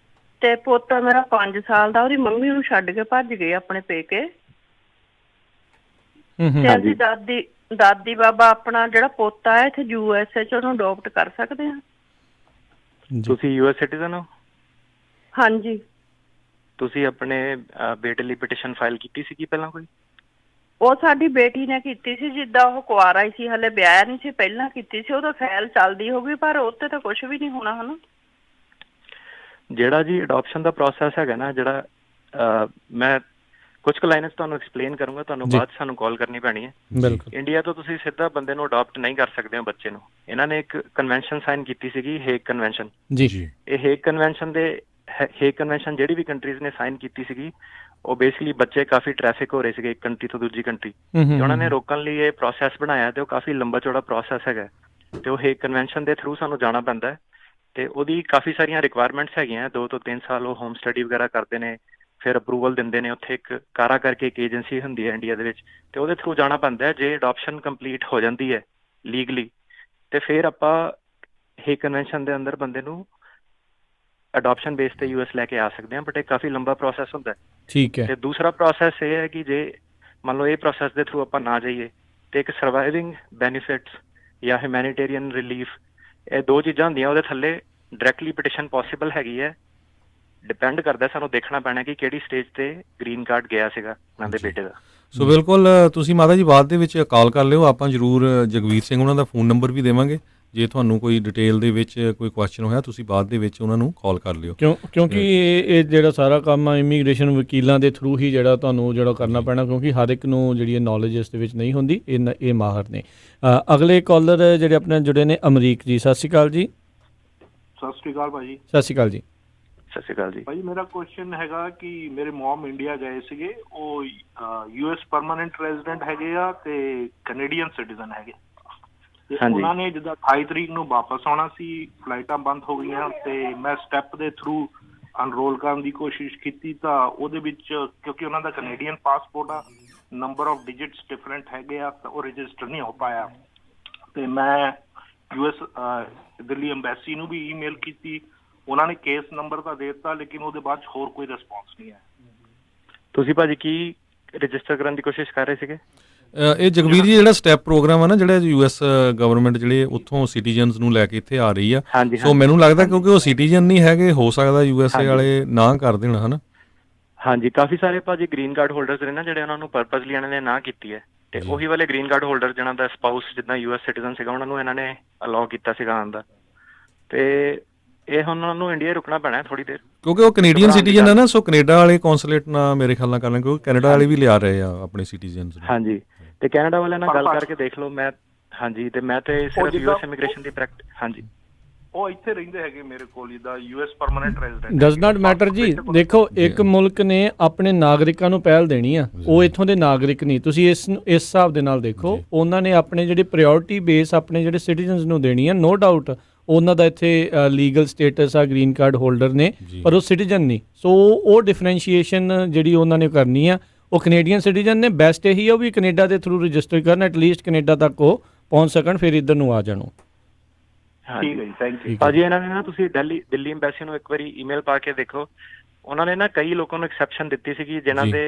ਤੇ ਪੋਤਾ ਮੇਰਾ 5 ਸਾਲ ਦਾ, ਉਹਦੀ ਮੰਮੀ ਉਹਨੂੰ ਛੱਡ ਕੇ ਭੱਜ ਗਏ ਆਪਣੇ ਪੇਕੇ। ਤੇ ਅਸੀਂ ਦਾਦੀ ਬਾਬਾ ਆਪਣਾ ਜਿਹੜਾ ਪੋਤਾ ਹੈ ਇੱਥੇ USA 'ਚ ਉਹਨੂੰ ਅਡੋਪਟ ਕਰ ਸਕਦੇ ਹਾਂ? ਤੁਸੀਂ US ਸਿਟੀਜ਼ਨ ਹੋ? ਹਾਂਜੀ। ਤੁਸੀਂ ਆਪਣੇ ਬੇਟੇ ਲਈ ਪਟੀਸ਼ਨ ਫਾਈਲ ਕੀਤੀ ਸੀ ਕੀ ਪਹਿਲਾਂ ਕੋਈ? ਉਹ ਸਾਡੀ ਬੇਟੀ ਨੇ ਕੀਤੀ ਸੀ, ਜਿੱਦਾਂ ਉਹ ਕੁਆਰਾ ਹੀ ਸੀ, ਹਲੇ ਵਿਆਹ ਨਹੀਂ ਸੀ, ਪਹਿਲਾਂ ਕੀਤੀ ਸੀ। ਉਹਦਾ ਫਾਈਲ ਚੱਲਦੀ ਹੋਊਗੀ, ਪਰ ਉੱਤੇ ਤਾਂ ਕੁਝ ਵੀ ਨਹੀਂ ਹੋਣਾ, ਹਨਾ? ਜਿਹੜਾ ਜੀ ਅਡਾਪਸ਼ਨ ਦਾ ਪ੍ਰੋਸੈਸ ਹੈਗਾ ਨਾ, ਜਿਹੜਾ ਮੈਂ ਕੁਝ ਕੁ ਲਾਈਨਾਂ 'ਚ ਤੁਹਾਨੂੰ ਐਕਸਪਲੇਨ ਕਰੂੰਗਾ, ਤੁਹਾਨੂੰ ਬਾਅਦ ਸਾਨੂੰ ਕਾਲ ਕਰਨੀ ਪੈਣੀ ਹੈ। ਬਿਲਕੁਲ। ਇੰਡੀਆ ਤੋਂ ਤੁਸੀਂ ਸਿੱਧਾ ਬੰਦੇ ਨੂੰ ਅਡਾਪਟ ਨਹੀਂ ਕਰ ਸਕਦੇ ਹੋ, ਬੱਚੇ ਨੂੰ। ਇਹਨਾਂ ਨੇ ਇੱਕ ਕਨਵੈਨਸ਼ਨ ਸਾਈਨ ਕੀਤੀ ਸੀਗੀ, ਹੇਗ ਕਨਵੈਨਸ਼ਨ ਜੀ। ਇਹ ਹੇਗ ਕਨਵੈਨਸ਼ਨ ਜਿਹੜੀ ਵੀ ਕੰਟਰੀਜ਼ ਨੇ ਸਾਈਨ ਕੀਤੀ ਸੀਗੀ, ਉਹ ਬੇਸਿਕਲੀ ਬੱਚੇ ਕਾਫੀ ਟ੍ਰੈਫਿਕ ਹੋ ਰਹੇ ਸੀਗੇ ਇੱਕ ਕੰਟਰੀ ਤੋਂ ਦੂਜੀ ਕੰਟਰੀ, ਤੇ ਉਹਨਾਂ ਨੇ ਰੋਕਣ ਲਈ ਇਹ ਪ੍ਰੋਸੈਸ ਬਣਾਇਆ, ਤੇ ਉਹ ਕਾਫੀ ਲੰਬਾ ਚੌੜਾ ਪ੍ਰੋਸੈਸ ਹੈਗਾ। ਤੇ ਉਹ ਹੇਗ ਕਨਵੈਨਸ਼ਨ ਦੇ ਥਰੂ ਸਾਨੂੰ ਜਾਣਾ ਪੈਂਦਾ ਹੈ, ਤੇ ਉਹਦੀ ਕਾਫੀ ਸਾਰੀਆਂ ਰਿਕੁਆਇਰਮੈਂਟਸ ਹੈਗੀਆਂ। 2 ਤੋਂ 3 ਸਾਲ ਉਹ ਹੋਮ ਸਟੱਡੀ ਵਗੈਰਾ ਕਰਦੇ ਨੇ, ਫਿਰ ਅਪਰੂਵਲ ਦਿੰਦੇ ਨੇ। ਉੱਥੇ ਇੱਕ ਕਾਰਾ ਕਰਕੇ ਇੱਕ ਏਜੰਸੀ ਹੁੰਦੀ ਹੈ ਇੰਡੀਆ ਦੇ ਵਿੱਚ, ਤੇ ਉਹਦੇ ਥਰੂ ਜਾਣਾ ਪੈਂਦਾ ਹੈ। ਜੇ ਅਡਾਪਸ਼ਨ ਕੰਪਲੀਟ ਹੋ ਜਾਂਦੀ ਹੈ ਲੀਗਲੀ, ਤੇ ਫਿਰ ਆਪਾਂ ਹੇਗ ਕਨਵੈਨਸ਼ਨ ਦੇ ਅੰਦਰ ਬੰਦੇ ਨੂੰ ਅਡਾਪਸ਼ਨ ਬੇਸ ਤੇ US ਲੈ ਕੇ ਆ ਸਕਦੇ ਹਾਂ, ਬਟ ਇਹ ਕਾਫੀ ਲੰਬਾ ਪ੍ਰੋਸੈਸ ਹੁੰਦਾ ਹੈ। ਠੀਕ ਹੈ। ਤੇ ਦੂਸਰਾ ਪ੍ਰੋਸੈਸ ਇਹ ਹੈ ਕਿ ਜੇ ਮੰਨ ਲਓ ਇਹ ਪ੍ਰੋਸੈਸ ਦੇ ਥਰੂ ਆਪਾਂ ਨਾ ਜਾਈਏ, ਤੇ ਇੱਕ ਸਰਵਾਈਵਿੰਗ ਬੈਨੀਫਿਟਸ ਜਾਂ ਹਿਊਮੈਨੀਟੇਰੀਅਨ ਰਿਲੀਫ ਇਹ ਦੋ ਚੀਜ਼ਾਂ ਹੁੰਦੀਆਂ, ਉਹਦੇ ਥੱਲੇ ਡਾਇਰੈਕਟਲੀ ਪਟੀਸ਼ਨ ਪੋਸੀਬਲ ਹੈਗੀ ਹੈ। ਡਿਪੈਂਡ ਕਰਦਾ, ਸਾਨੂੰ ਦੇਖਣਾ ਪੈਣਾ ਕਿ ਕਿਹੜੀ ਸਟੇਜ ਤੇ ਗ੍ਰੀਨ ਕਾਰਡ ਗਿਆ ਸੀਗਾ ਉਹਨਾਂ ਦੇ ਬੇਟੇ ਦਾ। ਸੋ ਬਿਲਕੁਲ ਤੁਸੀਂ ਮਾਤਾ ਜੀ ਬਾਅਦ ਦੇ ਵਿੱਚ ਕਾਲ ਕਰ ਲਿਓ, ਆਪਾਂ ਜ਼ਰੂਰ ਜਗਵੀਰ ਸਿੰਘ ਉਹਨਾਂ ਦਾ ਫੋਨ ਨੰਬਰ ਵੀ ਦੇਵਾਂਗੇ। ਜੇ ਤੁਹਾਨੂੰ ਕੋਈ ਡਿਟੇਲ ਦੇ ਵਿੱਚ ਕੋਈ ਕੁਐਸਚਨ ਹੋਇਆ ਤੁਸੀਂ ਬਾਅਦ ਦੇ ਵਿੱਚ ਉਹਨਾਂ ਨੂੰ ਕਾਲ ਕਰ ਲਿਓ। ਕਿਉਂਕਿ ਇਹ ਜਿਹੜਾ ਸਾਰਾ ਕੰਮ ਆ ਇਮੀਗ੍ਰੇਸ਼ਨ ਵਕੀਲਾਂ ਦੇ ਥਰੂ ਹੀ ਜਿਹੜਾ ਤੁਹਾਨੂੰ ਜਿਹੜਾ ਕਰਨਾ ਪੈਣਾ, ਕਿਉਂਕਿ ਹਰ ਇੱਕ ਨੂੰ ਜਿਹੜੀ ਨੌਲੇਜ ਇਸ ਦੇ ਵਿੱਚ ਨਹੀਂ ਹੁੰਦੀ। ਇਹ ਮਾਹਰ ਨੇ। ਅਗਲੇ ਕਾਲਰ ਜਿਹੜੇ ਆਪਣੇ ਜੁੜੇ ਨੇ ਅਮਰੀਕ ਜੀ, ਸਤਿ ਸ਼੍ਰੀ ਅਕਾਲ ਜੀ। ਸਤਿ ਸ਼੍ਰੀ ਅਕਾਲ ਭਾਜੀ। ਸਤਿ ਸ਼੍ਰੀ ਅਕਾਲ ਜੀ। ਸਤਿ ਸ਼੍ਰੀ ਅਕਾਲ ਜੀ। ਭਾਜੀ ਮੇਰਾ ਕੁਐਸਚਨ ਹੈਗਾ ਕਿ ਮੇਰੇ ਮਮ ਇੰਡੀਆ ਗਏ ਸੀਗੇ, ਉਹ US ਪਰਮਾਨੈਂਟ ਰੈਜ਼ੀਡੈਂਟ ਹੈਗੇ ਆ ਤੇ ਕੈਨੇਡੀਅਨ ਸਿਟੀਜ਼ਨ ਹੈਗੇ, ਤੇ ਉਹਨਾਂ ਨੇ ਜਿੱਦਾਂ 28 ਤਰੀਕ ਨੂੰ ਵਾਪਸ ਆਉਣਾ ਸੀ, ਫਲਾਈਟਾਂ ਬੰਦ ਹੋ ਗਈਆਂ ਤੇ ਮੈਂ ਸਟੈਪ ਦੇ ਥਰੂ ਅਨਰੋਲ ਕਰਨ ਦੀ ਕੋਸ਼ਿਸ਼ ਕੀਤੀ ਤਾਂ ਉਹਦੇ ਵਿੱਚ ਕਿਉਂਕਿ ਉਹਨਾਂ ਦਾ ਕੈਨੇਡੀਅਨ ਪਾਸਪੋਰਟ ਆ, ਨੰਬਰ ਆਫ ਡਿਜਿਟਸ ਡਿਫਰੈਂਟ ਹੈਗੇ ਆ, ਤਾਂ ਉਹ ਰਜਿਸਟਰ ਨਹੀਂ ਹੋ ਪਾਇਆ। ਤੇ ਮੈਂ US ਦਿੱਲੀ ਅੰਬੈਸੀ ਨੂੰ ਵੀ ਈਮੇਲ ਕੀਤੀ, ਉਹਨਾਂ ਨੇ ਕੇਸ ਨੰਬਰ ਤਾਂ ਦੇ ਦਿੱਤਾ ਲੇਕਿਨ ਉਹਦੇ ਬਾਅਦ ਹੋਰ ਕੋਈ ਰਿਸਪੌਂਸ ਨਹੀਂ ਹੈ। ਤੁਸੀਂ ਭਾਜੀ ਕੀ ਰਜਿਸਟਰ ਕਰਨ ਦੀ ਕੋਸ਼ਿਸ਼ ਕਰ ਰਹੇ ਸੀਗੇ? ਇਹ ਜਗਵੀਰ ਜੀ ਜਿਹੜਾ ਸਟੈਪ ਪ੍ਰੋਗਰਾਮ ਆ ਨਾ, ਜਿਹੜਾ US ਗਵਰਨਮੈਂਟ ਜਿਹੜੇ ਉੱਥੋਂ ਸਿਟੀਜ਼ਨਸ ਨੂੰ ਲੈ ਕੇ ਇੱਥੇ ਆ ਰਹੀ ਆ, ਸੋ ਮੈਨੂੰ ਲੱਗਦਾ ਕਿਉਂਕਿ ਉਹ ਸਿਟੀਜ਼ਨ ਨਹੀਂ ਹੈਗੇ, ਹੋ ਸਕਦਾ USA ਵਾਲੇ ਨਾ ਕਰ ਦੇਣ, ਹਨਾ? ਹਾਂਜੀ, ਕਾਫੀ ਸਾਰੇ ਭਾਜੀ ਗ੍ਰੀਨ ਕਾਰਡ ਹੋਲਡਰਸ ਨੇ ਨਾ ਜਿਹੜੇ ਉਹਨਾਂ ਨੂੰ ਪਰਪਸਲੀ ਇਹਨਾਂ ਨੇ ਨਾ ਕੀਤੀ ਹੈ, ਤੇ ਉਹੀ ਵਾਲੇ ਗ੍ਰੀਨ ਕਾਰਡ ਹੋਲਡਰ ਜਿਹਨਾਂ ਦਾ ਸਪਾਊਸ ਜਿੱਦਾਂ US ਸਿਟੀਜ਼ਨ ਸੀਗਾ ਉਹਨਾਂ ਨੂੰ ਇਹਨਾਂ ਨੇ ਅਲਾਉ ਕੀਤਾ ਸੀਗਾ ਆਉਣ ਦਾ, ਤੇ ਇਹ ਹੁਣ ਉਹਨਾਂ ਨੂੰ ਇੰਡੀਆ ਰੁਕਣਾ ਪੈਣਾ ਥੋੜੀ ਦੇਰ, ਕਿਉਂਕਿ ਉਹ ਕੈਨੇਡੀਅਨ ਸਿਟੀਜ਼ਨ ਹੈ ਨਾ। ਸੋ ਕੈਨੇਡਾ ਵਾਲੇ ਕੌਂਸੂਲੇਟ ਨਾਲ ਮੇਰੇ ਖਿਆਲ ਨਾਲ ਕਰ ਲੈਣ, ਕਿਉਂਕਿ ਕੈਨੇਡਾ ਵਾਲੇ ਵੀ ਲਿਆ ਰਹੇ ਆ ਆਪਣੇ ਸਿਟੀਜ਼ਨਸ ਨੂੰ। ਹਾਂਜੀ, ਤੇ ਕੈਨੇਡਾ ਵਾਲਿਆਂ ਨਾਲ ਗੱਲ ਕਰਕੇ ਦੇਖ ਲਓ। ਮੈਂ ਹਾਂਜੀ, ਤੇ ਮੈਂ ਤੇ ਸਿਰਫ US ਇਮੀਗ੍ਰੇਸ਼ਨ ਦੀ ਪ੍ਰੈਕਟਿਸ। ਹਾਂਜੀ, ਉਹ ਇੱਥੇ ਰਹਿੰਦੇ ਹੈਗੇ ਮੇਰੇ ਕੋਲ, ਜਿੱਦਾਂ US permanent resident. Does not matter ਜੀ। ਦੇਖੋ, ਇੱਕ ਮੁਲਕ ਨੇ ਆਪਣੇ ਨਾਗਰਿਕਾਂ ਨੂੰ ਪਹਿਲ ਦੇਣੀ ਆ, ਉਹ ਇੱਥੋਂ ਦੇ ਨਾਗਰਿਕ ਨਹੀਂ। ਤੁਸੀਂ ਇਸ ਹਿਸਾਬ ਦੇ ਨਾਲ ਦੇਖੋ, ਉਹਨਾਂ ਨੇ ਆਪਣੇ ਜਿਹੜੇ ਪ੍ਰਾਇੋਰਟੀ ਬੇਸ ਆਪਣੇ ਜਿਹੜੇ ਸਿਟੀਜ਼ਨਸ ਨੂੰ ਦੇਣੀ ਆ। ਨੋ ਡਾਊਟ ਉਹਨਾਂ ਦਾ ਇੱਥੇ ਲੀਗਲ ਸਟੇਟਸ ਆ, ਗ੍ਰੀਨ ਕਾਰਡ ਹੋਲਡਰ ਨੇ, ਪਰ ਉਹ ਸਿਟੀਜ਼ਨ ਨਹੀਂ। ਸੋ ਉਹ ਡਿਫਰੈਂਸ਼ੀਏਸ਼ਨ ਜਿਹੜੀ ਉਹਨਾਂ ਨੇ ਕਰਨੀ ਆ, ਉਹ ਕੈਨੇਡੀਅਨ ਸਿਟੀਜ਼ਨ ਨੇ। ਬੈਸਟ ਇਹੀ ਆ ਉਹ ਵੀ ਕੈਨੇਡਾ ਦੇ ਥਰੂ ਰਜਿਸਟਰ ਕਰਨ, ਐਟਲੀਸਟ ਕੈਨੇਡਾ ਤੱਕ ਉਹ ਪਹੁੰਚ ਸਕਣ, ਫਿਰ ਇੱਧਰ ਨੂੰ ਆ ਜਾਣੋ। ਠੀਕ ਹੈ ਜੀ, ਥੈਂਕ ਯੂ ਭਾਜੀ। ਇਹਨਾਂ ਨੇ ਨਾ ਤੁਸੀਂ ਦਿੱਲੀ ਅੰਬੈਸੀ ਨੂੰ ਇੱਕ ਵਾਰੀ ਈਮੇਲ ਪਾ ਕੇ ਦੇਖੋ, ਉਹਨਾਂ ਨੇ ਨਾ ਕਈ ਲੋਕਾਂ ਨੂੰ ਐਕਸੈਪਸ਼ਨ ਦਿੱਤੀ ਸੀਗੀ ਜਿਨ੍ਹਾਂ ਦੇ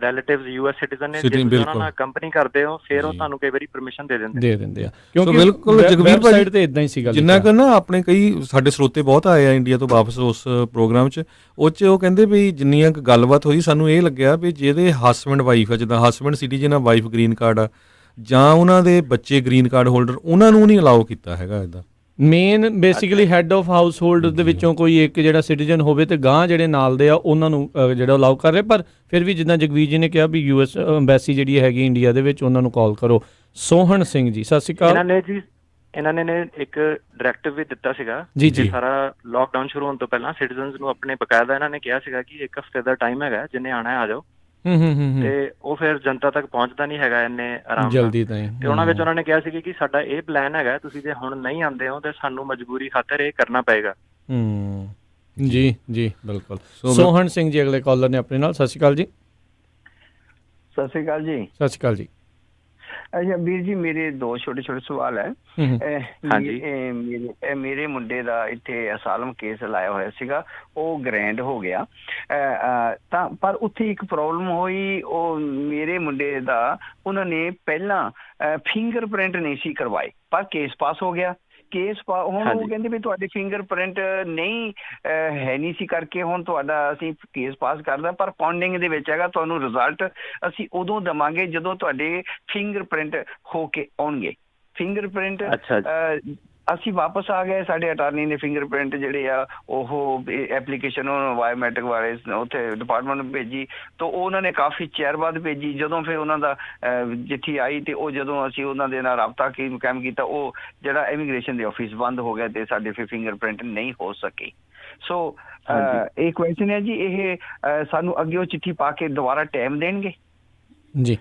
ਰਿਲੇਟਿਵਸ US ਸਿਟੀਜ਼ਨ ਨੇ। ਜੇ ਤੁਸੀਂ ਉਹਨਾਂ ਨਾਲ ਕੰਪਨੀ ਕਰਦੇ ਹੋ ਫਿਰ ਉਹ ਤੁਹਾਨੂੰ ਕਈ ਵਾਰੀ ਪਰਮਿਸ਼ਨ ਦੇ ਦਿੰਦੇ ਆ, ਕਿਉਂਕਿ ਬਿਲਕੁਲ ਜਗਵੀਰ ਭਾਈ ਤੇ ਇਦਾਂ ਹੀ ਸੀਗਾ। ਜਿੰਨਾ ਕਿ ਨਾ ਆਪਣੇ ਕਈ ਸਾਡੇ ਸਰੋਤੇ ਬਹੁਤ ਆਏ ਆ ਇੰਡੀਆ ਤੋਂ ਵਾਪਸ ਉਸ ਪ੍ਰੋਗਰਾਮ 'ਚ, ਉਹ 'ਚ ਉਹ ਕਹਿੰਦੇ ਵੀ ਜਿੰਨੀਆਂ ਕੁ ਗੱਲਬਾਤ ਹੋਈ ਸਾਨੂੰ ਇਹ ਲੱਗਿਆ ਵੀ ਜਿਹਦੇ ਹਸਬੈਂਡ ਵਾਈਫ ਆ, ਜਿੱਦਾਂ ਹਸਬੈਂਡ ਸਿਟੀਜ਼ਨ ਆ, ਵਾਈਫ ਗ੍ਰੀਨ ਕਾਰਡ ਆ, ਜਾਂ ਉਹਨਾਂ ਦੇ ਬੱਚੇ ਗ੍ਰੀਨ ਕਾਰਡ ਹੋਲਡਰ, ਉਹਨਾਂ ਨੂੰ ਨਹੀਂ ਅਲਾਓ ਕੀਤਾ ਹੈਗਾ ਇੱਦਾਂ। Main basically head of house hold ਦੇ ਵਿੱਚੋਂ ਕੋਈ ਇੱਕ ਜਿਹੜਾ ਸਿਟੀਜ਼ਨ ਹੋਵੇ ਤੇ ਗਾਂ ਜਿਹੜੇ ਨਾਲ ਦੇ ਆ ਉਹਨਾਂ ਨੂੰ ਜਿਹੜਾ ਅਲਾਉ ਕਰ ਰਹੇ। ਪਰ ਫਿਰ ਵੀ ਜਿੱਦਾਂ ਜਗਵੀਰ ਜੀ ਨੇ ਕਿਹਾ ਵੀ US ਅੰਬੈਸੀ ਜਿਹੜੀ ਹੈਗੀ ਇੰਡੀਆ ਦੇ ਵਿੱਚ, ਉਹਨਾਂ ਨੂੰ ਕਾਲ ਕਰੋ। ਸੋਹਣ ਸਿੰਘ ਜੀ, ਸਤਿ ਸ਼੍ਰੀ ਅਕਾਲ। ਇਹਨਾਂ ਨੇ ਇੱਕ ਡਾਇਰੈਕਟਿਵ ਵੀ ਦਿੱਤਾ ਸੀਗਾ ਜੀ। ਸਾਰਾ ਲਾਕਡਾਊਨ ਸ਼ੁਰੂ ਹੋਣ ਤੋਂ ਪਹਿਲਾਂ ਸਿਟੀਜ਼ਨਸ ਨੂੰ ਆਪਣੇ ਬਕਾਇਦਾ ਇਹਨਾਂ ਨੇ ਕਿਹਾ ਸੀਗਾ ਕਿ 1 ਹਫ਼ਤੇ ਦਾ ਟਾਈਮ ਹੈਗਾ, ਜਿੰਨੇ ਆਣਾ ਆ ਜਾਓ। ਤੇ ਉਹ ਫਿਰ ਜਨਤਾ ਤੱਕ ਪਹੁੰਚਦਾ ਨਹੀਂ ਹੈਗਾ ਇੰਨੇ ਆਰਾਮ ਜਲਦੀ ਤਾਂ। ਤੇ ਉਹਨਾਂ ਵਿੱਚ ਉਹਨਾਂ ਨੇ ਕਿਹਾ ਸੀ ਕਿ ਸਾਡਾ ਇਹ ਪਲਾਨ ਹੈਗਾ, ਤੁਸੀਂ ਜੇ ਹੁਣ ਨਹੀਂ ਆਉਂਦੇ ਹੋ ਤੇ ਸਾਨੂੰ ਮਜਬੂਰੀ ਖਾਤਰ ਇਹ ਕਰਨਾ ਪਏਗਾ। ਜੀ ਬਿਲਕੁਲ। ਸੋਹਣ ਸਿੰਘ ਜੀ ਅਗਲੇ ਕਾਲਰ ਨੇ ਆਪਣੇ ਨਾਲ। ਸਤਿ ਸ਼੍ਰੀ ਅਕਾਲ ਜੀ। ਸਤਿ ਸ਼੍ਰੀ ਅਕਾਲ ਜੀ। ਸਤਿ ਸ਼੍ਰੀ ਅਕਾਲ ਜੀ। ਅੱਛਾ ਵੀਰ ਜੀ, ਮੇਰੇ ਦੋ ਛੋਟੇ ਸਵਾਲ ਹੈ। ਮੇਰੇ ਮੁੰਡੇ ਦਾ ਇੱਥੇ ਅਸਾਲਮ ਕੇਸ ਲਾਇਆ ਹੋਇਆ ਸੀਗਾ, ਉਹ ਗ੍ਰੈਂਡ ਹੋ ਗਿਆ, ਤਾਂ ਪਰ ਉੱਥੇ ਇੱਕ ਪ੍ਰੋਬਲਮ ਹੋਈ। ਉਹ ਮੇਰੇ ਮੁੰਡੇ ਦਾ ਉਹਨਾਂ ਨੇ ਪਹਿਲਾਂ ਫਿੰਗਰਪ੍ਰਿੰਟ ਨਹੀਂ ਸੀ ਕਰਵਾਏ, ਪਰ ਕੇਸ ਪਾਸ ਹੋ ਗਿਆ। ਹੁਣ ਉਹ ਕਹਿੰਦੇ ਵੀ ਤੁਹਾਡੇ ਫਿੰਗਰਪ੍ਰਿੰਟ ਨਹੀਂ ਹੈ ਨਹੀਂ ਸੀ ਕਰਕੇ ਹੁਣ ਤੁਹਾਡਾ ਅਸੀਂ ਕੇਸ ਪਾਸ ਕਰਦਾ, ਪਰ ਪੌਂਡਿੰਗ ਦੇ ਵਿੱਚ ਹੈਗਾ, ਤੁਹਾਨੂੰ ਰਿਜ਼ਲਟ ਅਸੀਂ ਉਦੋਂ ਦੇਵਾਂਗੇ ਜਦੋਂ ਤੁਹਾਡੇ ਫਿੰਗਰਪ੍ਰਿੰਟ ਹੋ ਕੇ ਆਉਣਗੇ। ਫਿੰਗਰਪ੍ਰਿੰਟ ਅਸੀਂ ਵਾਪਸ ਆ ਗਏ, ਸਾਡੇ ਅਟਾਰਨੀ ਨੇ ਫਿੰਗਰਪ੍ਰਿੰਟ ਜਿਹੜੇ ਆ ਉਹ ਐਪਲੀਕੇਸ਼ਨ ਬਾਇਓਮੈਟ੍ਰਿਕ ਵਾਲੇ ਉੱਥੇ ਡਿਪਾਰਟਮੈਂਟ ਨੂੰ ਭੇਜੀ, ਤਾਂ ਉਹਨਾਂ ਨੇ ਕਾਫੀ ਚਿਰ ਬਾਅਦ ਭੇਜੀ। ਜਦੋਂ ਫਿਰ ਉਹਨਾਂ ਦਾ ਚਿੱਠੀ ਆਈ ਤੇ ਉਹ ਜਦੋਂ ਅਸੀਂ ਉਹਨਾਂ ਦੇ ਨਾਲ ਰਾਬਤਾ ਕਾਇਮ ਕੀਤਾ, ਉਹ ਜਿਹੜਾ ਇਮੀਗ੍ਰੇਸ਼ਨ ਦੇ ਆਫਿਸ ਬੰਦ ਹੋ ਗਿਆ ਤੇ ਸਾਡੇ ਫਿਰ ਫਿੰਗਰਪ੍ਰਿੰਟ ਨਹੀਂ ਹੋ ਸਕੇ। ਸੋ ਇਹ ਕੁਐਸਚਨ ਹੈ ਜੀ, ਇਹ ਸਾਨੂੰ ਅੱਗੇ ਉਹ ਚਿੱਠੀ ਪਾ ਕੇ ਦੁਬਾਰਾ ਟਾਈਮ ਦੇਣਗੇ? ਜੀ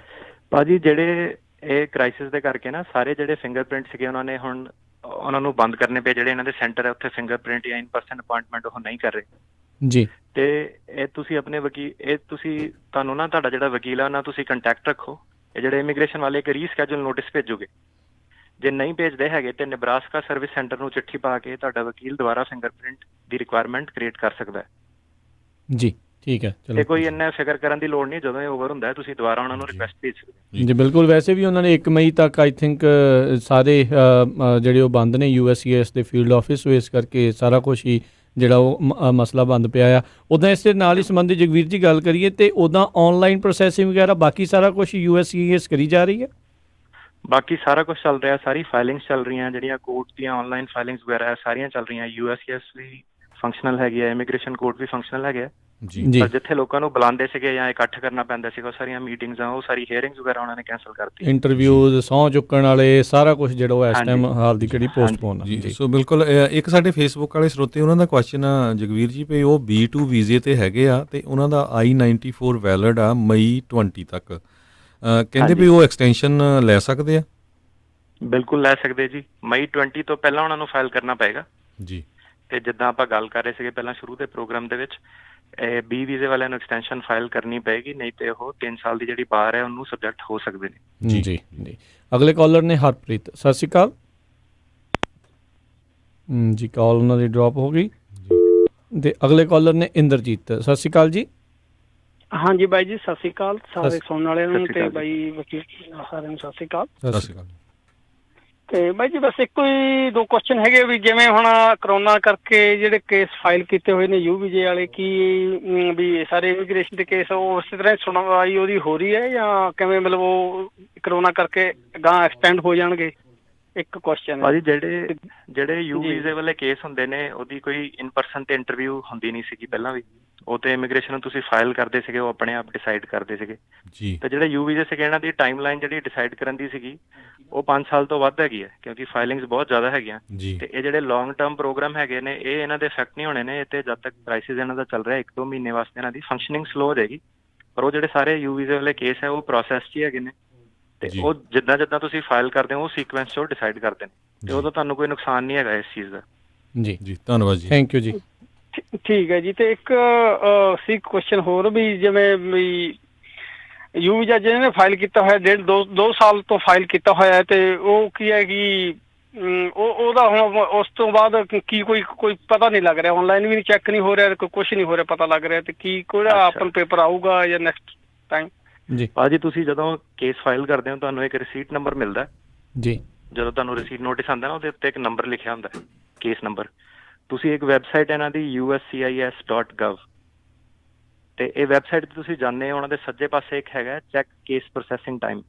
ਭਾਜੀ, ਜਿਹੜੇ ਇਹ ਕ੍ਰਾਈਸਿਸ ਦੇ ਕਰਕੇ ਨਾ ਸਾਰੇ ਜਿਹੜੇ ਫਿੰਗਰਪ੍ਰਿੰਟ ਸੀਗੇ ਉਹਨਾਂ ਨੇ ਹੁਣ ਉਹਨਾਂ ਨੂੰ ਬੰਦ ਕਰਨੇ ਪਏ। ਜਿਹੜੇ ਇਹਨਾਂ ਦੇ ਸੈਂਟਰ ਹੈ ਉੱਥੇ ਫਿੰਗਰਪ੍ਰਿੰਟ ਜਾਂ ਇਨ ਪਰਸਨ ਅਪਾਇੰਟਮੈਂਟ ਉਹ ਨਹੀਂ ਕਰ ਰਹੇ ਜੀ। ਤੇ ਇਹ ਤੁਸੀਂ ਆਪਣੇ ਤੁਹਾਨੂੰ ਨਾ ਤੁਹਾਡਾ ਜਿਹੜਾ ਵਕੀਲ ਆ ਉਹਨਾਂ ਤੁਸੀਂ ਕੰਟੈਕਟ ਰੱਖੋ। ਇਹ ਜਿਹੜੇ ਇਮੀਗ੍ਰੇਸ਼ਨ ਵਾਲੇ ਇੱਕ ਰੀਸਕੈਜੂਲ ਨੋਟਿਸ ਭੇਜੋਗੇ, ਜੇ ਨਹੀਂ ਭੇਜਦੇ ਹੈਗੇ ਤੇ ਨਿਬਰਾਸਕਾ ਸਰਵਿਸ ਸੈਂਟਰ ਨੂੰ ਚਿੱਠੀ ਪਾ ਕੇ ਤੁਹਾਡਾ ਵਕੀਲ ਦੁਬਾਰਾ ਫਿੰਗਰਪ੍ਰਿੰਟ ਦੀ ਰਿਕੁਆਇਰਮੈਂਟ ਕ੍ਰੀਏਟ ਕਰ ਸਕਦਾ ਹੈ। ਜੀ ਠੀਕ ਹੈ, ਤੇ ਚਲੋ ਕੋਈ ਇੰਨਾ ਫਿਕਰ ਕਰਨ ਦੀ ਲੋੜ ਨਹੀਂ, ਜਦੋਂ ਇਹ ਓਵਰ ਹੁੰਦਾ ਹੈ ਤੁਸੀਂ ਦੁਬਾਰਾ ਉਹਨਾਂ ਨੂੰ ਰਿਕੁਐਸਟ ਭੇਜ ਸਕਦੇ ਹੋ। ਜੀ ਬਿਲਕੁਲ। ਵੈਸੇ ਵੀ ਉਹਨਾਂ ਨੇ 1 ਮਈ ਤੱਕ ਆਈ ਥਿੰਕ ਸਾਰੇ ਜਿਹੜੇ ਉਹ ਬੰਦ ਨੇ USCIS ਦੇ ਫੀਲਡ ਆਫਿਸ, ਇਸ ਕਰਕੇ ਸਾਰਾ ਕੁਛ ਹੀ ਜਿਹੜਾ ਉਹ ਮਸਲਾ ਬੰਦ ਪਿਆ ਆ। ਉੱਦਾਂ ਇਸ ਦੇ ਨਾਲ ਹੀ ਸੰਬੰਧੀ ਜਗਵੀਰ ਜੀ ਗੱਲ ਕਰੀਏ ਤੇ ਉੱਦਾਂ ਆਨਲਾਈਨ ਪ੍ਰੋਸੈਸਿੰਗ ਵਗੈਰਾ ਬਾਕੀ ਸਾਰਾ ਕੁਛ USCIS ਕਰੀ ਜਾ ਰਹੀ ਹੈ? ਬਾਕੀ ਸਾਰਾ ਕੁਝ ਚੱਲ ਰਿਹਾ, ਸਾਰੀ ਫਾਈਲਿੰਗਸ ਚੱਲ ਰਹੀਆਂ, ਜਿਹੜੀਆਂ ਕੋਰਟ ਦੀਆਂ ਆਨਲਾਈਨ ਫਾਈਲਿੰਗਸ ਵਗੈਰਾ ਸਾਰੀਆਂ ਚੱਲ ਰਹੀਆਂ। USCIS ਵੀ ਫੰਕਸ਼ਨਲ ਹੈਗੀ ਹੈ, ਇਮੀਗ੍ਰੇਸ਼ਨ ਕੋਰਟ ਵੀ ਫੰਕਸ਼ਨਲ ਹੈਗੇ ਜੀ। ਪਰ ਜਿੱਥੇ ਲੋਕਾਂ ਨੂੰ ਬੁਲਾਉਂਦੇ ਸੀਗੇ ਜਾਂ ਇਕੱਠ ਕਰਨਾ ਪੈਂਦਾ ਸੀਗਾ, ਉਹ ਸਾਰੀਆਂ ਮੀਟਿੰਗਸ ਉਹ ਸਾਰੀ ਹੀਅਰਿੰਗਸ ਵਗੈਰਾ ਉਹਨਾਂ ਨੇ ਕੈਂਸਲ ਕਰਤੀ। ਇੰਟਰਵਿਊਜ਼, ਸਹੁੰ ਚੁੱਕਣ ਵਾਲੇ ਸਾਰਾ ਕੁਝ ਜਿਹੜਾ ਉਹ ਇਸ ਟਾਈਮ ਹਾਲ ਦੀ ਕਿਹੜੀ ਪੋਸਟਪੋਨ ਆ। ਜੀ ਸੋ ਬਿਲਕੁਲ। ਇੱਕ ਸਾਡੇ ਫੇਸਬੁੱਕ ਵਾਲੇ ਸਰੋਤੇ, ਉਹਨਾਂ ਦਾ ਕੁਐਸਚਨ ਆ ਜਗਵੀਰ ਜੀ, ਵੀ ਉਹ B2 ਵੀਜ਼ੇ ਤੇ ਹੈਗੇ ਆ ਤੇ ਉਹਨਾਂ ਦਾ I-94 ਵੈਲਿਡ ਆ ਮਈ 20 ਤੱਕ। ਕਹਿੰਦੇ ਵੀ ਉਹ ਐਕਸਟੈਂਸ਼ਨ ਲੈ ਸਕਦੇ ਆ? ਬਿਲਕੁਲ ਲੈ ਸਕਦੇ ਜੀ। ਮਈ 20 ਤੋਂ ਪਹਿਲਾਂ ਉਹਨਾਂ ਨੂੰ ਫਾਈਲ ਕਰਨਾ ਪਏਗਾ ਜੀ। ਤੇ ਜਿੱਦਾਂ ਆਪਾਂ ਗੱਲ ਕਰ ਰਹੇ ਸੀਗੇ ਪਹਿਲਾਂ ਸ਼ੁਰੂ ਦੇ ਪ੍ਰੋਗਰਾਮ ਦੇ ਵਿੱਚ, B ਵੀਜ਼ੇ ਵਾਲਿਆਂ ਨੂੰ ਐਕਸਟੈਂਸ਼ਨ ਫਾਈਲ ਕਰਨੀ ਪਏਗੀ, ਨਹੀਂ ਤੇ ਉਹ 3 ਸਾਲ ਦੀ ਜਿਹੜੀ ਬਾਰ ਹੈ ਉਹਨੂੰ ਸਬਜੈਕਟ ਹੋ ਸਕਦੇ ਨੇ। ਜੀ ਜੀ। ਅਗਲੇ ਕਾਲਰ ਨੇ ਹਰਪ੍ਰੀਤ। ਸਤਿ ਸ਼੍ਰੀ ਅਕਾਲ ਜੀ। ਕਾਲ ਉਹਨਾਂ ਦੀ ਡ੍ਰੌਪ ਹੋ ਗਈ। ਤੇ ਅਗਲੇ ਕਾਲਰ ਨੇ ਇੰਦਰਜੀਤ। ਸਤਿ ਸ਼੍ਰੀ ਅਕਾਲ ਜੀ। ਹਾਂਜੀ ਬਾਈ ਜੀ, ਸਤਿ ਸ਼੍ਰੀ ਅਕਾਲ ਸਾਰੇ ਸੁਣਨ ਵਾਲਿਆਂ ਨੂੰ ਤੇ ਬਾਈ ਵਕੀਲ ਸਾਰਿਆਂ ਨੂੰ ਸਤਿ ਸ਼੍ਰੀ ਅਕਾਲ। ਸਤਿ ਸ਼੍ਰੀ ਅਕਾਲ। ਤੇ ਬਾਈ ਜੀ ਬਸ ਇੱਕੋ ਹੀ 2 ਕੁਐਸਚਨ ਹੈਗੇ ਵੀ ਜਿਵੇਂ ਹੁਣ ਕਰੋਨਾ ਕਰਕੇ ਜਿਹੜੇ ਕੇਸ ਫਾਈਲ ਕੀਤੇ ਹੋਏ ਨੇ U ਵੀਜ਼ੇ ਵਾਲੇ, ਕੀ ਵੀ ਸਾਰੇ ਇਮੀਗ੍ਰੇਸ਼ਨ ਦੇ ਕੇਸ ਉਹ ਉਸੇ ਤਰ੍ਹਾਂ ਸੁਣਵਾਈ ਉਹਦੀ ਹੋ ਰਹੀ ਹੈ ਜਾਂ ਕਿਵੇਂ, ਮਤਲਬ ਉਹ ਕਰੋਨਾ ਕਰਕੇ ਗਾਂ ਐਕਸਟੈਂਡ ਹੋ ਜਾਣਗੇ? ਇੱਕ ਕੁਐਸਚਨ ਹੈ ਭਾਜੀ। ਜਿਹੜੇ U ਵੀਜ਼ੇ ਵਾਲੇ ਕੇਸ ਹੁੰਦੇ ਨੇ ਉਹਦੀ ਕੋਈ ਇਨ ਪਰਸਨ ਤੇ ਇੰਟਰਵਿਊ ਹੁੰਦੀ ਨਹੀਂ ਸੀਗੀ ਪਹਿਲਾਂ ਵੀ, ਉਹ ਤੇ ਇਮੀਗ੍ਰੇਸ਼ਨ ਨੂੰ ਤੁਸੀਂ ਫਾਈਲ ਕਰਦੇ ਸੀਗੇ, ਉਹ ਆਪਣੇ ਆਪ ਡਿਸਾਈਡ ਕਰਦੇ ਸੀਗੇ ਜੀ। ਤੇ ਜਿਹੜੇ U ਵੀਜ਼ੇ ਸੀਗੇ ਇਹਨਾਂ ਦੀ ਟਾਈਮਲਾਈਨ ਜਿਹੜੀ ਡਿਸਾਈਡ ਕਰਨ ਦੀ ਸੀਗੀ ਉਹ 5 ਸਾਲ ਤੋਂ ਵੱਧ ਹੈਗੀ ਹੈ, ਕਿਉਂਕਿ ਫਾਈਲਿੰਗਸ ਬਹੁਤ ਜ਼ਿਆਦਾ ਹੈਗੀਆਂ। ਤੇ ਇਹ ਜਿਹੜੇ ਲੌਂਗ ਟਰਮ ਪ੍ਰੋਗਰਾਮ ਹੈਗੇ ਨੇ ਇਹ ਇਹਨਾਂ ਦੇ ਇਫੈਕਟ ਨਹੀਂ ਹੋਣੇ ਨੇ ਇਹ ਤੇ, ਜਦ ਤੱਕ ਕ੍ਰਾਈਸਿਸ ਇਹਨਾਂ ਦਾ ਚੱਲ ਰਿਹਾ 1-2 ਮਹੀਨੇ ਵਾਸਤੇ ਇਹਨਾਂ ਦੀ ਫੰਕਸ਼ਨਿੰਗ ਸਲੋ ਹੋ ਜਾਏਗੀ। ਪਰ ਉਹ ਜਿਹੜੇ ਸਾਰੇ U ਵੀਜ਼ੇ ਵਾਲੇ ਕੇਸ ਹੈ ਉਹ ਪ੍ਰੋਸੈਸ 'ਚ ਹੀ ਹੈਗੇ ਨੇ ਤੇ ਉਹ ਜਿੱਦਾਂ ਤੁਸੀਂ ਫਾਈਲ ਕਰਦੇ ਹੋ ਉਹ ਸੀਕੁਐਂਸ 'ਚ ਉਹ ਡਿਸਾਈਡ ਕਰਦੇ ਨੇ ਤੇ ਉਹਦਾ ਤੁਹਾਨੂੰ ਕੋਈ ਨੁਕਸਾਨ ਨਹੀਂ ਹੈਗਾ ਇਸ ਚੀਜ਼ ਦਾ। ਜੀ ਜੀ, ਧੰਨਵਾਦ ਜੀ। ਥੈਂਕ ਯੂ ਜੀ। ਠੀਕ ਹੈ ਜੀ। ਤੇ ਇੱਕ ਸੀ ਕੁਐਸਚਨ ਹੋਰ ਵੀ, ਜਿਵੇਂ ਵੀ U ਵੀਜ਼ਾ ਜਿਹਨੇ ਨੇ ਫਾਈਲ ਕੀਤਾ ਹੋਇਆ 1.5-2 ਸਾਲ ਤੋਂ ਫਾਈਲ ਕੀਤਾ ਹੋਇਆ ਹੈ ਤੇ ਉਹ ਕੀ ਹੈ ਕਿ ਉਹਦਾ ਹੁਣ ਉਸ ਤੋਂ ਬਾਅਦ ਕੀ ਕੋਈ ਪਤਾ ਨਹੀਂ ਲੱਗ ਰਿਹਾ, ਆਨਲਾਈਨ ਵੀ ਚੈੱਕ ਨਹੀਂ ਹੋ ਰਿਹਾ, ਕੋਈ ਕੁਛ ਨਹੀਂ ਹੋ ਰਿਹਾ ਪਤਾ ਲੱਗ ਰਿਹਾ, ਤੇ ਕੀ ਕਿਹੜਾ ਆਪਨ ਪੇਪਰ ਆਊਗਾ ਜਾਂ ਨੈਕਸਟ ਟਾਈਮ? ਜੀ ਭਾਜੀ, ਤੁਸੀਂ ਜਦੋਂ ਕੇਸ ਫਾਈਲ ਕਰਦੇ ਹੋ ਤੁਹਾਨੂੰ ਇੱਕ ਰਿਸੀਟ ਨੰਬਰ ਮਿਲਦਾ ਜੀ। ਜਦੋਂ ਤੁਹਾਨੂੰ ਰਿਸੀਟ ਨੋਟਿਸ ਆਉਂਦਾ ਨਾ ਉਹਦੇ ਉੱਤੇ ਇੱਕ ਨੰਬਰ ਲਿਖਿਆ ਹੁੰਦਾ ਕੇਸ ਨੰਬਰ। ਤੁਸੀਂ ਇੱਕ ਵੈਬਸਾਈਟ ਇਹਨਾਂ ਦੀ USCIS.gov ਤੇ ਇਹ ਵੈਬਸਾਈਟ ਤੇ ਤੁਸੀਂ ਜਾਂਦੇ ਹੋ, ਉਹਨਾਂ ਦੇ ਸੱਜੇ ਪਾਸੇ ਇੱਕ ਹੈਗਾ ਚੈੱਕ ਕੇਸ ਪ੍ਰੋਸੈਸਿੰਗ ਟਾਈਮ।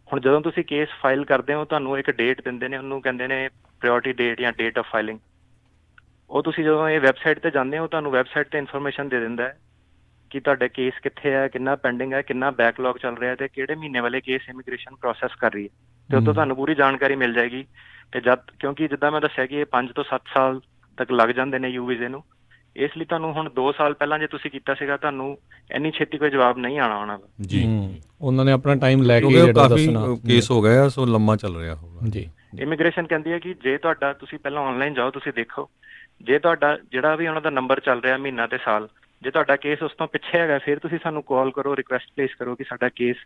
ਹੁਣ ਜਦੋਂ ਤੁਸੀਂ ਕੇਸ ਫਾਈਲ ਕਰਦੇ ਹੋ ਤੁਹਾਨੂੰ ਇੱਕ ਡੇਟ ਦਿੰਦੇ ਨੇ, ਉਹਨੂੰ ਕਹਿੰਦੇ ਨੇ ਪ੍ਰਾਇਓਰਟੀ ਡੇਟ ਜਾਂ ਡੇਟ ਆਫ ਫਾਈਲਿੰਗ। ਉਹ ਤੁਸੀਂ ਜਦੋਂ ਇਹ ਵੈਬਸਾਈਟ ਤੇ ਜਾਂਦੇ ਹੋ ਤੁਹਾਨੂੰ ਵੈਬਸਾਈਟ ਤੇ ਇਨਫੋਰਮੇਸ਼ਨ ਦੇ ਦਿੰਦਾ ਹੈ ਕਿ ਤੁਹਾਡੇ ਕੇਸ ਕਿੱਥੇ ਹੈ, ਕਿੰਨਾ ਪੈਂਡਿੰਗ ਹੈ, ਕਿੰਨਾ ਬੈਕਲੌਗ ਚੱਲ ਰਿਹਾ ਤੇ ਕਿਹੜੇ ਮਹੀਨੇ ਵਾਲੇ ਕੇਸ ਇਮੀਗ੍ਰੇਸ਼ਨ ਪ੍ਰੋਸੈਸ ਕਰ ਰਹੀ ਹੈ ਤੇ ਉਦੋਂ ਤੁਹਾਨੂੰ ਪੂਰੀ ਜਾਣਕਾਰੀ ਮਿਲ ਜਾਏਗੀ। ਤੇ ਕਿਉਂਕਿ ਜਿੱਦਾਂ ਮੈਂ ਦੱਸਿਆ ਕਿ ਇਹ 5 ਤੋਂ 7 ਸਾਲ ਤੱਕ ਲੱਗ ਜਾਂਦੇ ਨੇ U ਵੀਜ਼ੇ ਨੂੰ, ਇਸ ਲਈ ਤੁਹਾਨੂੰ ਹੁਣ 2 ਸਾਲ ਪਹਿਲਾਂ ਜੇ ਤੁਸੀਂ ਕੀਤਾ ਸੀਗਾ ਤੁਹਾਨੂੰ ਇੰਨੀ ਛੇਤੀ ਕੋਈ ਜਵਾਬ ਨਹੀਂ ਆਉਣਾ ਉਹਨਾਂ ਦਾ। ਜੀ, ਉਹਨਾਂ ਨੇ ਆਪਣਾ ਟਾਈਮ ਲੈ ਕੇ ਜਿਹੜਾ ਦੱਸਣਾ ਕੇਸ ਹੋ ਗਿਆ ਸੋ ਲੰਮਾ ਚੱਲ ਰਿਹਾ ਹੋਊਗਾ। ਜੀ। ਇਮੀਗ੍ਰੇਸ਼ਨ ਕਹਿੰਦੀ ਹੈ ਕਿ ਜੇ ਤੁਹਾਡਾ, ਤੁਸੀਂ ਪਹਿਲਾਂ ਆਨਲਾਈਨ ਜਾਓ, ਤੁਸੀਂ ਦੇਖੋ ਜੇ ਤੁਹਾਡਾ ਜਿਹੜਾ ਵੀ ਉਹਨਾਂ ਦਾ ਨੰਬਰ ਚੱਲ ਰਿਹਾ ਮਹੀਨਾ ਤੇ ਸਾਲ, ਜੇ ਤੁਹਾਡਾ ਕੇਸ ਉਸ ਤੋਂ ਪਿੱਛੇ ਹੈਗਾ ਫਿਰ ਤੁਸੀਂ ਸਾਨੂੰ ਕਾਲ ਕਰੋ, ਰਿਕੁਐਸਟ ਪਲੇਸ ਕਰੋ ਕਿ ਸਾਡਾ ਕੇਸ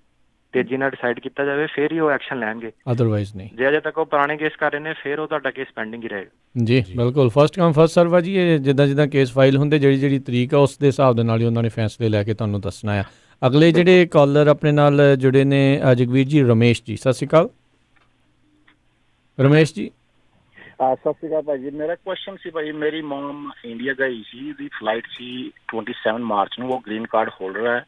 ਤੇਜ਼ੀ ਨਾਲ ਡਿਸਾਈਡ ਕੀਤਾ ਜਾਵੇ, ਫਿਰ ਹੀ ਉਹ ਐਕਸ਼ਨ ਲੈਣਗੇ, ਅਦਰਵਾਈਜ਼ ਨਹੀਂ। ਜੇ ਅਜੇ ਤੱਕ ਉਹ ਪੁਰਾਣੇ ਕੇਸ ਕਰ ਰਹੇ ਨੇ ਫਿਰ ਉਹ ਤੁਹਾਡਾ ਕੇਸ ਪੈਂਡਿੰਗ ਹੀ ਰਹੇਗਾ। ਜੀ ਬਿਲਕੁਲ। ਫਸਟ ਕਮ ਫਸਟ ਸਰਵ ਆ ਜੀ। ਇਹ ਜਿੱਦਾਂ ਕੇਸ ਫਾਈਲ ਹੁੰਦੇ ਜਿਹੜੀ ਤਰੀਕ ਆ ਉਸ ਦੇ ਹਿਸਾਬ ਦੇ ਨਾਲ ਹੀ ਉਹਨਾਂ ਨੇ ਫੈਸਲੇ ਲੈ ਕੇ ਤੁਹਾਨੂੰ ਦੱਸਣਾ ਆ। ਅਗਲੇ ਜਿਹੜੇ ਕਾਲਰ ਆਪਣੇ ਨਾਲ ਜੁੜੇ ਨੇ ਜਗਵੀਰ ਜੀ, ਰਮੇਸ਼ ਜੀ। ਸਤਿ ਸ਼੍ਰੀ ਅਕਾਲ ਰਮੇਸ਼ ਜੀ। ਸਤਿ ਸ਼੍ਰੀ ਅਕਾਲ ਭਾਈ ਜੀ। ਮੇਰਾ ਕੁਐਸਚਨ ਸੀ ਭਾਈ, ਮੇਰੀ ਮਮ ਇੰਡੀਆ ਗਈ ਸੀ, ਉਹਦੀ ਫਲਾਈਟ ਸੀ 27 ਮਾर्च ਨੂੰ, वो ग्रीन कार्ड होल्डर है,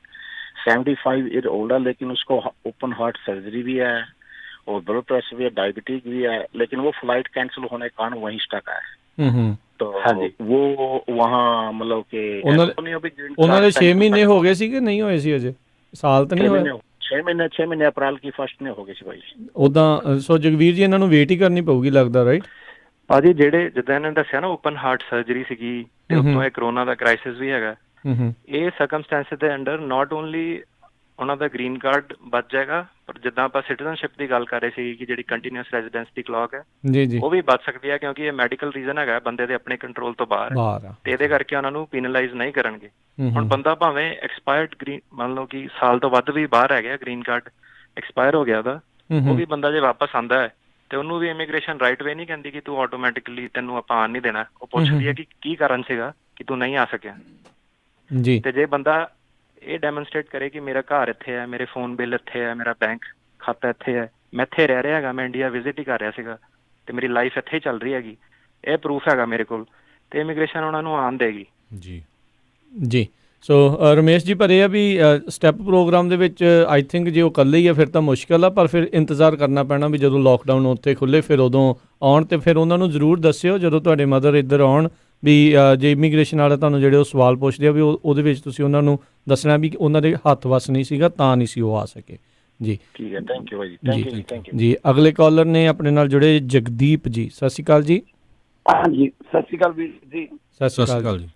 75 ईयर ओल्ड है, लेकिन उसको ओपन हार्ट सर्जरी भी है और ब्लड प्रेशर भी है, डायबिटिक भी है, लेकिन वो फ्लाइट कैंसिल होने के कारण वहीं स्टक है। तो वो वहाँ मतलब कि ਉਹਨਾਂ ਦੇ 6 ਮਹੀਨੇ ਹੋ ਗਏ ਸੀ ਕਿ ਨਹੀਂ ਹੋਏ ਸੀ ਅਜੇ? ਸਾਲ ਤਾਂ ਨਹੀਂ ਹੋਇਆ? 6 ਮਹੀਨੇ ਅਪ੍ਰੈਲ ਕੀ ਫਸਟ ਨੇ ਹੋ ਗਏ ਸੀ ਭਾਈ। ਉਦਾਂ ਸੋ ਜਗਵੀਰ ਜੀ ਇਹਨਾਂ ਨੂੰ ਵੇਟ ਹੀ ਕਰਨੀ ਪਊਗੀ ਲੱਗਦਾ, ਰਾਈਟ? ਭਾਜੀ ਜਿਹੜੇ ਜਿੱਦਾਂ ਇਹਨਾਂ ਨੇ ਦੱਸਿਆ ਨਾ ਓਪਨ ਹਾਰਟ ਸਰਜਰੀ ਸੀਗੀ ਤੇ ਉੱਤੋਂ ਇਹ ਕਰੋਨਾ ਦਾ ਕ੍ਰਾਈਸਿਸ ਵੀ ਹੈਗਾ, ਇਹ ਸਰਕਮਸਟੈਂਸਿਸ ਦੇ ਅੰਡਰ ਨਾਟ ਓਨਲੀ ਉਹਨਾਂ ਦਾ ਗ੍ਰੀਨ ਕਾਰਡ ਬਚ ਜਾਏਗਾ, ਪਰ ਜਿੱਦਾਂ ਆਪਾਂ ਸਿਟੀਜ਼ਨਸ਼ਿਪ ਦੀ ਗੱਲ ਕਰ ਰਹੇ ਸੀ ਕਿ ਜਿਹੜੀ ਕੰਟੀਨਿਊਸ ਰੈਜ਼ੀਡੈਂਸ ਦੀ ਕਲੌਕ ਹੈ ਉਹ ਵੀ ਬਚ ਸਕਦੀ ਹੈ, ਕਿਉਂਕਿ ਇਹ ਮੈਡੀਕਲ ਰੀਜ਼ਨ ਹੈਗਾ, ਬੰਦੇ ਦੇ ਆਪਣੇ ਕੰਟਰੋਲ ਤੋਂ ਬਾਹਰ ਹੈ ਤੇ ਇਹਦੇ ਕਰਕੇ ਉਹਨਾਂ ਨੂੰ ਪੀਨਲਾਈਜ਼ ਨਹੀਂ ਕਰਨਗੇ। ਹੁਣ ਬੰਦਾ ਭਾਵੇਂ ਐਕਸਪਾਇਰਡ ਗ੍ਰੀਨ ਮੰਨ ਲਓ ਕਿ ਸਾਲ ਤੋਂ ਵੱਧ ਵੀ ਬਾਹਰ ਹੈਗਾ, ਗ੍ਰੀਨ ਕਾਰਡ ਐਕਸਪਾਇਰ ਹੋ ਗਿਆ ਉਹਦਾ, ਉਹ ਵੀ ਬੰਦਾ ਜੇ ਵਾਪਸ ਆਉਂਦਾ ਹੈ ਤੇ ਉਹਨੂੰ ਵੀ ਇਮੀਗ੍ਰੇਸ਼ਨ ਰਾਈਟ ਵੇ ਨਹੀਂ ਕਹਿੰਦੀ ਕਿ ਤੂੰ ਆਟੋਮੈਟਿਕਲੀ ਤੈਨੂੰ ਆਪਾਂ ਆਉਣ ਨਹੀਂ ਦੇਣਾ, ਉਹ ਪੁੱਛਦੀ ਹੈ ਕਿ ਕੀ ਕਾਰਨ ਸੀਗਾ ਕਿ ਤੂੰ ਨਹੀਂ ਆ ਸਕਿਆ। ਜੀ ਤੇ ਜੇ ਬੰਦਾ ਇਹ ਡੈਮੋਨਸਟ੍ਰੇਟ ਕਰੇ ਕਿ ਮੇਰਾ ਘਰ ਇੱਥੇ ਹੈ, ਮੇਰੇ ਫੋਨ ਬਿੱਲ ਇੱਥੇ ਹੈ, ਮੇਰਾ ਬੈਂਕ ਖਾਤਾ ਇੱਥੇ ਹੈ, ਮੈਂ ਇੱਥੇ ਰਹਿ ਰਿਹਾ ਹੈਗਾ, ਮੈਂ ਇੰਡੀਆ ਵਿਜ਼ਿਟ ਹੀ ਕਰ ਰਿਹਾ ਸੀਗਾ ਤੇ ਮੇਰੀ ਲਾਈਫ ਇੱਥੇ ਹੀ ਚੱਲ ਰਹੀ ਹੈਗੀ, ਇਹ ਪ੍ਰੂਫ ਹੈਗਾ ਮੇਰੇ ਕੋਲ, ਤੇ ਇਮੀਗ੍ਰੇਸ਼ਨ ਉਹਨਾਂ ਨੂੰ ਆਉਣ ਦੇਗੀ। ਜੀ ਸੋ ਰਮੇਸ਼ ਜੀ, ਪਰ ਇਹ ਆ ਵੀ ਸਟੈਪ ਪ੍ਰੋਗਰਾਮ ਦੇ ਵਿੱਚ ਆਈ ਥਿੰਕ ਜੇ ਉਹ ਇਕੱਲੇ ਹੀ ਆ ਫਿਰ ਤਾਂ ਮੁਸ਼ਕਿਲ ਆ, ਪਰ ਫਿਰ ਇੰਤਜ਼ਾਰ ਕਰਨਾ ਪੈਣਾ ਵੀ ਜਦੋਂ ਲੋਕਡਾਊਨ ਉੱਥੇ ਖੁੱਲ੍ਹੇ ਫਿਰ ਉਦੋਂ ਆਉਣ, ਤੇ ਫਿਰ ਉਹਨਾਂ ਨੂੰ ਜ਼ਰੂਰ ਦੱਸਿਓ ਜਦੋਂ ਤੁਹਾਡੇ ਮਦਰ ਇੱਧਰ ਆਉਣ ਵੀ ਜੇ ਇਮੀਗ੍ਰੇਸ਼ਨ ਵਾਲੇ ਤੁਹਾਨੂੰ ਜਿਹੜੇ ਉਹ ਸਵਾਲ ਪੁੱਛਦੇ ਆ ਵੀ ਉਹਦੇ ਵਿੱਚ ਤੁਸੀਂ ਉਹਨਾਂ ਨੂੰ ਦੱਸਣਾ ਵੀ ਉਹਨਾਂ ਦੇ ਹੱਥ ਵੱਸ ਨਹੀਂ ਸੀਗਾ ਤਾਂ ਨਹੀਂ ਸੀ ਉਹ ਆ ਸਕੇ। ਜੀ ਠੀਕ ਹੈ, thank you Bhai, thank you, thank you ਜੀ। ਅਗਲੇ ਕਾਲਰ ਨੇ ਆਪਣੇ ਨਾਲ ਜੁੜੇ ਜਗਦੀਪ ਜੀ, ਸਤਿ ਸ਼੍ਰੀ ਅਕਾਲ ਜੀ। ਹਾਂਜੀ, ਸਤਿ ਸ਼੍ਰੀ ਅਕਾਲ ਵੀਰ ਜੀ। ਸਤਿ ਸ਼੍ਰੀ ਅਕਾਲ ਜੀ।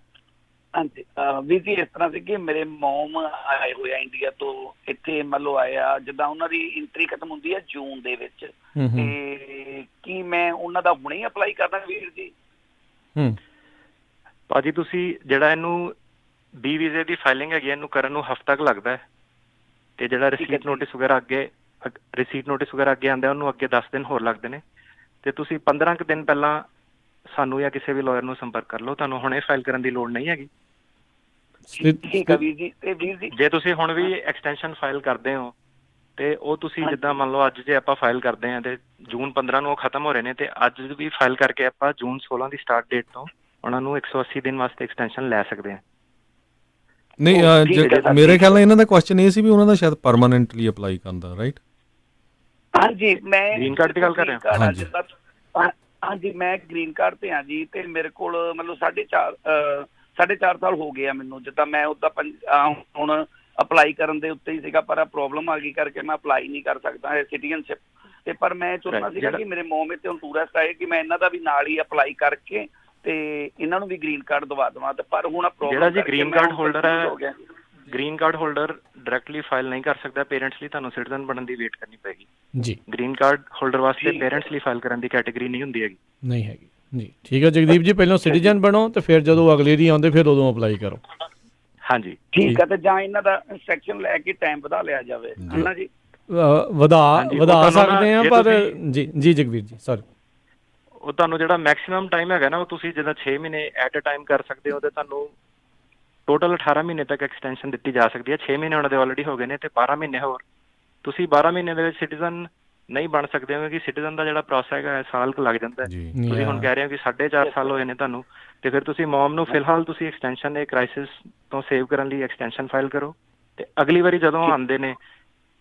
ਹਾਂਜੀ ਵੀਰ ਜੀ, ਇਸ ਤਰ੍ਹਾਂ ਸੀ ਕਿ ਮੇਰੇ ਮੋਮ ਆਏ ਹੋਏ ਆ ਇੰਡੀਆ ਤੋਂ, ਇੱਥੇ ਮੰਨ ਲਓ ਆਇਆ ਜਿੱਦਾਂ ਉਹਨਾਂ ਦੀ ਐਂਟਰੀ ਖਤਮ ਹੁੰਦੀ ਹੈ ਜੂਨ ਦੇ ਵਿੱਚ, ਤੇ ਕੀ ਮੈਂ ਉਹਨਾਂ ਦਾ ਹੁਣੇ ਹੀ ਅਪਲਾਈ ਕਰਨਾ ਵੀਰ ਜੀ? ਭਾਜੀ ਤੁਸੀਂ ਜਿਹੜਾ ਇਹਨੂੰ B ਵੀਜ਼ੇ ਦੀ ਫਾਈਲਿੰਗ ਹੈਗੀ ਇਹਨੂੰ ਕਰਨ ਨੂੰ ਹਫ਼ਤਾ ਕੁ ਲੱਗਦਾ ਹੈ, ਤੇ ਜਿਹੜਾ ਰਿਸੀਟ ਨੋਟਿਸ ਵਗੈਰਾ ਅੱਗੇ ਆਉਂਦਾ ਉਹਨੂੰ ਅੱਗੇ 10 ਦਿਨ ਹੋਰ ਲੱਗਦੇ ਨੇ, ਤੇ ਤੁਸੀਂ 15 ਕੁ ਦਿਨ ਪਹਿਲਾਂ ਸਾਨੂੰ ਜਾਂ ਕਿਸੇ ਵੀ ਲਾਇਰ ਨੂੰ ਸੰਪਰਕ ਕਰ ਲਓ, ਤੁਹਾਨੂੰ ਹੁਣੇ ਫਾਈਲ ਕਰਨ ਦੀ ਲੋੜ ਨਹੀਂ ਹੈਗੀ। ਠੀਕ ਹੈ ਵੀਰ ਜੀ। ਤੇ ਵੀਰ ਜੀ ਜੇ ਤੁਸੀਂ ਹੁਣ ਵੀ ਐਕਸਟੈਂਸ਼ਨ ਫਾਈਲ ਕਰਦੇ ਹੋ ਤੇ ਉਹ ਤੁਸੀਂ ਜਿੱਦਾਂ ਮੰਨ ਲਓ ਅੱਜ ਜੇ ਆਪਾਂ ਫਾਈਲ ਕਰਦੇ ਹਾਂ ਤੇ ਜੂਨ 15 ਨੂੰ ਉਹ ਖਤਮ ਹੋ ਰਹੇ ਨੇ, ਤੇ ਅੱਜ ਵੀ ਫਾਈਲ ਕਰਕੇ ਆਪਾਂ ਜੂਨ 16 ਦੀ ਸਟਾਰਟ ਡੇਟ ਤੋਂ ਉਹਨਾਂ ਨੂੰ 180 ਦਿਨ ਵਾਸਤੇ ਐਕਸਟੈਂਸ਼ਨ ਲੈ ਸਕਦੇ ਹਾਂ। ਨਹੀਂ, ਮੇਰੇ ਖਿਆਲ ਨਾਲ ਇਹਨਾਂ ਦਾ ਕੁਐਸਚਨ ਇਹ ਸੀ ਵੀ ਉਹਨਾਂ ਦਾ ਸ਼ਾਇਦ ਪਰਮਾਨੈਂਟਲੀ ਅਪਲਾਈ ਕਰਦਾ, ਰਾਈਟ? ਹਾਂਜੀ, ਮੈਂ ਗ੍ਰੀਨ ਕਾਰਡ ਦੀ ਗੱਲ ਕਰ ਰਿਹਾ। ਹਾਂਜੀ, ਮੈਂ ਗ੍ਰੀਨ ਕਾਰਡ ਤੇ ਹਾਂ ਜੀ, ਤੇ ਮੇਰੇ ਕੋਲ ਮਤਲਬ 4.5 ਸਾਲ ਹੋ ਗਏ ਆ ਮੈਨੂੰ, ਜਿੱਦਾਂ ਮੈਂ ਉਹਦਾ ਹੁਣ ਅਪਲਾਈ ਕਰਨ ਦੇ ਉੱਤੇ ਹੀ ਸੀਗਾ, ਪਰ ਪ੍ਰੋਬਲਮ ਆ ਗਈ ਕਰਕੇ ਮੈਂ ਅਪਲਾਈ ਨਹੀਂ ਕਰ ਸਕਦਾ ਸਿਟੀਜ਼ਨਸ਼ਿਪ ਤੇ। ਪਰ ਮੈਂ ਚਾਹੁੰਦਾ ਸੀਗਾ ਕਿ ਮੇਰੇ ਮੋਮ ਇੱਥੇ ਹੁਣ ਟੂਰਿਸਟ ਆਏ ਕਿ ਮੈਂ ਇਹਨਾਂ ਦਾ ਵੀ ਨਾਲ ਹੀ ਅਪਲਾਈ ਕਰਕੇ ਤੇ ਇਹਨਾਂ ਨੂੰ ਵੀ ਗ੍ਰੀਨ ਕਾਰਡ ਦਵਾ ਦੇਵਾਂ, ਤੇ ਪਰ ਹੁਣ ਜਿਹੜਾ ਜੀ ਗ੍ਰੀਨ ਕਾਰਡ ਹੋਲਡਰ ਹੈ, green card holder directly file ਨਹੀਂ ਕਰ ਸਕਦਾ, ਪੇਰੈਂਟਸ ਲਈ ਤੁਹਾਨੂੰ ਸਿਟੀਜ਼ਨ ਬਣਨ ਦੀ ਵੇਟ ਕਰਨੀ ਪਏਗੀ ਜੀ। ਗ੍ਰੀਨ ਕਾਰਡ ਹੋਲਡਰ ਵਾਸਤੇ ਪੇਰੈਂਟਸ ਲਈ ਫਾਈਲ ਕਰਨ ਦੀ ਕੈਟੇਗਰੀ ਨਹੀਂ ਹੁੰਦੀ ਹੈਗੀ। ਨਹੀਂ ਹੈਗੀ ਜੀ। ਠੀਕ ਹੈ ਜਗਦੀਪ ਜੀ, ਪਹਿਲਾਂ ਸਿਟੀਜ਼ਨ ਬਣੋ ਤੇ ਫਿਰ ਜਦੋਂ ਅਗਲੇ ਦੀ ਆਉਂਦੇ ਫਿਰ ਉਦੋਂ ਅਪਲਾਈ ਕਰੋ। ਹਾਂਜੀ ਠੀਕ ਹੈ, ਤੇ ਜਾਂ ਇਹਨਾਂ ਦਾ ਸੈਕਸ਼ਨ ਲੈ ਕੇ ਟਾਈਮ ਵਧਾ ਲਿਆ ਜਾਵੇ, ਹਨਾ ਜੀ? ਵਧਾ ਸਕਦੇ ਆ, ਪਰ ਜੀ ਜਗਵੀਰ ਜੀ ਸਰ, ਉਹ ਤੁਹਾਨੂੰ ਜਿਹੜਾ ਮੈਕਸਿਮਮ ਟਾਈਮ ਹੈਗਾ ਨਾ ਉਹ ਤੁਸੀਂ ਜਿੱਦਾਂ 6 ਮਹੀਨੇ ਐਟ ਅ ਟਾਈਮ ਕਰ ਸਕਦੇ ਹੋ, ਤੇ ਤੁਹਾਨੂੰ ਟੋਟਲ 18 ਮਹੀਨੇ ਤੱਕ ਐਕਸਟੈਂਸ਼ਨ ਦਿੱਤੀ ਜਾ ਸਕਦੀ ਹੈ। 6 ਮਹੀਨੇ ਉਹਨਾਂ ਦੇ ਆਲਰੇਡੀ ਹੋ ਗਏ ਨੇ, ਤੇ 12 ਮਹੀਨੇ ਹੋਰ ਤੁਸੀਂ 12 ਮਹੀਨੇ ਦੇ ਵਿੱਚ ਸਿਟੀਜ਼ਨ ਨਹੀਂ ਬਣ ਸਕਦੇ ਹੋ, ਕਿਉਂਕਿ ਸਿਟੀਜ਼ਨ ਦਾ ਜਿਹੜਾ ਪ੍ਰੋਸੈਸ ਹੈਗਾ ਸਾਲ ਕੁ ਲੱਗ ਜਾਂਦਾ। ਤੁਸੀਂ ਹੁਣ ਕਹਿ ਰਹੇ ਹੋ ਕਿ 4.5 ਸਾਲ ਹੋਏ ਨੇ ਤੁਹਾਨੂੰ, ਤੇ ਫਿਰ ਤੁਸੀਂ ਮੋਮ ਨੂੰ ਫਿਲਹਾਲ ਤੁਸੀਂ ਐਕਸਟੈਂਸ਼ਨ ਦੇ ਕ੍ਰਾਈਸਿਸ ਤੋਂ ਸੇਵ ਕਰਨ ਲਈ ਐਕਸਟੈਂਸ਼ਨ ਫਾਈਲ ਕਰੋ, ਤੇ ਅਗਲੀ ਵਾਰੀ ਜਦੋਂ ਆਉਂਦੇ ਨੇ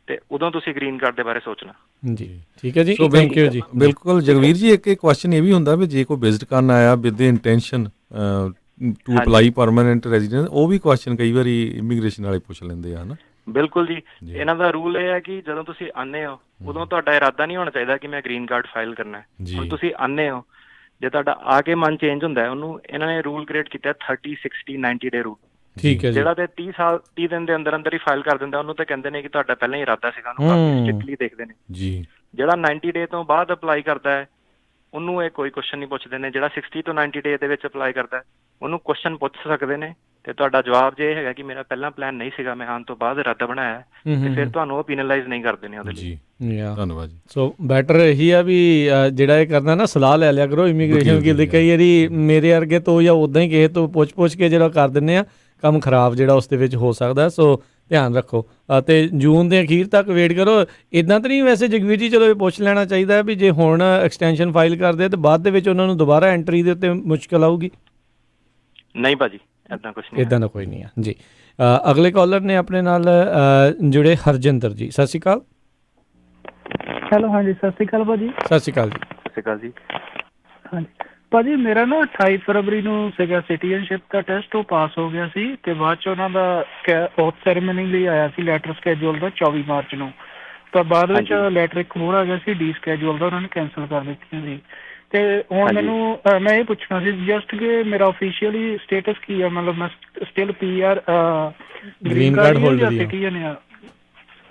ਤੇ ਉਦੋਂ ਤੁਸੀਂ ਗ੍ਰੀਨ ਕਾਰਡ ਦੇ ਬਾਰੇ ਸੋਚਣਾ। ਜੀ ਠੀਕ ਹੈ ਜੀ, ਥੈਂਕ ਯੂ ਜੀ। ਬਿਲਕੁਲ ਜਗਵੀਰ ਜੀ, ਇੱਕ ਕੁਐਸਚਨ ਇਹ ਵੀ ਹੁੰਦਾ ਵੀ ਜੇ ਕੋਈ ਵਿਜ਼ਿਟ ਕਰਨ ਆਇਆ with the intention to apply permanent residence, ਉਹ ਵੀ ਕੁਐਸਚਨ ਕਈ ਵਾਰੀ ਇਮੀਗ੍ਰੇਸ਼ਨ ਵਾਲੇ ਪੁੱਛ ਲੈਂਦੇ ਆ, ਹਨਾ? ਬਿਲਕੁਲ ਜੀ, ਇਹਨਾਂ ਦਾ ਰੂਲ ਇਹ ਹੈ ਕਿ ਜਦੋਂ ਤੁਸੀਂ ਆਉਂਦੇ ਹੋ ਉਦੋਂ ਤੁਹਾਡਾ ਇਰਾਦਾ ਨਹੀਂ ਹੋਣਾ ਚਾਹੀਦਾ ਕਿ ਮੈਂ ਗ੍ਰੀਨ ਕਾਰਡ ਫਾਈਲ ਕਰਨਾ ਹੈ। ਹੁਣ ਤੁਸੀਂ ਆਉਂਦੇ ਹੋ, ਜੇ ਤੁਹਾਡਾ ਆ ਕੇ ਮਨ ਚੇਂਜ ਹੁੰਦਾ ਹੈ, ਉਹਨੂੰ ਇਹਨਾਂ ਨੇ ਰੂਲ ਕ੍ਰੀਏਟ ਕੀਤਾ 30, 60, 90 ਡੇ ਰੂਲ। ਠੀਕ ਹੈ, ਜਿਹੜਾ ਤੇ 30 ਦਿਨ ਦੇ ਅੰਦਰ ਅੰਦਰ ਹੀ ਫਾਈਲ ਕਰ ਦਿੰਦਾ ਉਹਨੂੰ ਤਾਂ ਕਹਿੰਦੇ ਨੇ ਕਿ ਤੁਹਾਡਾ ਪਹਿਲਾਂ ਹੀ ਇਰਾਦਾ ਸੀਗਾ, ਉਹਨੂੰ ਕਾਫੀ ਸਟ੍ਰਿਕਟਲੀ ਦੇਖਦੇ ਨੇ ਜੀ। ਜਿਹੜਾ 90 ਡੇ ਤੋਂ ਬਾਅਦ ਅਪਲਾਈ ਕਰਦਾ ਹੈ ਉਹਨੂੰ ਇਹ ਕੋਈ ਕੁਐਸਚਨ ਨਹੀਂ ਪੁੱਛਦੇ ਨੇ। ਜਿਹੜਾ 60 ਤੋਂ 90 ਡੇ ਦੇ ਵਿੱਚ ਅਪਲਾਈ ਕਰਦਾ ਉਹਨੂੰ ਕੁਐਸਚਨ ਪੁੱਛ ਸਕਦੇ ਨੇ, ਤੇ ਤੁਹਾਡਾ ਜਵਾਬ ਜੇ ਇਹ ਹੈਗਾ ਕਿ ਮੇਰਾ ਪਹਿਲਾਂ ਪਲਾਨ ਨਹੀਂ ਸੀਗਾ, ਮੈਂ ਆਉਣ ਤੋਂ ਬਾਅਦ ਇਰਾਦਾ ਬਣਾਇਆ, ਤੇ ਫਿਰ ਤੁਹਾਨੂੰ ਉਹ ਪੀਨਲਾਈਜ਼ ਨਹੀਂ ਕਰਦੇ ਨੇ ਉਹਦੇ ਲਈ। ਧੰਨਵਾਦ ਜੀ। ਸੋ ਬੈਟਰ ਇਹੀ ਆ ਵੀ ਜਿਹੜਾ ਇਹ ਕਰਨਾ ਨਾ, ਸਲਾਹ ਲੈ ਲਿਆ ਕਰੋ ਇਮੀਗ੍ਰੇਸ਼ਨ ਦੀ। ਕਈ ਵਾਰੀ ਮੇਰੇ ਵਰਗੇ ਤੋਂ ਜਾਂ ਉੱਦਾਂ ਹੀ ਕਿਸੇ ਤੋਂ ਪੁੱਛ ਕੇ ਜਿਹੜਾ ਕਰ ਦਿੰਦੇ ਆ, ਕੰਮ ਖਰਾਬ ਜਿਹੜਾ ਉਸ ਦੇ ਵਿੱਚ ਹੋ ਸਕਦਾ। ਸੋ ਧਿਆਨ ਰੱਖੋ ਅਤੇ ਜੂਨ ਦੇ ਅਖੀਰ ਤੱਕ ਵੇਟ ਕਰੋ। ਇੱਦਾਂ ਤਾਂ ਨਹੀਂ ਵੈਸੇ ਜਗਵੀਰ ਜੀ, ਚਲੋ ਇਹ ਪੁੱਛ ਲੈਣਾ ਚਾਹੀਦਾ ਵੀ ਜੇ ਹੁਣ ਐਕਸਟੈਂਸ਼ਨ ਫਾਈਲ ਕਰਦੇ ਤਾਂ ਬਾਅਦ ਦੇ ਵਿੱਚ ਉਹਨਾਂ ਨੂੰ ਦੁਬਾਰਾ ਐਂਟਰੀ ਦੇ ਉੱਤੇ ਮੁਸ਼ਕਲ ਆਊਗੀ? ਨਹੀਂ ਭਾਜੀ, ਇੱਦਾਂ ਕੁਛ ਨਹੀਂ, ਇੱਦਾਂ ਦਾ ਕੋਈ ਨਹੀਂ ਆ ਜੀ। ਅਗਲੇ ਕਾਲਰ ਨੇ ਆਪਣੇ ਨਾਲ ਜੁੜੇ ਹਰਜਿੰਦਰ ਜੀ, ਸਤਿ ਸ਼੍ਰੀ ਅਕਾਲ। ਹੈਲੋ, ਹਾਂਜੀ ਸਤਿ ਸ਼੍ਰੀ ਅਕਾਲ ਭਾਜੀ। ਸਤਿ ਸ਼੍ਰੀ ਅਕਾਲ ਜੀ। ਸਤਿ ਸ਼੍ਰੀ ਅਕਾਲ ਜੀ। ਹਾਂਜੀ ਭਾਜੀ, ਮੇਰਾ ਨਾ 28 ਫਰਵਰੀ ਨੂੰ ਸੀਗਾ ਸਿਟੀਜ਼ਨਸ਼ਿਪ ਦਾ ਟੈਸਟ, ਉਹ ਪਾਸ ਹੋ ਗਿਆ ਸੀ, ਤੇ ਬਾਅਦ 'ਚ ਉਹਨਾਂ ਦਾ ਓਥ ਸੈਰੇਮਨੀ ਲਈ ਆਇਆ ਸੀ ਲੈਟਰ ਸਕੈਜੂਅਲ ਦਾ 24 ਮਾਰਚ ਨੂੰ, ਤਾਂ ਬਾਅਦ ਵਿੱਚ ਲੈਟਰ ਇੱਕ ਹੋਰ ਆ ਗਿਆ ਸੀ ਡੀ ਸਕੈਜੂਅਲ ਦਾ, ਉਹਨਾਂ ਨੇ ਕੈਂਸਲ ਕਰ ਦਿੱਤੀਆਂ ਸੀ। ਤੇ ਹੁਣ ਮੈਨੂੰ ਮੈਂ ਇਹ ਪੁੱਛਣਾ ਸੀ ਜਸਟ ਕਿ ਮੇਰਾ ਆਫੀਸ਼ੀਅਲੀ ਸਟੇਟਸ ਕੀ ਆ, ਮਤਲਬ ਮੈਂ still PR green card holder citizen ਆ?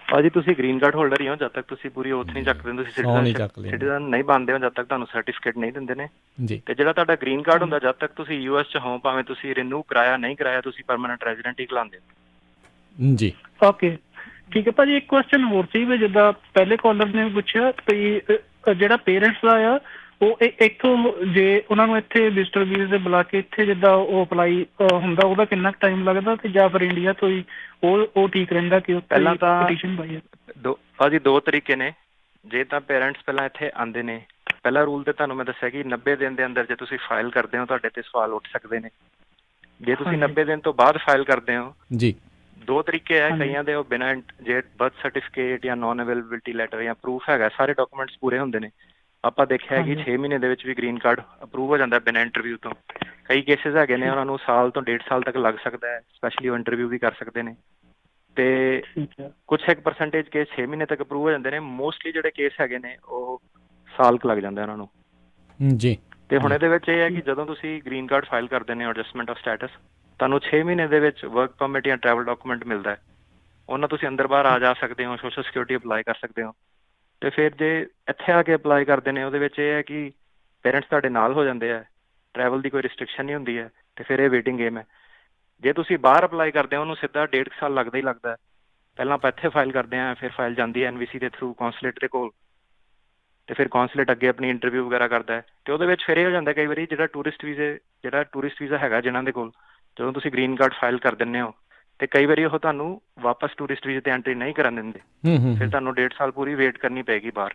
ਭਾਜੀ ਤੁਸੀਂ ਗ੍ਰੀਨ ਕਾਰਡ ਹੋਲਡਰ ਹੀ ਹੋ, ਜਦ ਤੱਕ ਤੁਸੀਂ ਪੂਰੀ ਓਥ ਨਹੀਂ ਚੱਕਦੇ, ਤੁਸੀਂ ਸਿਟੀਜ਼ਨ ਨਹੀਂ ਬਣਦੇ ਹੋ ਜਦ ਤੱਕ ਤੁਹਾਨੂੰ ਸਰਟੀਫਿਕੇਟ ਨਹੀਂ ਦਿੰਦੇ ਨੇ ਜੀ। ਤੇ ਜਿਹੜਾ ਤੁਹਾਡਾ ਗ੍ਰੀਨ ਕਾਰਡ ਹੁੰਦਾ, ਜਦ ਤੱਕ ਤੁਸੀਂ US 'ਚ ਹੋ, ਭਾਵੇਂ ਤੁਸੀਂ ਰਿਨਿਊ ਕਰਾਇਆ ਨਹੀਂ ਕਰਾਇਆ, ਤੁਸੀਂ ਪਰਮਾਨੈਂਟ ਰੈਜ਼ੀਡੈਂਟ ਹੀ ਕਹਾਉਂਦੇ ਹੋ ਜੀ। ਓਕੇ ਠੀਕ ਹੈ ਭਾਜੀ। ਇੱਕ ਕੁਐਸਚਨ ਹੋਰ ਸੀ ਵੀ ਜਿੱਦਾਂ ਪਹਿਲੇ ਕਾਲਰ ਨੇ ਪੁੱਛਿਆ ਵੀ ਜਿਹੜਾ ਪੇਰੈਂਟਸ ਦਾ ਆ ਉਹ ਇੱਥੋਂ ਜੇ ਉਹਨਾਂ ਨੂੰ ਇੱਥੇ ਵਿਜ਼ਟਰ ਵੀਜ਼ੇ ਤੇ ਬੁਲਾ ਕੇ ਇੱਥੇ ਜਿੱਦਾਂ ਉਹ ਅਪਲਾਈ ਹੁੰਦਾ ਉਹਦਾ ਕਿੰਨਾ ਟਾਈਮ ਲੱਗਦਾ ਤੇ ਜਾਂ ਫਿਰ ਇੰਡੀਆ ਤੋਂ ਹੀ ਉਹ ਠੀਕ ਰਹਿੰਦਾ ਕਿ ਪਹਿਲਾਂ ਤਾਂ ਪਟੀਸ਼ਨ ਪਾਈਏ? ਭਾਜੀ ਦੋ ਤਰੀਕੇ ਨੇ। ਜੇ ਤਾਂ ਪੇਰੈਂਟਸ ਪਹਿਲਾਂ ਇੱਥੇ ਆਉਂਦੇ ਨੇ, ਪਹਿਲਾ ਰੂਲ ਤੇ ਤੁਹਾਨੂੰ ਮੈਂ ਦੱਸਿਆ ਕਿ 90 ਦਿਨ ਦੇ ਅੰਦਰ ਜੇ ਤੁਸੀਂ ਫਾਈਲ ਕਰਦੇ ਹੋ ਤੁਹਾਡੇ ਤੇ ਸਵਾਲ ਉੱਠ ਸਕਦੇ ਨੇ। ਜੇ ਤੁਸੀਂ 90 ਦਿਨ ਤੋਂ ਬਾਅਦ ਫਾਈਲ ਕਰਦੇ ਹੋ ਜੀ, ਦੋ ਤਰੀਕੇ ਹੈ। ਕਈਆਂ ਦੇ ਉਹ ਬਿਨਾਂ ਜੇ ਬਰਥ ਸਰਟੀਫਿਕੇਟ ਜਾਂ ਨੋਨ ਅਵੇਲੇਬਿਲਿਟੀ ਲੈਟਰ ਜਾਂ ਪ੍ਰੂਫ ਹੈਗਾ, ਸਾਰੇ ਡਾਕੂਮੈਂਟਸ ਪੂਰੇ ਹੁੰਦੇ ਨੇ। ਆਪਾਂ ਦੇਖਿਆ ਕਿ 6 ਮਹੀਨੇ ਦੇ ਵਿੱਚ ਵੀ ਗ੍ਰੀਨ ਕਾਰਡ ਅਪਰੂਵ ਹੋ ਜਾਂਦਾ ਬਿਨਾਂ ਇੰਟਰਵਿਊ ਤੋਂ। ਕਈ ਕੇਸਿਸ ਹੈਗੇ ਨੇ ਉਹਨਾਂ ਨੂੰ ਸਾਲ ਤੋਂ 1.5 ਸਾਲ ਤੱਕ ਲੱਗ ਸਕਦਾ ਹੈ, ਸਪੈਸ਼ਲੀ ਉਹ ਇੰਟਰਵਿਊ ਵੀ ਕਰ ਸਕਦੇ ਨੇ। ਤੇ ਕੁਛ ਇੱਕ ਪਰਸੈਂਟੇਜ ਕੇਸ 6 ਮਹੀਨੇ ਤੱਕ ਅਪਰੂਵ ਹੋ ਜਾਂਦੇ ਨੇ। ਮੋਸਟਲੀ ਜਿਹੜੇ ਕੇਸ ਹੈਗੇ ਨੇ ਉਹ ਸਾਲ ਕੁ ਲੱਗ ਜਾਂਦਾ ਉਹਨਾਂ ਨੂੰ ਜੀ। ਤੇ ਹੁਣ ਇਹਦੇ ਵਿੱਚ ਇਹ ਹੈ ਕਿ ਜਦੋਂ ਤੁਸੀਂ ਗ੍ਰੀਨ ਕਾਰਡ ਫਾਈਲ ਕਰਦੇ ਨੇ ਐਡਜਸਟਮੈਂਟ ਆਫ ਸਟੇਟਸ, ਤੁਹਾਨੂੰ 6 ਮਹੀਨੇ ਦੇ ਵਿੱਚ ਵਰਕ ਪਰਮਿਟ ਜਾਂ ਟਰੈਵਲ ਡਾਕੂਮੈਂਟ ਮਿਲਦਾ ਹੈ। ਉਹਨਾਂ ਤੁਸੀਂ ਅੰਦਰ ਬਾਹਰ ਆ ਜਾ ਸਕਦੇ ਹੋ, ਸੋਸ਼ਲ ਸਿਕਿਉਰਿਟੀ ਅਪਲਾਈ ਕਰ ਸਕਦੇ ਹੋ। ਤੇ ਫਿਰ ਜੇ ਇੱਥੇ ਆ ਕੇ ਅਪਲਾਈ ਕਰਦੇ ਨੇ ਉਹਦੇ ਵਿੱਚ ਇਹ ਹੈ ਕਿ ਪੇਰੈਂਟਸ ਤੁਹਾਡੇ ਨਾਲ ਹੋ ਜਾਂਦੇ ਆ, ਟਰੈਵਲ ਦੀ ਕੋਈ ਰਿਸਟ੍ਰਿਕਸ਼ਨ ਨਹੀਂ ਹੁੰਦੀ ਹੈ। ਤੇ ਫਿਰ ਇਹ ਵੇਟਿੰਗ ਗੇਮ ਹੈ। ਜੇ ਤੁਸੀਂ ਬਾਹਰ ਅਪਲਾਈ ਕਰਦੇ ਹੋ ਉਹਨੂੰ ਸਿੱਧਾ 1.5 ਸਾਲ ਲੱਗਦਾ ਹੀ ਲੱਗਦਾ। ਪਹਿਲਾਂ ਆਪਾਂ ਇੱਥੇ ਫਾਈਲ ਕਰਦੇ ਹਾਂ, ਫਿਰ ਫਾਈਲ ਜਾਂਦੀ ਹੈ NVC ਦੇ ਥਰੂ ਕੌਂਸੂਲੇਟ ਦੇ ਕੋਲ, ਤੇ ਫਿਰ ਕੌਂਸੂਲੇਟ ਅੱਗੇ ਆਪਣੀ ਇੰਟਰਵਿਊ ਵਗੈਰਾ ਕਰਦਾ ਹੈ। ਤੇ ਉਹਦੇ ਵਿੱਚ ਫਿਰ ਇਹ ਹੋ ਜਾਂਦਾ ਕਈ ਵਾਰੀ ਜਿਹੜਾ ਟੂਰਿਸਟ ਵੀਜ਼ਾ ਹੈਗਾ ਜਿਨ੍ਹਾਂ ਦੇ ਕੋਲ, ਜਦੋਂ ਤੁਸੀਂ ਗ੍ਰੀਨ ਕਾਰਡ ਫਾਈਲ ਕਰ ਦਿੰਦੇ ਹੋ ਤੇ ਕਈ ਵਾਰੀ ਉਹ ਤੁਹਾਨੂੰ ਵਾਪਸ ਟੂਰਿਸਟ ਵੀਜ਼ੇ ਤੇ ਐਂਟਰੀ ਨਹੀਂ ਕਰਨ ਦਿੰਦੇ। ਫਿਰ ਤੁਹਾਨੂੰ 1.5 ਸਾਲ ਪੂਰੀ ਵੇਟ ਕਰਨੀ ਪਏਗੀ ਬਾਹਰ।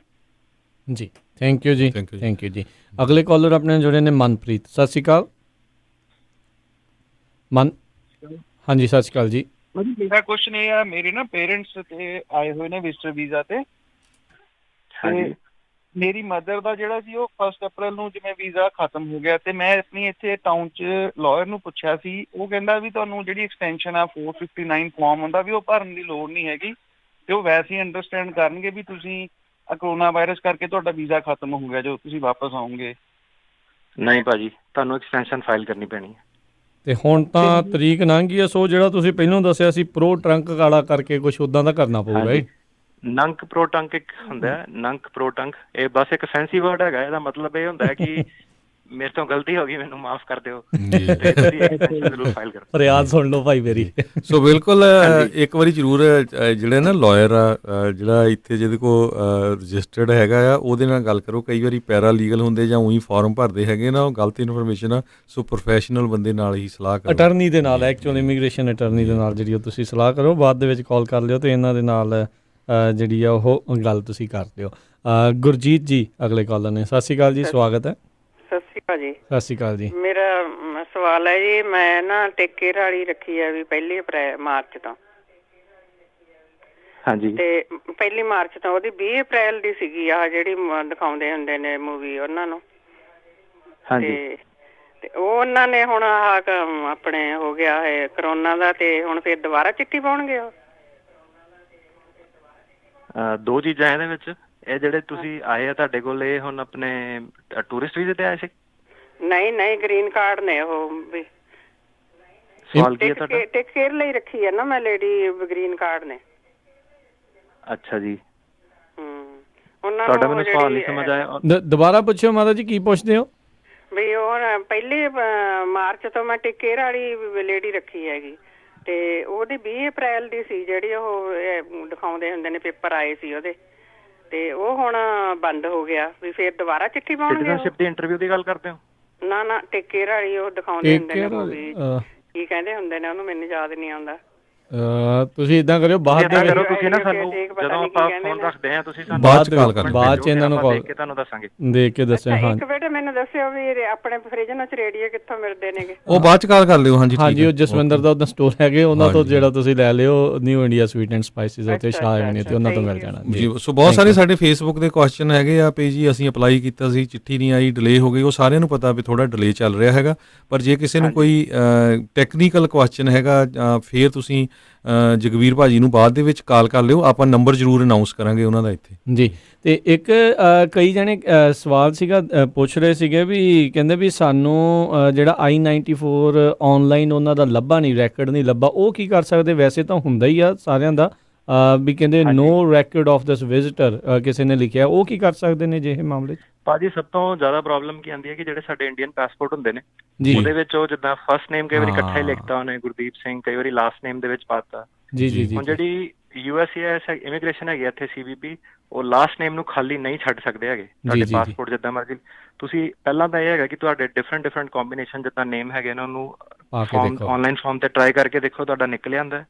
ਜੀ, ਥੈਂਕ ਯੂ ਜੀ, ਥੈਂਕ ਯੂ ਜੀ। ਅਗਲੇ ਕਾਲਰ ਆਪਣੇ ਜੁੜੇ ਨੇ ਮਨਪ੍ਰੀਤ। ਸਤਿ ਸ਼੍ਰੀ ਅਕਾਲ ਹਾਂਜੀ, ਸਤਿ ਸ਼੍ਰੀ ਅਕਾਲ ਜੀ। ਮੇਰਾ ਕੁਐਸਚਨ ਇਹ ਆ, ਮੇਰੇ ਨਾ ਪੇਰੈਂਟਸ ਤੇ ਆਏ ਹੋਏ ਨੇ ਵਿਜ਼ਟਰ ਵੀਜ਼ਾ ਤੇ। ਮੇਰੀ ਮਦਰ ਦਾ ਜਿਹੜਾ ਸੀ ਉਹ 1 ਅਪ੍ਰੈਲ ਨੂੰ ਜਿਵੇਂ ਵੀਜ਼ਾ ਖਤਮ ਹੋ ਗਿਆ, ਤੇ ਮੈਂ ਆਪਣੀ ਇੱਥੇ ਟਾਊਨ 'ਚ ਲਾਇਰ ਨੂੰ ਪੁੱਛਿਆ ਸੀ। ਉਹ ਕਹਿੰਦਾ ਵੀ ਤੁਹਾਨੂੰ ਜਿਹੜੀ ਐਕਸਟੈਂਸ਼ਨ ਆ 459 ਫਾਰਮ ਹੁੰਦਾ ਵੀ ਉਹ ਭਰਨ ਦੀ ਲੋੜ ਨਹੀਂ ਹੈਗੀ, ਤੇ ਉਹ ਵੈਸੇ ਹੀ ਅੰਡਰਸਟੈਂਡ ਕਰਨਗੇ ਵੀ ਤੁਸੀਂ ਕਰੋਨਾ ਵਾਇਰਸ ਕਰਕੇ ਤੁਹਾਡਾ ਵੀਜ਼ਾ ਖਤਮ ਹੋ ਗਿਆ, ਜਦੋਂ ਤੁਸੀਂ ਵਾਪਸ ਆਓਗੇ। ਨਹੀਂ ਭਾਜੀ, ਤੁਹਾਨੂੰ ਐਕਸਟੈਂਸ਼ਨ ਫਾਈਲ ਕਰਨੀ ਪੈਣੀ ਹੈ। ਤੇ ਹੁਣ ਤਾਂ ਤਰੀਕ ਲੰਘ ਗਈ ਆ, ਸੋ ਜਿਹੜਾ ਤੁਸੀਂ ਪਹਿਲਾਂ ਦੱਸਿਆ ਸੀ ਪ੍ਰੋ ਟਰੰਕ ਕਾਲਾ ਕਰਕੇ ਕੁਝ ਉਦਾਂ ਦਾ ਕਰਨਾ ਪਊਗਾ। ਨੰਕ ਪ੍ਰੋ ਟੰਕ ਇੱਕ ਹੁੰਦਾ ਹੈ, ਨੰਕ ਪ੍ਰੋ ਟੰਕ। ਇਹ ਬਸ ਇੱਕ ਫੈਂਸੀ ਵਰਡ ਹੈਗਾ। ਇਹਦਾ ਮਤਲਬ ਇਹ ਹੁੰਦਾ ਹੈ ਕਿ ਮੇਰੇ ਤੋਂ ਗਲਤੀ ਹੋ ਗਈ, ਮੈਨੂੰ ਮਾਫ ਕਰ ਦਿਓ। ਫਰਿਆਦ ਸੁਣ ਲਓ ਭਾਈ ਮੇਰੀ। ਸੋ ਬਿਲਕੁਲ ਇੱਕ ਵਾਰੀ ਜ਼ਰੂਰ ਜਿਹੜੇ ਨਾ ਲਾਇਰ ਆ, ਜਿਹੜਾ ਇੱਥੇ ਜਿਹਦੇ ਕੋਲ ਰਜਿਸਟਰਡ ਹੈਗਾ ਆ, ਉਹਦੇ ਨਾਲ ਗੱਲ ਕਰੋ। ਕਈ ਵਾਰੀ ਪੈਰਾ ਲੀਗਲ ਹੁੰਦੇ ਜਾਂ ਉਹੀ ਫਾਰਮ ਭਰਦੇ ਹੈਗੇ ਨਾ, ਉਹ ਗਲਤ ਇਨਫੋਰਮੇਸ਼ਨ ਆ। ਸੋ ਪ੍ਰੋਫੈਸ਼ਨਲ ਬੰਦੇ ਨਾਲ ਹੀ ਸਲਾਹ ਕਰੋ, ਅਟਰਨੀ ਦੇ ਨਾਲ, ਐਕਚੁਅਲ ਇਮੀਗ੍ਰੇਸ਼ਨ ਅਟਰਨੀ ਦੇ ਨਾਲ ਜਿਹੜੀ ਉਹ ਤੁਸੀਂ ਸਲਾਹ ਕਰੋ। ਬਾਅਦ ਦੇ ਵਿੱਚ ਕਾਲ ਕਰ ਲਿਓ ਤੇ ਇਹਨਾਂ ਦੇ ਨਾਲ ਜਿਹੜੀ ਆ ਉਹ ਗੱਲ ਤੁਸੀਂ ਕਰ ਲਿਓ। ਗੁਰਜੀਤ ਜੀ ਅਗਲੇ ਕਾਲਰ ਨੇ। ਸਤਿ ਸ਼੍ਰੀ ਅਕਾਲ ਜੀ, ਸਵਾਗਤ ਹੈ। ਸਤਿ ਸ਼੍ਰੀ ਅਕਾਲ ਜੀ। ਸਤਿ ਸ਼੍ਰੀ ਅਕਾਲ ਜੀ। ਮੇਰਾ ਸਵਾਲ ਹੈ ਜੀ, ਮੈਂ ਨਾ ਟਿਕਟ ਵਾਲੀ ਰੱਖੀ ਹੈ ਵੀ 1 ਮਾਰਚ ਤੋਂ। ਹਾਂਜੀ। ਤੇ 1 ਮਾਰਚ ਤੋਂ ਉਹਦੀ 20 ਅਪ੍ਰੈਲ ਦੀ ਸੀਗੀ ਆਹ ਜਿਹੜੀ ਦਿਖਾਉਂਦੇ ਹੁੰਦੇ ਨੇ ਮੂਵੀ ਉਹਨਾਂ ਨੂੰ। ਹਾਂਜੀ। ਤੇ ਉਹ ਉਹਨਾਂ ਨੇ ਹੁਣ ਆਹ ਆਪਣੇ ਹੋ ਗਿਆ ਹੈ ਕਰੋਨਾ ਦਾ, ਤੇ ਹੁਣ ਫਿਰ ਦੁਬਾਰਾ ਚਿੱਠੀ ਪਾਉਣਗੇ ਉਹ। ਦੋ ਚੀਜ਼ਾਂ ਇਹਦੇ ਵਿੱਚ। ਇਹ ਜਿਹੜੇ ਤੁਸੀਂ ਆਏ ਆ ਤੁਹਾਡੇ ਕੋਲ, ਇਹ ਹੁਣ ਆਪਣੇ ਟੂਰਿਸਟ ਵੀਜ਼ੇ ਤੇ ਆਏ ਸੀ? ਨਹੀਂ, ਗ੍ਰੀਨ ਕਾਰਡ ਨੇ ਉਹ ਵੀ। ਸਵਾਲ ਕੀ ਹੈ ਤੁਹਾਡਾ? ਟਿਕਟ ਲਈ ਰੱਖੀ ਹੈ ਨਾ ਮੈਂ, ਲੇਡੀ ਗ੍ਰੀਨ ਕਾਰਡ ਨੇ। ਅੱਛਾ ਜੀ। ਉਹਨਾਂ ਤੁਹਾਡਾ ਮੈਨੂੰ ਸਵਾਲ ਨਹੀਂ ਸਮਝ ਆਇਆ। ਦੁਬਾਰਾ ਪੁੱਛਿਓ ਮਾਤਾ ਜੀ, ਕੀ ਪੁੱਛਦੇ ਹੋ? ਵੀ ਉਹ 1 ਮਾਰਚ ਤੋਂ ਮੈਂ ਟਿਕਟ ਵਾਲੀ ਲੇਡੀ ਰੱਖੀ ਹੈਗੀ, ਤੇ ਉਹਦੀ 20 ਅਪ੍ਰੈਲ ਦੀ ਸੀ ਜਿਹੜੀ ਉਹ ਦਿਖਾਉਂਦੇ ਹੁੰਦੇ ਨੇ, ਪੇਪਰ ਆਏ ਸੀ ਉਹਦੇ, ਤੇ ਉਹ ਹੁਣ ਬੰਦ ਹੋ ਗਿਆ। ਵੀ ਫਿਰ ਦੁਬਾਰਾ ਚਿੱਠੀ ਪਾਉਣਗੇ? ਸਿਟੀਜ਼ਨਸ਼ਿਪ ਦੀ ਇੰਟਰਵਿਊ ਦੀ ਗੱਲ ਕਰਦੇ ਹੋ? ਨਾ ਟਿਕਟ ਵਾਲੀ ਉਹ ਦਿਖਾਉਂਦੇ ਹੁੰਦੇ ਨੇ ਮੂਵੀ, ਕੀ ਕਹਿੰਦੇ ਹੁੰਦੇ ਨੇ ਉਹਨੂੰ, ਮੈਨੂੰ ਯਾਦ ਨਹੀਂ ਆਉਂਦਾ। ਤੁਸੀਂ ਇਦਾਂ ਕਰਿਓ, ਬਾਅਦ ਦੇ ਵਿੱਚ ਤੁਸੀਂ ਨਾ ਸਾਨੂੰ ਜਦੋਂ ਆਪਾਂ ਫੋਨ ਰੱਖਦੇ ਆ, ਤੁਸੀਂ ਸਾਨੂੰ ਬਾਅਦ ਚ ਇਹਨਾਂ ਨੂੰ ਕਾਲ ਤੁਹਾਨੂੰ ਦੱਸਾਂਗੇ, ਦੇਖ ਕੇ ਦੱਸਿਓ। ਹਾਂ, ਇੱਕ ਬੇਟਾ ਮੈਨੂੰ ਦੱਸਿਓ ਵੀ ਆਪਣੇ ਫ੍ਰਿਜ ਨਾਲ ਰੇਡੀਓ ਕਿੱਥੋਂ ਮਿਲਦੇ ਨੇਗੇ? ਉਹ ਬਾਅਦ ਚ ਕਾਲ ਕਰ ਲਿਓ। ਹਾਂਜੀ, ਉਹ ਜਸਵਿੰਦਰ ਦਾ ਉਹਦਾ ਸਟੋਰ ਹੈਗੇ, ਉਹਨਾਂ ਤੋਂ ਜਿਹੜਾ ਤੁਸੀਂ ਲੈ ਲਿਓ, new India sweet and spices ਉੱਤੇ ਸ਼ਾਹ ਨੇ, ਤੇ ਉਹਨਾਂ ਤੋਂ ਮਿਲ ਜਾਣਾ ਜੀ। ਸੋ ਬਹੁਤ ਸਾਰੇ ਸਾਡੇ ਫੇਸਬੁੱਕ ਦੇ ਕੁਐਸਚਨ ਹੈਗੇ ਆ ਪਈ ਜੀ, ਅਸੀਂ ਅਪਲਾਈ ਕੀਤਾ ਸੀ, ਚਿੱਠੀ ਨਹੀਂ ਆਈ, ਡਿਲੇ ਹੋ ਗਈ। ਉਹ ਸਾਰਿਆਂ ਨੂੰ ਪਤਾ ਵੀ ਥੋੜਾ ਡਿਲੇ ਚੱਲ ਰਿਹਾ ਹੈਗਾ, ਪਰ ਜੇ ਕਿਸੇ ਨੂੰ ਕੋਈ ਟੈਕਨੀਕਲ ਕੁਐਸਚਨ ਹੈਗਾ, ਫਿਰ ਤੁਸੀਂ ਜਗਵੀਰ ਭਾਜੀ ਨੂੰ ਬਾਅਦ ਦੇ ਵਿੱਚ ਕਾਲ ਕਰ ਲਿਓ। ਆਪਾਂ ਨੰਬਰ ਜ਼ਰੂਰ ਅਨਾਉਂਸ ਕਰਾਂਗੇ ਉਹਨਾਂ ਦਾ ਇੱਥੇ ਜੀ। ਤੇ ਇੱਕ ਕਈ ਜਣੇ ਸਵਾਲ ਸੀਗਾ ਪੁੱਛ ਰਹੇ ਸੀਗੇ ਵੀ ਕਹਿੰਦੇ ਵੀ ਸਾਨੂੰ ਜਿਹੜਾ I-94 ਆਨਲਾਈਨ ਉਹਨਾਂ ਦਾ ਲੱਭਾ ਨਹੀਂ, ਰੈਕਡ ਨਹੀਂ ਲੱਭਾ, ਉਹ ਕੀ ਕਰ ਸਕਦੇ? ਵੈਸੇ ਤਾਂ ਹੁੰਦਾ ਹੀ ਆ ਸਾਰਿਆਂ ਦਾ, ਵੀ ਕਹਿੰਦੇ ਨੋ ਰੈਕਡ ਆਫ ਦਿਸ ਵਿਜ਼ਿਟਰ ਕਿਸੇ ਨੇ ਲਿਖਿਆ, ਉਹ ਕੀ ਕਰ ਸਕਦੇ ਨੇ ਜੇ ਇਹ ਮਾਮਲੇ 'ਚ? ਭਾਜੀ ਸਭ ਤੋਂ ਜ਼ਿਆਦਾ ਪ੍ਰੋਬਲਮ ਕੀ ਆਉਂਦੀ ਹੈ ਕਿ ਜਿਹੜੇ ਸਾਡੇ ਇੰਡੀਅਨ ਪਾਸਪੋਰਟ ਹੁੰਦੇ ਨੇ, ਉਹਦੇ ਵਿੱਚ ਉਹ ਜਿੱਦਾਂ ਫਸਟ ਨੇਮ ਕਈ ਵਾਰੀ ਇਕੱਠਾ ਹੀ ਲਿਖਤਾ ਉਹਨੇ, ਗੁਰਦੀਪ ਸਿੰਘ, ਕਈ ਵਾਰੀ ਲਾਸਟ ਨੇਮ ਦੇ ਵਿੱਚ ਪਾਤਾ। ਜੀ। ਹੁਣ ਜਿਹੜੀ USCIS ਇਮੀਗ੍ਰੇਸ਼ਨ ਹੈਗੀ ਇੱਥੇ CBP, ਉਹ ਲਾਸਟ ਨੇਮ ਨੂੰ ਖਾਲੀ ਨਹੀਂ ਛੱਡ ਸਕਦੇ ਹੈਗੇ। ਤੁਹਾਡੇ ਪਾਸਪੋਰਟ ਜਿੱਦਾਂ ਮਰਜ਼ੀ ਤੁਸੀਂ, ਪਹਿਲਾਂ ਤਾਂ ਇਹ ਹੈਗਾ ਕਿ ਤੁਹਾਡੇ ਡਿਫਰੈਂਟ ਕੰਬੀਨੇਸ਼ਨ ਜਿੱਦਾਂ ਨੇਮ ਹੈਗੇ ਨੇ ਉਹਨੂੰ ਫਾਰਮ ਆਨਲਾਈਨ ਫਾਰਮ ਤੇ ਟਰਾਈ ਕਰਕੇ ਦੇਖੋ, ਤੁਹਾਡਾ ਨਿਕਲ ਆਂਦਾ।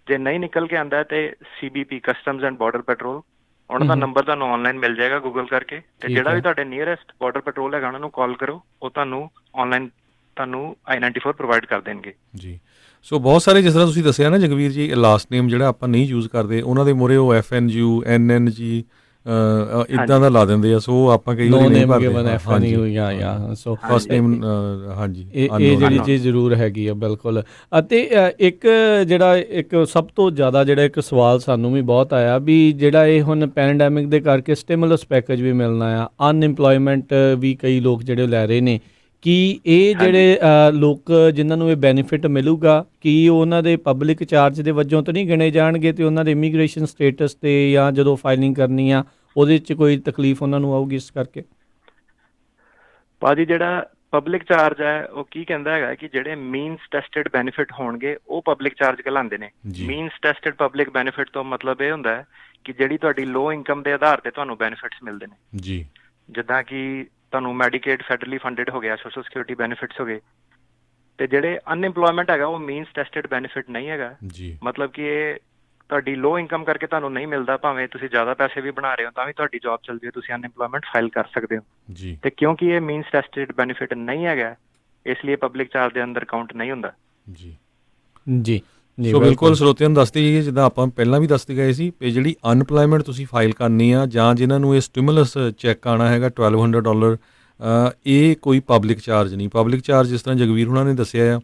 ਜੇ ਨਹੀਂ ਨਿਕਲ ਕੇ ਆਂਦਾ ਤੇ CBP customs and border patrol, ਉਹਨਾਂ ਦਾ ਨੰਬਰ ਤੁਹਾਨੂੰ ਆਨਲਾਈਨ ਮਿਲ ਜਾਏਗਾ ਗੂਗਲ ਕਰਕੇ, ਤੇ ਜਿਹੜਾ ਵੀ ਤੁਹਾਡੇ ਨੀਅਰੈਸਟ ਬਾਰਡਰ ਪੈਟਰੋਲ ਹੈਗਾ ਉਹਨਾਂ ਨੂੰ ਕਾਲ ਕਰੋ, ਉਹ ਤੁਹਾਨੂੰ ਆਨਲਾਈਨ ਤੁਹਾਨੂੰ I-94 ਪ੍ਰੋਵਾਈਡ ਕਰ ਦੇਣਗੇ ਜੀ। ਸੋ ਬਹੁਤ ਸਾਰੇ, ਜਿਸ ਤਰ੍ਹਾਂ ਤੁਸੀਂ ਦੱਸਿਆ ਨਾ ਜਗਵੀਰ ਜੀ, ਲਾਸਟ ਨੇਮ ਜਿਹੜਾ ਆਪਾਂ ਨਹੀਂ ਯੂਜ਼ ਕਰਦੇ, ਉਹਨਾਂ ਦੇ ਮੂਹਰੇ ਉਹ FNU NNG ਇਦਾਂ ਦਾ ਲਾ ਦਿੰਦੇ ਆ। ਸੋ ਆਪਾਂ ਕਈ ਵਾਰੀ ਨਹੀਂ ਭਰਦੇ। ਸੋ ਫਸਟ ਨੇਮ ਹਾਂਜੀ, ਇਹ ਜਿਹੜੀ ਚੀਜ਼ ਜ਼ਰੂਰ ਹੈਗੀ ਆ ਬਿਲਕੁਲ। ਅਤੇ ਇੱਕ ਜਿਹੜਾ ਇੱਕ ਸਭ ਤੋਂ ਜ਼ਿਆਦਾ ਜਿਹੜਾ ਇੱਕ ਸਵਾਲ ਸਾਨੂੰ ਵੀ ਬਹੁਤ ਆਇਆ ਵੀ ਜਿਹੜਾ ਇਹ ਹੁਣ ਪੈਂਡੈਮਿਕ ਦੇ ਕਰਕੇ ਸਟਿਮੂਲਸ ਪੈਕੇਜ ਵੀ ਮਿਲਣਾ ਆ, ਅਨਇੰਪਲੋਇਮੈਂਟ ਵੀ ਕਈ ਲੋਕ ਜਿਹੜੇ ਲੈ ਰਹੇ ਨੇ, ਕੀ ਇਹ ਜਿਹੜੇ ਲੋਕ ਜਿਨ੍ਹਾਂ ਨੂੰ ਇਹ ਬੈਨੀਫਿਟ ਮਿਲੂਗਾ, ਕੀ ਉਹਨਾਂ ਦੇ ਪਬਲਿਕ ਚਾਰਜ ਦੇ ਵਜੋਂ ਤਾਂ ਨਹੀਂ ਗਿਣੇ ਜਾਣਗੇ ਤੇ ਉਹਨਾਂ ਦੇ ਇਮੀਗ੍ਰੇਸ਼ਨ ਸਟੇਟਸ ਤੇ ਜਾਂ ਜਦੋਂ ਫਾਈਲਿੰਗ ਕਰਨੀ ਆ ਉਹਦੇ 'ਚ ਕੋਈ ਤਕਲੀਫ ਉਹਨਾਂ ਨੂੰ ਆਊਗੀ ਇਸ ਕਰਕੇ? ਭਾਜੀ ਜਿਹੜਾ ਪਬਲਿਕ ਚਾਰਜ ਹੈ ਉਹ ਕੀ ਕਹਿੰਦਾ ਹੈਗਾ ਕਿ ਜਿਹੜੇ ਮੀਨਸ ਟੈਸਟਡ ਬੈਨੀਫਿਟ ਹੋਣਗੇ ਉਹ ਪਬਲਿਕ ਚਾਰਜ ਕਹਿਲਾਉਂਦੇ ਨੇ। ਮੀਨਸ ਟੈਸਟਡ ਪਬਲਿਕ ਬੈਨੀਫਿਟ ਤੋਂ ਮਤਲਬ ਇਹ ਹੁੰਦਾ ਹੈ ਕਿ ਜਿਹੜੀ ਤੁਹਾਡੀ ਲੋ ਇਨਕਮ ਦੇ ਆਧਾਰ ਤੇ ਤੁਹਾਨੂੰ ਬੈਨੀਫਿਟਸ ਮਿਲਦੇ ਨੇ ਜੀ, ਜਿੱਦਾਂ ਕਿ ਤੁਹਾਨੂੰ ਮੈਡੀਕੇਡ ਫੈਡਰਲੀ ਫੰਡਡ ਹੋ ਗਿਆ, ਸੋਸ਼ਲ ਸਿਕਿਉਰਿਟੀ ਬੈਨੀਫਿਟਸ ਹੋ ਗਏ। ਤੇ ਜਿਹੜੇ ਅਨਇੰਪਲੋਇਮੈਂਟ ਹੈਗਾ ਉਹ ਮੀਨਸ ਟੈਸਟਡ ਬੈਨੀਫਿਟ ਨਹੀਂ ਹੈਗਾ ਜੀ, ਮਤਲਬ ਕਿ ਇਹ ਤੁਹਾਡੀ ਲੋ ਇਨਕਮ ਕਰਕੇ ਤੁਹਾਨੂੰ ਨਹੀਂ ਮਿਲਦਾ, ਭਾਵੇਂ ਤੁਸੀਂ ਜ਼ਿਆਦਾ ਪੈਸੇ ਵੀ ਬਣਾ ਰਹੇ ਹੋ ਤਾਂ ਵੀ ਤੁਹਾਡੀ ਜੌਬ ਚੱਲਦੀ ਹੈ, ਤੁਸੀਂ ਅਨਇੰਪਲੋਇਮੈਂਟ ਫਾਈਲ ਕਰ ਸਕਦੇ ਹੋ ਜੀ। ਤੇ ਕਿਉਂਕਿ ਇਹ ਮੀਨਸ ਟੈਸਟਡ ਬੈਨੀਫਿਟ ਨਹੀਂ ਹੈਗਾ, ਇਸ ਲਈ ਪਬਲਿਕ ਚਾਰਜ ਦੇ ਅੰਦਰ ਕਾਊਂਟ ਨਹੀਂ ਹੁੰਦਾ ਜੀ। ਜੀ ਸੋ ਬਿਲਕੁਲ ਸਰੋਤਿਆਂ ਨੂੰ ਦੱਸਦੇ ਜਾਈਏ, ਜਿੱਦਾਂ ਆਪਾਂ ਪਹਿਲਾਂ ਵੀ ਦੱਸਦੇ ਗਏ ਸੀ ਕਿ ਜਿਹੜੀ ਅਨਪਲਾਈਮੈਂਟ ਤੁਸੀਂ ਫਾਈਲ ਕਰਨੀ ਆ ਜਾਂ ਜਿਨ੍ਹਾਂ ਨੂੰ ਇਹ ਸਟਿਮੂਲਸ ਚੈੱਕ ਆਉਣਾ ਹੈਗਾ $1200, ਇਹ ਕੋਈ ਪਬਲਿਕ ਚਾਰਜ ਨਹੀਂ। ਪਬਲਿਕ ਚਾਰਜ ਜਿਸ ਤਰ੍ਹਾਂ ਜਗਵੀਰ ਹੁਣਾਂ ਨੇ ਦੱਸਿਆ ਆ,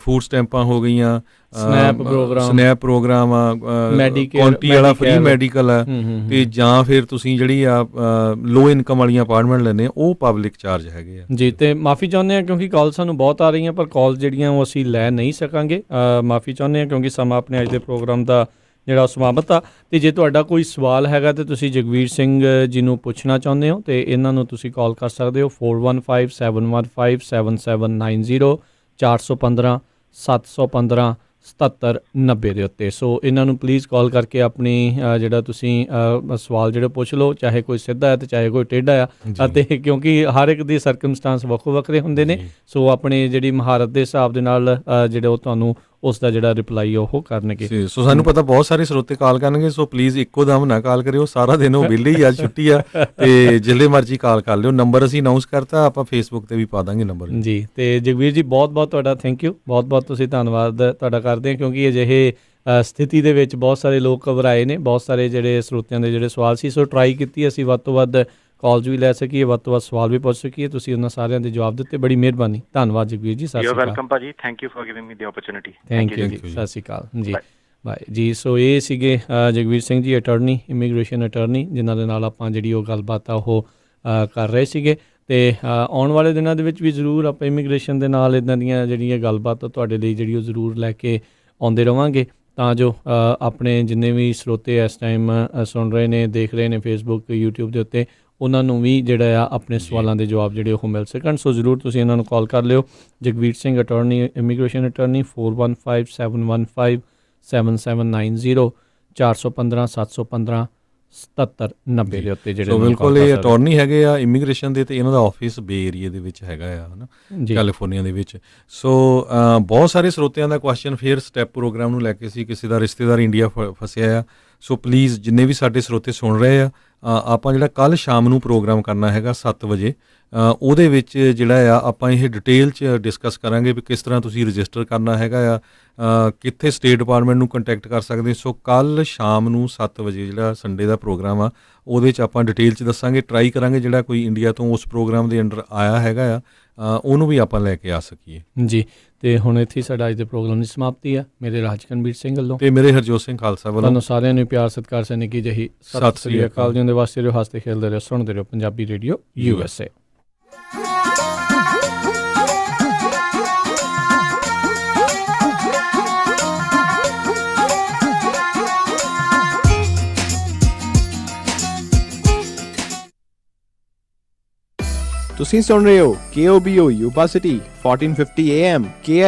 ਫੂਡ ਸਟੈਂਪਾਂ ਹੋ ਗਈਆਂ, ਸਨੈਪ ਪ੍ਰੋਗਰਾਮ ਆ, ਕਾਉਂਟੀ ਵਾਲਾ ਫ੍ਰੀ ਮੈਡੀਕਲ ਆ, ਤੇ ਜਾਂ ਫਿਰ ਤੁਸੀਂ ਜਿਹੜੀ ਆ ਲੋ ਇਨਕਮ ਵਾਲੀਆਂ ਅਪਾਰਟਮੈਂਟ ਲੈਂਦੇ ਉਹ ਪਬਲਿਕ ਚਾਰਜ ਹੈਗੇ ਆ ਜੀ। ਤੇ ਮਾਫੀ ਚਾਹੁੰਦੇ ਹਾਂ ਕਿਉਂਕਿ ਕਾਲ ਸਾਨੂੰ ਬਹੁਤ ਆ ਰਹੀਆਂ, ਪਰ ਕਾਲ ਜਿਹੜੀਆਂ ਉਹ ਅਸੀਂ ਲੈ ਨਹੀਂ ਸਕਾਂਗੇ। ਮਾਫੀ ਚਾਹੁੰਦੇ ਹਾਂ ਕਿਉਂਕਿ ਸਮਾਂ ਆਪਣੇ ਅੱਜ ਦੇ ਪ੍ਰੋਗਰਾਮ ਦਾ ਜਿਹੜਾ ਸਮਾਪਤ ਆ। ਤੇ ਜੇ ਤੁਹਾਡਾ ਕੋਈ ਸਵਾਲ ਹੈਗਾ ਤੇ ਤੁਸੀਂ ਜਗਵੀਰ ਸਿੰਘ ਜੀ ਨੂੰ ਪੁੱਛਣਾ ਚਾਹੁੰਦੇ ਹੋ ਤੇ ਇਹਨਾਂ ਨੂੰ ਤੁਸੀਂ ਕਾਲ ਕਰ ਸਕਦੇ ਹੋ 4157157790 415 715 7790 ਦੇ ਉੱਤੇ। ਸੋ ਇਹਨਾਂ ਨੂੰ ਪਲੀਜ਼ ਕਾਲ ਕਰਕੇ ਆਪਣੀ ਜਿਹੜਾ ਤੁਸੀਂ ਸਵਾਲ ਜਿਹੜੇ ਪੁੱਛ ਲਓ, ਚਾਹੇ ਕੋਈ ਸਿੱਧਾ ਹੈ ਤੇ ਚਾਹੇ ਕੋਈ ਟੇਢਾ ਆ, ਅਤੇ ਕਿਉਂਕਿ ਹਰ ਇੱਕ ਦੀ ਸਰਕਮਸਟਾਂਸ ਵੱਖੋ ਵੱਖਰੇ ਹੁੰਦੇ ਨੇ। ਸੋ ਆਪਣੀ ਜਿਹੜੀ ਮਹਾਰਤ ਦੇ ਹਿਸਾਬ ਦੇ ਨਾਲ ਜਿਹੜੇ ਉਹ ਤੁਹਾਨੂੰ ਉਸ ਦਾ ਜਿਹੜਾ ਰਿਪਲਾਈ ਉਹ ਕਰਨਗੇ। ਸੋ ਸਾਨੂੰ ਪਤਾ ਬਹੁਤ ਸਾਰੇ ਸਰੋਤੇ ਕਾਲ ਕਰਨਗੇ, ਸੋ ਪਲੀਜ਼ ਇੱਕੋ ਦਮ ਨਾ ਕਾਲ ਕਰਿਓ, ਸਾਰਾ ਦਿਨ ਉਹ ਵਿਹਲੇ ਹੀ, ਅੱਜ ਛੁੱਟੀ ਆ, ਤੇ ਜਿੱਲੇ ਮਰਜ਼ੀ ਕਾਲ ਕਰ ਲਿਓ। ਨੰਬਰ ਅਸੀਂ ਅਨਾਉਂਸ ਕਰਤਾ, ਆਪਾਂ ਫੇਸਬੁੱਕ ਤੇ ਵੀ ਪਾ ਦਾਂਗੇ ਨੰਬਰ ਜੀ। ਤੇ ਜਗਵੀਰ ਜੀ ਬਹੁਤ ਬਹੁਤ ਤੁਹਾਡਾ ਥੈਂਕ ਯੂ, ਬਹੁਤ ਬਹੁਤ ਤੁਸੀਂ ਧੰਨਵਾਦ ਤੁਹਾਡਾ ਕਰਦੇ ਹਾਂ, ਕਿਉਂਕਿ ਅਜਿਹੇ ਸਥਿਤੀ ਦੇ ਵਿੱਚ ਬਹੁਤ ਸਾਰੇ ਲੋਕ ਘਬਰਾਏ ਨੇ, ਬਹੁਤ ਸਾਰੇ ਜਿਹੜੇ ਸਰੋਤਿਆਂ ਦੇ ਜਿਹੜੇ ਸਵਾਲ ਸੀ। ਸੋ ਟਰਾਈ ਕੀਤੀ ਅਸੀਂ ਵੱਧ ਤੋਂ ਵੱਧ ਕਾਲਜ ਵੀ ਲੈ ਸਕੀਏ, ਵੱਧ ਤੋਂ ਵੱਧ ਸਵਾਲ ਵੀ ਪੁੱਛ ਸਕੀਏ, ਤੁਸੀਂ ਉਹਨਾਂ ਸਾਰਿਆਂ ਦੇ ਜਵਾਬ ਦਿੱਤੇ, ਬੜੀ ਮਿਹਰਬਾਨੀ। ਧੰਨਵਾਦ ਜਗਵੀਰ ਜੀ, ਸਤਿ ਸ਼੍ਰੀ ਅਕਾਲ। ਵੈਲਕਮ ਭਾਜੀ, thank you for giving me the opportunity. Thank you ਜੀ, ਸਤਿ ਸ਼੍ਰੀ ਅਕਾਲ ਜੀ, ਬਾਏ ਜੀ। ਸੋ ਇਹ ਸੀਗੇ Jagveer Singh ji, attorney, immigration attorney, ਜਿਨ੍ਹਾਂ ਦੇ ਨਾਲ ਆਪਾਂ ਜਿਹੜੀ ਉਹ ਗੱਲਬਾਤ ਆ ਉਹ ਕਰ ਰਹੇ ਸੀਗੇ। ਤੇ ਆਉਣ ਵਾਲੇ ਦਿਨਾਂ ਦੇ ਵਿੱਚ ਵੀ ਜ਼ਰੂਰ ਆਪਾਂ ਇਮੀਗ੍ਰੇਸ਼ਨ ਦੇ ਨਾਲ ਇੱਦਾਂ ਦੀਆਂ ਜਿਹੜੀਆਂ ਗੱਲਬਾਤ ਤੁਹਾਡੇ ਲਈ ਜਿਹੜੀ ਉਹ ਜ਼ਰੂਰ ਲੈ ਕੇ ਆਉਂਦੇ ਰਵਾਂਗੇ, ਤਾਂ ਜੋ ਆਪਣੇ ਜਿੰਨੇ ਵੀ ਸਰੋਤੇ ਇਸ ਟਾਈਮ ਸੁਣ ਰਹੇ ਨੇ, ਦੇਖ ਰਹੇ ਨੇ ਫੇਸਬੁੱਕ YouTube ਦੇ ਉੱਤੇ, ਉਹਨਾਂ ਨੂੰ ਵੀ ਜਿਹੜਾ ਆ ਆਪਣੇ ਸਵਾਲਾਂ ਦੇ ਜਵਾਬ ਜਿਹੜੇ ਉਹ ਮਿਲ ਸਕਣ। ਸੋ ਜ਼ਰੂਰ ਤੁਸੀਂ ਇਹਨਾਂ ਨੂੰ ਕਾਲ ਕਰ ਲਿਓ, Jagveer Singh attorney, immigration attorney, 4157157790 415 715 7790 ਦੇ ਉੱਤੇ ਜਿਹੜੇ। ਬਿਲਕੁਲ ਇਹ ਅਟਾਰਨੀ ਹੈਗੇ ਆ ਇਮੀਗ੍ਰੇਸ਼ਨ ਦੇ, ਤੇ ਇਹਨਾਂ ਦਾ ਆਫਿਸ ਬੇ ਏਰੀਆ ਦੇ ਵਿੱਚ ਹੈਗਾ ਆ, ਹੈ ਨਾ, ਕੈਲੀਫੋਰਨੀਆ ਦੇ ਵਿੱਚ। ਸੋ ਬਹੁਤ ਸਾਰੇ ਸਰੋਤਿਆਂ ਦਾ ਕੁਐਸਚਨ ਫਿਰ ਸਟੈਪ ਪ੍ਰੋਗਰਾਮ ਨੂੰ ਲੈ ਕੇ ਸੀ, ਕਿਸੇ ਦਾ ਰਿਸ਼ਤੇਦਾਰ ਇੰਡੀਆ ਫਸਿਆ ਆ। ਸੋ ਪਲੀਜ਼ ਜਿੰਨੇ ਵੀ ਸਾਡੇ ਸਰੋਤੇ ਸੁਣ ਰਹੇ ਆ, ਆਪਾਂ ਜਿਹੜਾ ਕੱਲ੍ਹ ਸ਼ਾਮ ਨੂੰ ਪ੍ਰੋਗਰਾਮ ਕਰਨਾ ਹੈਗਾ 7 ਵਜੇ, ਉਹਦੇ ਵਿੱਚ ਜਿਹੜਾ ਆ ਆਪਾਂ ਇਹ ਡਿਟੇਲ 'ਚ ਡਿਸਕਸ ਕਰਾਂਗੇ ਵੀ ਕਿਸ ਤਰ੍ਹਾਂ ਤੁਸੀਂ ਰਜਿਸਟਰ ਕਰਨਾ ਹੈਗਾ ਆ, ਕਿੱਥੇ ਸਟੇਟ ਡਿਪਾਰਟਮੈਂਟ ਨੂੰ ਕੰਟੈਕਟ ਕਰ ਸਕਦੇ। ਸੋ ਕੱਲ੍ਹ ਸ਼ਾਮ ਨੂੰ 7 ਵਜੇ ਜਿਹੜਾ ਸੰਡੇ ਦਾ ਪ੍ਰੋਗਰਾਮ ਆ, ਉਹਦੇ 'ਚ ਆਪਾਂ ਡਿਟੇਲ 'ਚ ਦੱਸਾਂਗੇ, ਟਰਾਈ ਕਰਾਂਗੇ ਜਿਹੜਾ ਕੋਈ ਇੰਡੀਆ ਤੋਂ ਉਸ ਪ੍ਰੋਗਰਾਮ ਦੇ ਅੰਡਰ ਆਇਆ ਹੈਗਾ ਆ, ਉਹਨੂੰ ਵੀ ਆਪਾਂ ਲੈ ਕੇ ਆ ਸਕੀਏ ਜੀ। ਤੇ ਹੁਣ ਇੱਥੇ ਸਾਡਾ ਅੱਜ ਦੇ ਪ੍ਰੋਗਰਾਮ ਦੀ ਸਮਾਪਤੀ ਆ। ਮੇਰੇ ਰਾਜਕਨਵੀਰ ਸਿੰਘ ਵੱਲੋਂ ਤੇ ਮੇਰੇ ਹਰਜੋਤ ਸਿੰਘ ਖਾਲਸਾ ਵੱਲੋਂ ਤੁਹਾਨੂੰ ਸਾਰਿਆਂ ਨੂੰ ਪਿਆਰ ਸਤਿਕਾਰ ਸੈਨਿਕ ਕੀ ਜਹੀ ਸਤਿ ਸ੍ਰੀ ਅਕਾਲ ਜੀ। ਉਹਦੇ ਵਾਸਤੇ ਰਹੋ, ਹੱਸਦੇ ਖੇਡਦੇ ਰਹੋ, ਸੁਣਦੇ ਰਹੋ ਪੰਜਾਬੀ ਰੇਡੀਓ USA। ਤੁਸੀਂ ਸੁਣ ਰਹੇ ਹੋ KOBO ਯੂਬਾ ਸਿਟੀ 1450 AM